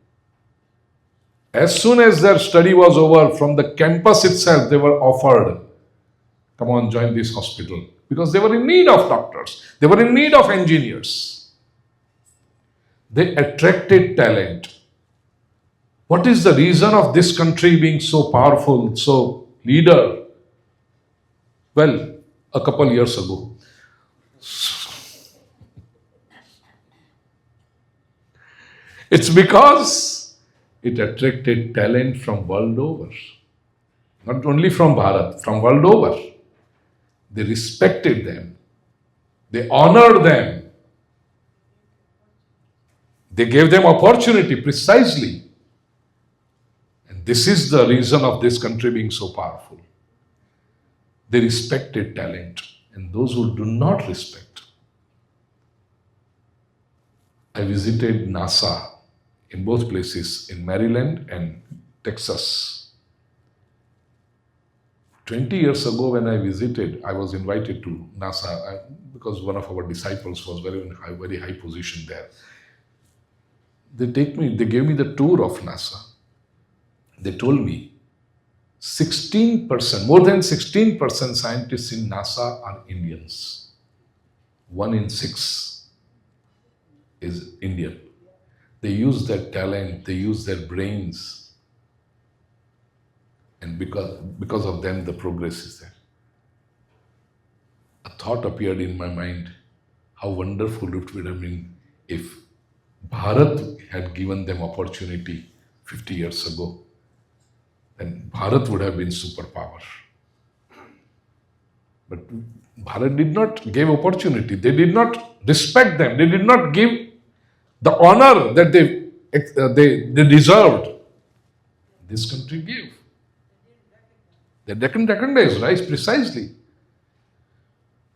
as soon as their study was over, from the campus itself, they were offered, come on, join this hospital. Because they were in need of doctors. They were in need of engineers. They attracted talent. What is the reason of this country being so powerful, so leader? Well, a couple years ago. It's because it attracted talent from world over. Not only from Bharat, from world over. They respected them. They honored them. They gave them opportunity precisely. And this is the reason of this country being so powerful. They respected talent. And those who do not respect. I visited NASA in both places, in Maryland and Texas. 20 years ago when I visited, I was invited to NASA because one of our disciples was very high position there. They gave me the tour of NASA. They told me 16%, more than 16% scientists in NASA are Indians. 1 in 6. is Indian. They use their talent, they use their brains, and because of them the progress is there. A thought appeared in my mind, how wonderful it would have been if Bharat had given them opportunity 50 years ago. Then Bharat would have been superpower. But Bharat did not give opportunity. They did not respect them. They did not give the honor that they deserved. This country gave. They recognize, right? Precisely.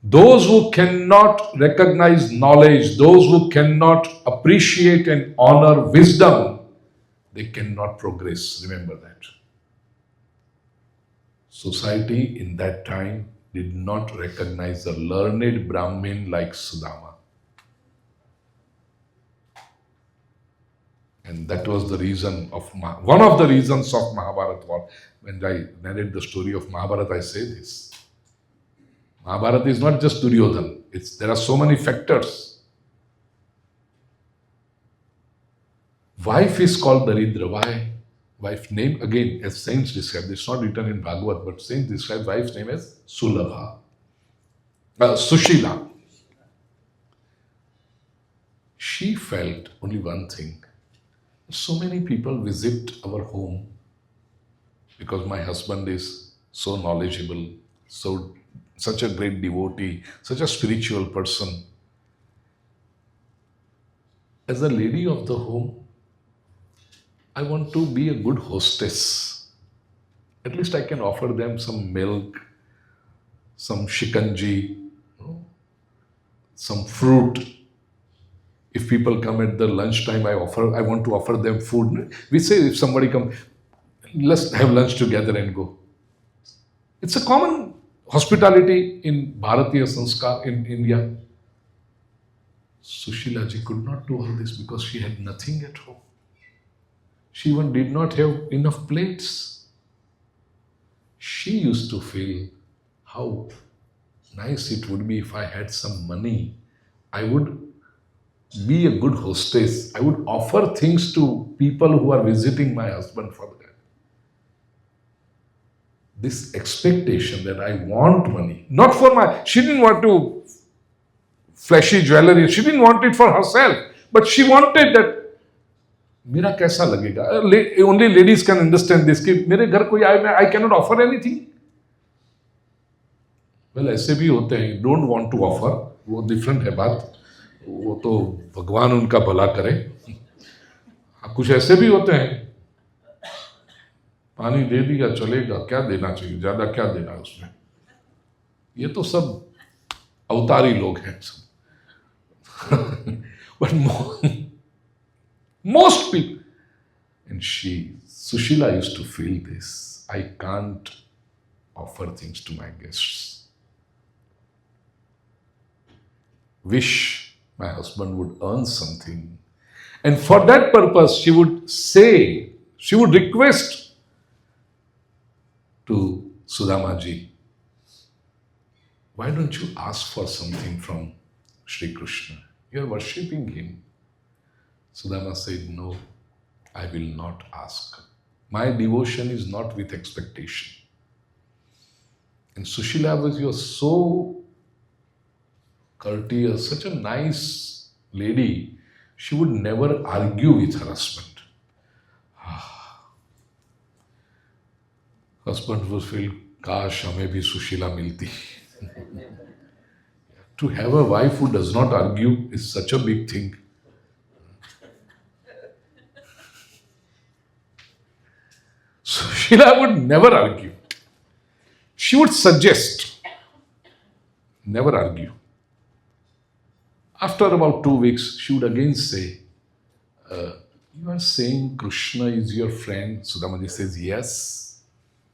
Those who cannot recognize knowledge, those who cannot appreciate and honor wisdom, they cannot progress. Remember that. Society in that time did not recognize a learned Brahmin like Sudama. And that was the reason of, one of the reasons of Mahabharata war. When I narrate the story of Mahabharata, I say this. Mahabharata is not just Duryodhan. There are so many factors. Wife is called Daridra. Why? Wife name, again, as saints describe, it's not written in Bhagavat, but saints describe wife's name as Sulabha. Sushila. She felt only one thing. So many people visit our home because my husband is so knowledgeable, such a great devotee, such a spiritual person. As a lady of the home, I want to be a good hostess. At least I can offer them some milk, some shikanji, some fruit. If people come at the lunchtime, I want to offer them food. We say if somebody comes, let's have lunch together and go. It's a common hospitality in Bharatiya Sanskar in India. Sushila ji could not do all this because she had nothing at home. She even did not have enough plates. She used to feel how nice it would be if I had some money. I would be a good hostess. I would offer things to people who are visiting my husband for that. This expectation that I want money, not for she didn't want to flashy jewelry, she didn't want it for herself, but she wanted that. मेरा कैसा लगेगा? Only ladies can understand this. कि मेरे घर कोई आए, I cannot offer anything. Well, ऐसे भी होते हैं. Don't want to offer. वो different है बात. वो तो भगवान उनका भला करे. कुछ ऐसे भी होते हैं. पानी दे दिया चलेगा, क्या देना चाहिए, ज्यादा क्या देना है उसमें. ये तो सब अवतारी लोग हैं सब. But most people, and Sushila used to feel this. I can't offer things to my guests. Wish my husband would earn something. And for that purpose, she would request to Sudama ji, why don't you ask for something from Sri Krishna? You are worshipping him. Sudama said, no, I will not ask. My devotion is not with expectation. And Sushila was so courteous, such a nice lady, she would never argue with her husband. Husband would feel, kash, hame bhi Sushila milti. To have a wife who does not argue is such a big thing. Sushila would never argue. She would suggest, never argue. After about 2 weeks, she would again say, you are saying Krishna is your friend? Sudamaji says, yes.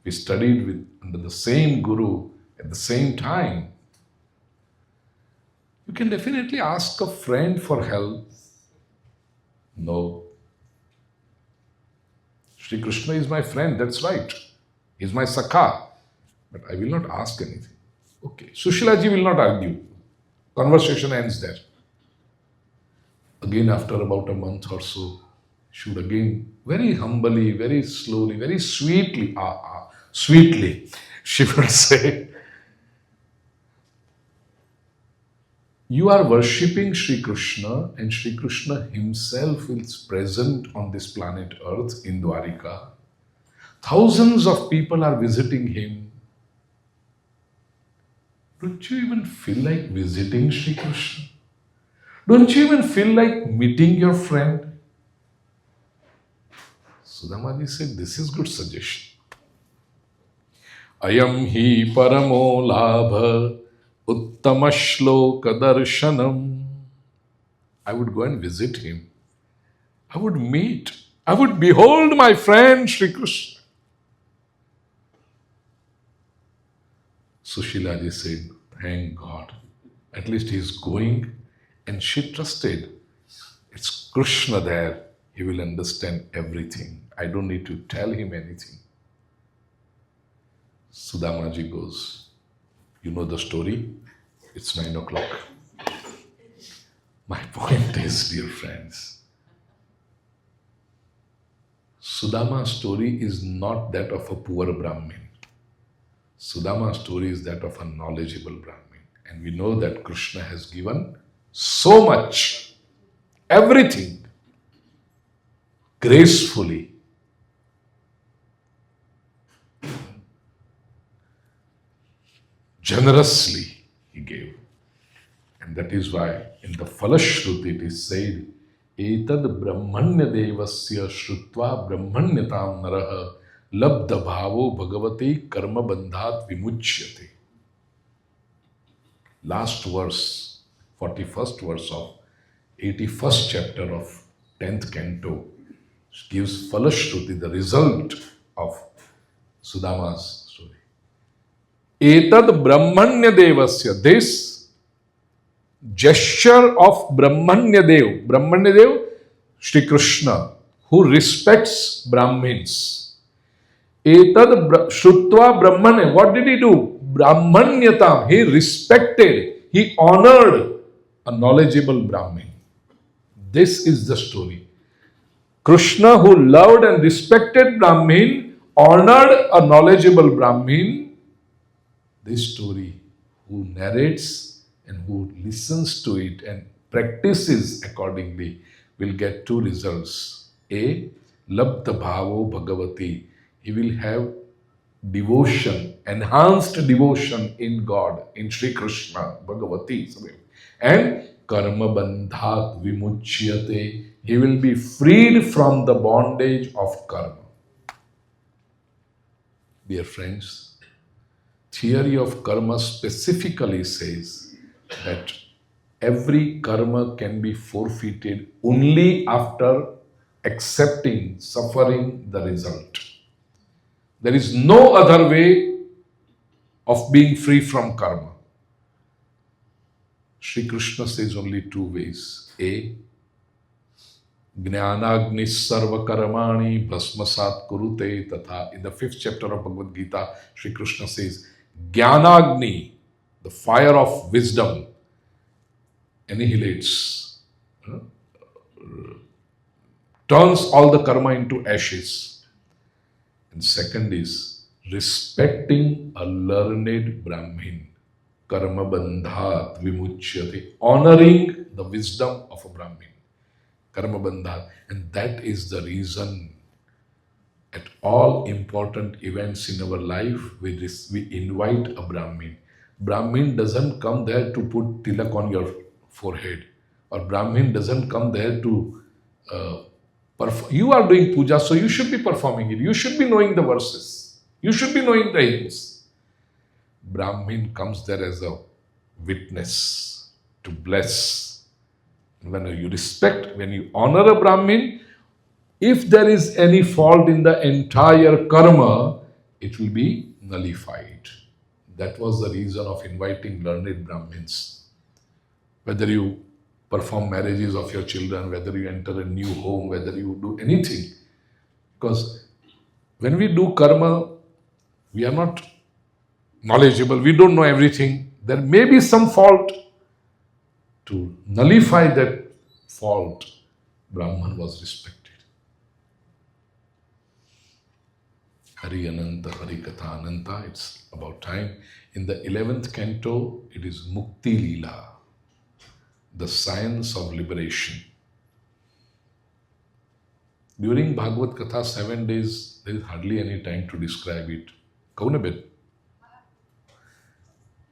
We studied under the same guru at the same time. You can definitely ask a friend for help. No. Sri Krishna is my friend, that's right. He is my Sakha. But I will not ask anything. Okay. Sushila ji will not argue. Conversation ends there. Again, after about a month or so, she would again, very humbly, very slowly, very sweetly, sweetly, she would say, you are worshipping Sri Krishna, and Sri Krishna himself is present on this planet Earth in Dwarika. Thousands of people are visiting him. Don't you even feel like visiting Sri Krishna? Don't you even feel like meeting your friend? Sudamaji said, this is good suggestion. Ayam hi paramo labha uttama shloka darshanam. I would go and visit him. I would meet. I would behold my friend Sri Krishna. Sushilaji said, thank God. At least he is going. And she trusted. It's Krishna there. He will understand everything. I don't need to tell him anything. Sudamaji goes, you know the story? It's 9 o'clock. My point is, dear friends, Sudama's story is not that of a poor Brahmin. Sudama's story is that of a knowledgeable Brahmin. And we know that Krishna has given so much, everything, gracefully. Generously he gave. And that is why in the Falashruti it is said, Etad Brahmanya Devasya Shrutva Brahmanyatam Naraha Labdha Bhavo Bhagavati Karma Bandhat Vimuchyate. Last verse, 41st verse of 81st chapter of 10th canto gives Falashruti, the result of Sudama's story. Etad Brahmanya Devasya, this gesture of Brahmanya Dev, Shri Krishna, who respects Brahmins. Etad Shrutva Brahmanya, what did he do? Brahmanyatam, he respected, he honored a knowledgeable Brahmin. This is the story. Krishna, who loved and respected Brahmin, honored a knowledgeable Brahmin. This story, who narrates and who listens to it and practices accordingly, will get two results. A, Labdha Bhavo Bhagavati. He will have devotion, enhanced devotion in God, in Sri Krishna, Bhagavati. And Karma Bandhat Vimuchyate. He will be freed from the bondage of karma. Dear friends, theory of karma specifically says that every karma can be forfeited only after accepting, suffering the result. There is no other way of being free from karma. Sri Krishna says only two ways. A, Jnanagni sarva karmani bhasmasat kurute tatha. In the 5th chapter of Bhagavad Gita, Sri Krishna says, Jnanagni, the fire of wisdom, annihilates, turns all the karma into ashes. And second is respecting a learned Brahmin, karma bandhat vimuchyate, honoring the wisdom of a Brahmin, karma bandhat. And that is the reason at all important events in our life, we invite a Brahmin. Brahmin doesn't come there to put tilak on your forehead, or Brahmin doesn't come there to you are doing puja, so you should be performing it. You should be knowing the verses. You should be knowing the hymns. Brahmin comes there as a witness to bless. When you respect, when you honor a Brahmin, if there is any fault in the entire karma, it will be nullified. That was the reason of inviting learned Brahmins. Whether you perform marriages of your children, whether you enter a new home, whether you do anything. Because when we do karma, we are not knowledgeable, we don't know everything. There may be some fault. To nullify that fault, Brahman was respected. Hari Ananta, Hari Katha Ananta, it's about time. In the 11th canto, it is Mukti Leela, the science of liberation. During Bhagavad Katha, 7 days, there is hardly any time to describe it. Kaun a bit.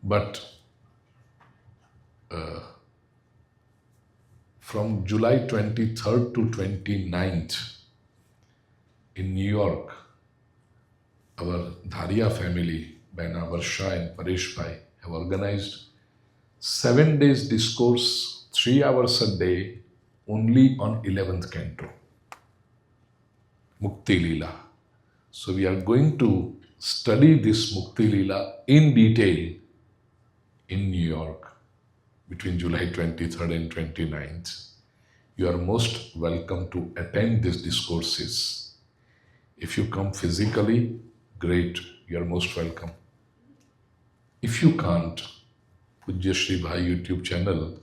But from July 23rd to 29th in New York, our Dharia family, Baina Varsha and Paresh Bhai, have organized 7 days discourse, 3 hours a day, only on 11th canto, Mukti Leela. So we are going to study this Mukti Leela in detail in New York between July 23rd and 29th. You are most welcome to attend these discourses. If you come physically, great, you are most welcome. If you can't, Pujyashree Bhai YouTube channel,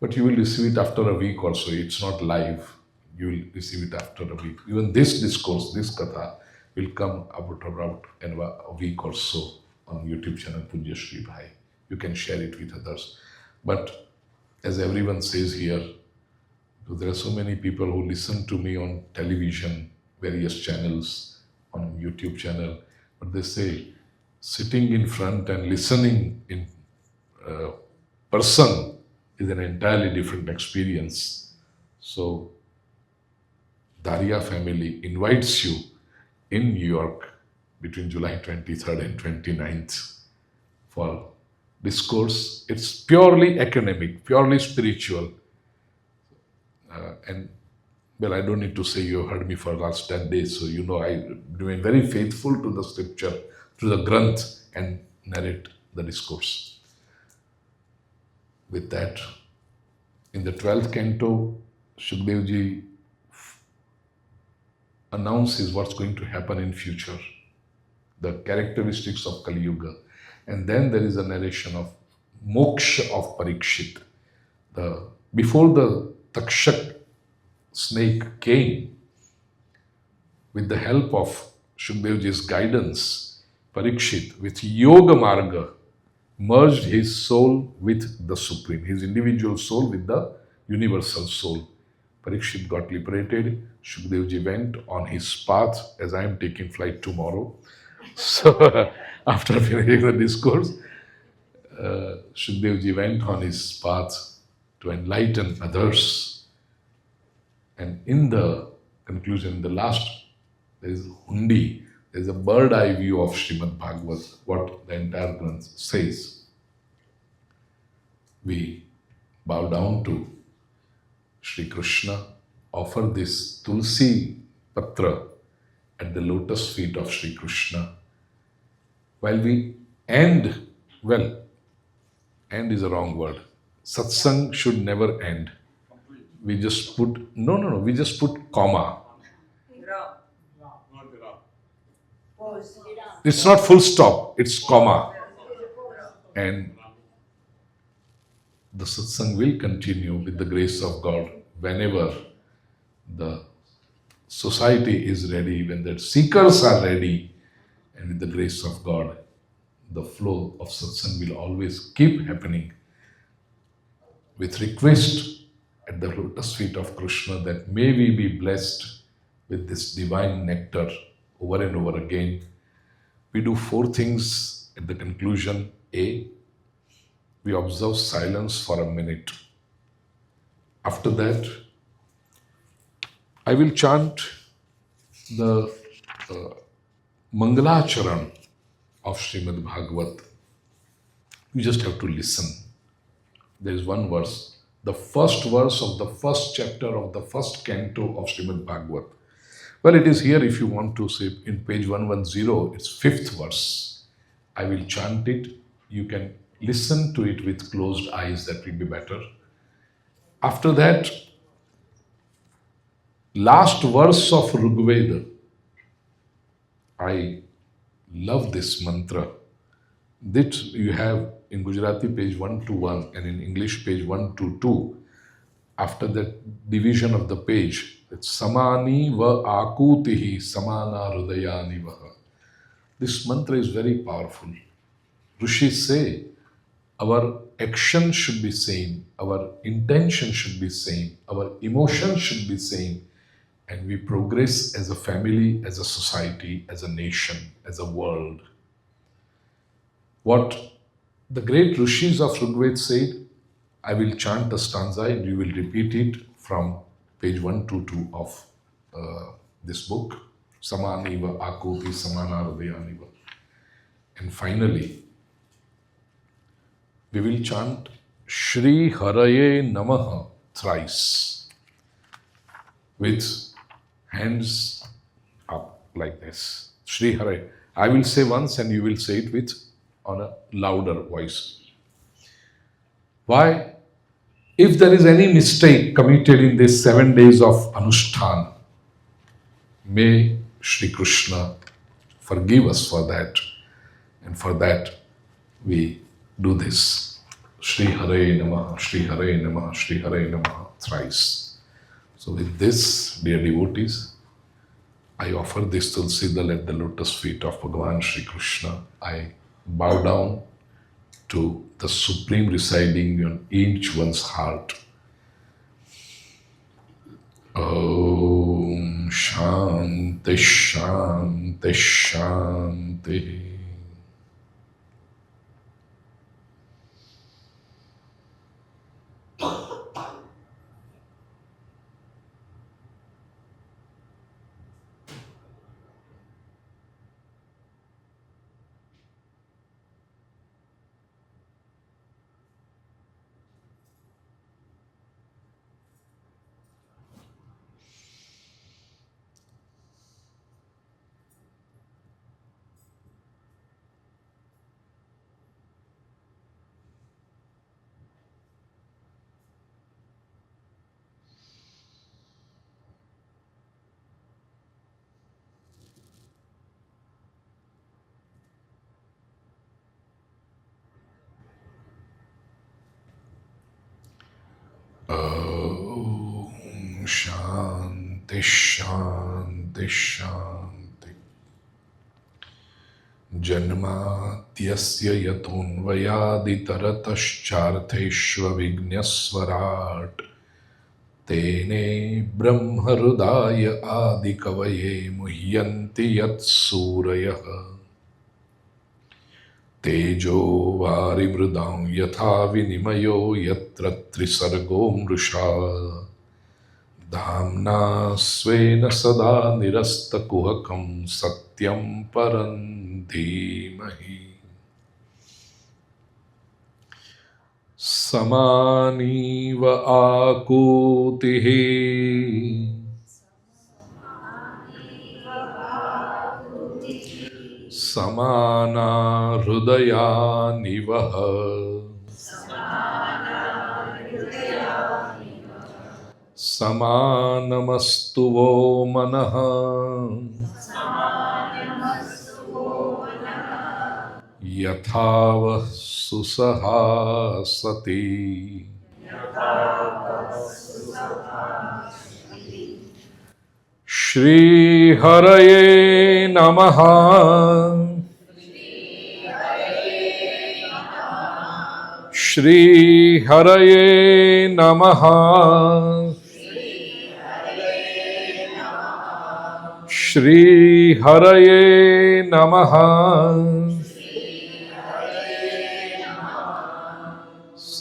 but you will receive it after a week or so. It's not live. You will receive it after a week. Even this discourse, this katha, will come about in a week or so on YouTube channel Pujyashree Bhai. You can share it with others. But as everyone says here, there are so many people who listen to me on television, various channels, on YouTube channel, but they say sitting in front and listening in person is an entirely different experience. So Daria family invites you in New York between July 23rd and 29th for discourse. It's purely academic, purely spiritual. And well, I don't need to say you have heard me for the last 10 days, so you know I remain very faithful to the scripture, to the Granth, and narrate the discourse. With that, in the 12th canto, Shukdev ji announces what's going to happen in future, the characteristics of Kali Yuga. And then there is a narration of moksha of Parikshit. Before the Takshak snake came, with the help of Shukdevji's guidance, Parikshit with Yoga Marga merged his soul with the Supreme, his individual soul with the universal soul. Parikshit got liberated. Shukdevji went on his path, as I am taking flight tomorrow. So after finishing the discourse, Shukdevji went on his path to enlighten others. And in the conclusion, the last, there is Hundi, there is a bird eye view of Srimad Bhagavat, what the entire Granth says. We bow down to Sri Krishna, offer this Tulsi Patra at the lotus feet of Sri Krishna. While we end, well, end is a wrong word. Satsang should never end. We just put, we just put comma. It's not full stop, it's comma. And the satsang will continue with the grace of God whenever the society is ready, when the seekers are ready, and with the grace of God, the flow of satsang will always keep happening. With request at the lotus feet of Krishna that may we be blessed with this divine nectar over and over again. We do 4 things at the conclusion. A, we observe silence for a minute. After that, I will chant the Mangalacharan of Srimad Bhagavat. You just have to listen. There is one verse, the first verse of the first chapter of the first canto of Srimad Bhagavat. Well, it is here if you want to say in page 110, it's 5th verse. I will chant it. You can listen to it with closed eyes, that will be better. After that, last verse of Rigveda. I love this mantra. That you have in Gujarati page 121 and in English page 122. after that division of the page, it's samani va akutihi samana hridayani vaha. This mantra is very powerful. Rishis say our action should be same, our intention should be same, our emotion should be same, and we progress as a family, as a society, as a nation, as a world. What the great Rishis of Rigveda said, I will chant the stanza and you will repeat it from page 122 of this book. Samaniva akoti samana hridayaniva. And finally, we will chant Shri Haraye Namaha thrice with hands up like this. Shri Haraye. I will say once and you will say it with on a louder voice. Why? If there is any mistake committed in these 7 days of Anushthan, may Shri Krishna forgive us for that. And for that, we do this. Shri Hare Namaha, Shri Hare Namaha, Shri Hare Namaha thrice. So with this, dear devotees, I offer this Tulsi Dal at the lotus feet of Bhagavan Shri Krishna. I bow down to the Supreme residing in each one's heart. Om Shanti Shanti Shanti. Om Shanti Shanti Shanti. Janmatyasya yatonvayaditarataschartheshva vignyasvarat tene brahmarudaya adikavaye muhyanti yat surayah tejo varimrudam yatha vinimayo yatra trisargo mrusha dhamna svena sada nirasta kuhakam satyam parandimahi. Samaniva akutihi samana hridayanivaha. Samanamastu vo manaha yathava susahasati. Shri Haraye Namaha. Shri Haraye Namaha. Shri Haraye Namaha.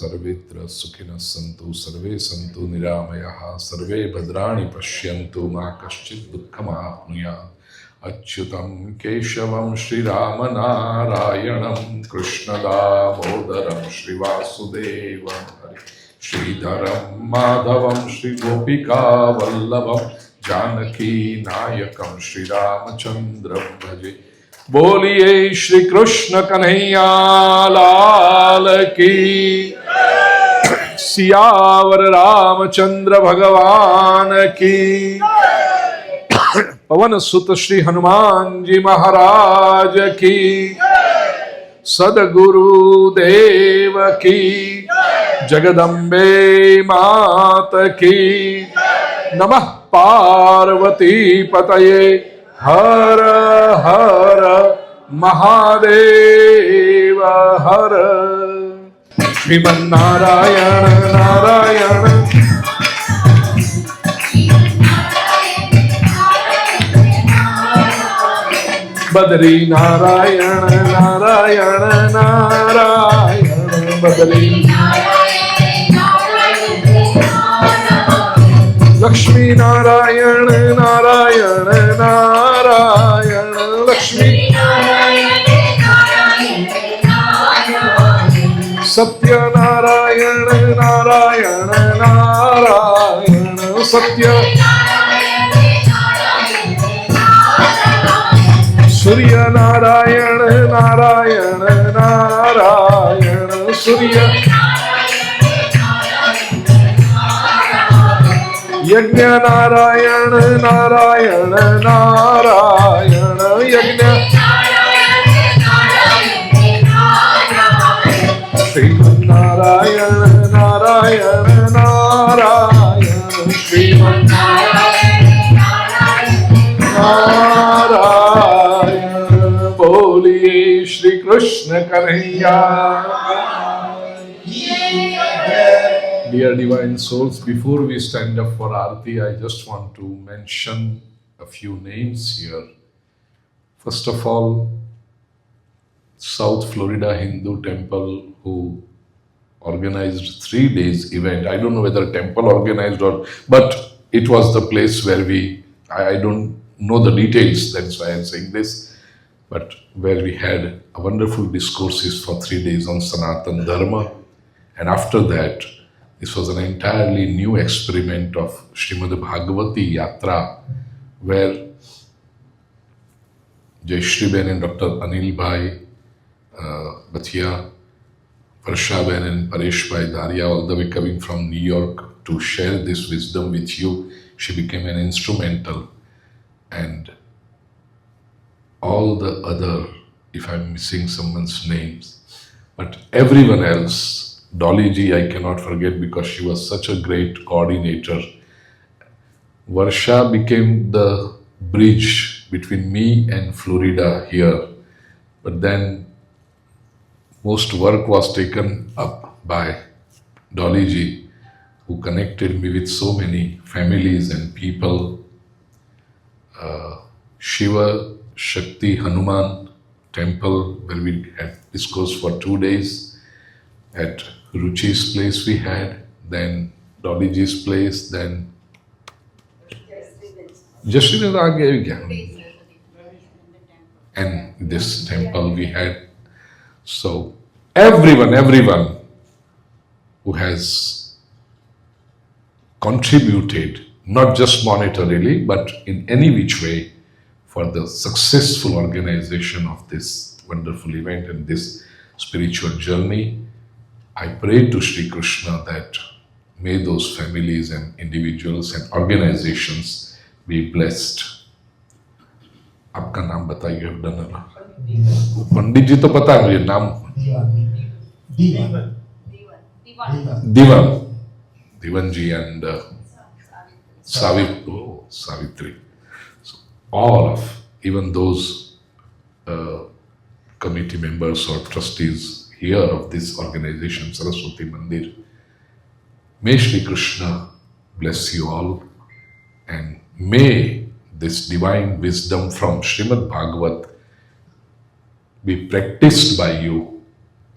Sarvitra Sukhina Santu Sarve Santu Niramayaha Sarve Bhadrani Pashyantu Ma Kaschit Dukhamapnuya Achyutam Keshavam Shri Ramanarayanam Krishna Damodaram Shri Vasudevam Sridharam Madhavam Shri Gopika Vallabham Janaki Nayakam Shri Ramachandram Bhaje. Boliye Shri Krishna Kanhaiya Lal Ki, Siyavar Ramachandra Bhagavan Ki, Pavan Sutta Shri Hanuman Ji Maharaj Ki, Sadguru Deva Ki, Jagdambe मात की नमः पार्वती पतये हर हर महादेव हर श्रीमन्नारायण नारायण बदरी नारायण नारायण नारायण बदरी लक्ष्मी नारायण नारायण नारायण लक्ष्मी सत्य नारायण नारायण नारायण सत्य सूर्य नारायण नारायण नारायण सूर्य यज्ञ नारायण नारायण नारायण यज्ञ श्रीमन्नारायण नारायण नारायण श्रीमन्नारायण नारायण बोलिए Shri Krishna Kanhaiya. Dear divine souls, before we stand up for Aarti, I just want to mention a few names here. First of all, South Florida Hindu Temple, who organized 3 days event. I don't know whether temple organized or, but it was the place where I don't know the details, that's why I'm saying this, but where we had a wonderful discourses for 3 days on Sanatan Dharma. And after that, this was an entirely new experiment of Srimad Bhagavati Yatra, where Jayshree Ben and Dr. Anil Bhai Bhatia, Varsha Ben and Paresh Bhai Daria, all the way coming from New York to share this wisdom with you. She became an instrumental. And all the other, if I'm missing someone's names, but everyone else, Dolly ji I cannot forget because she was such a great coordinator. Varsha became the bridge between me and Florida here, but then most work was taken up by Dolly ji, who connected me with so many families and people. Shiva Shakti Hanuman temple, where we had discourse for 2 days. At Ruchi's place we had, then Dolly ji's place, then Jashree ne aage gaya. And this temple we had. So everyone who has contributed, not just monetarily, but in any which way, for the successful organization of this wonderful event and this spiritual journey, I pray to Sri Krishna that may those families and individuals and organizations be blessed. आपका नाम बताइए, you have done a lot. पंडित जी तो पता है मुझे नाम, Divan ji and Savitri. So all of, even those committee members or trustees here of this organization, Saraswati Mandir, may Shri Krishna bless you all, and may this divine wisdom from Srimad Bhagavat be practiced by you,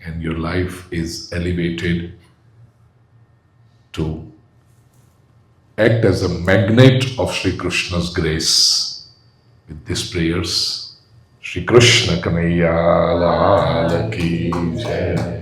and your life is elevated to act as a magnet of Shri Krishna's grace. With these prayers, Shri Krishna Kanhaiya Lal Ki Jai.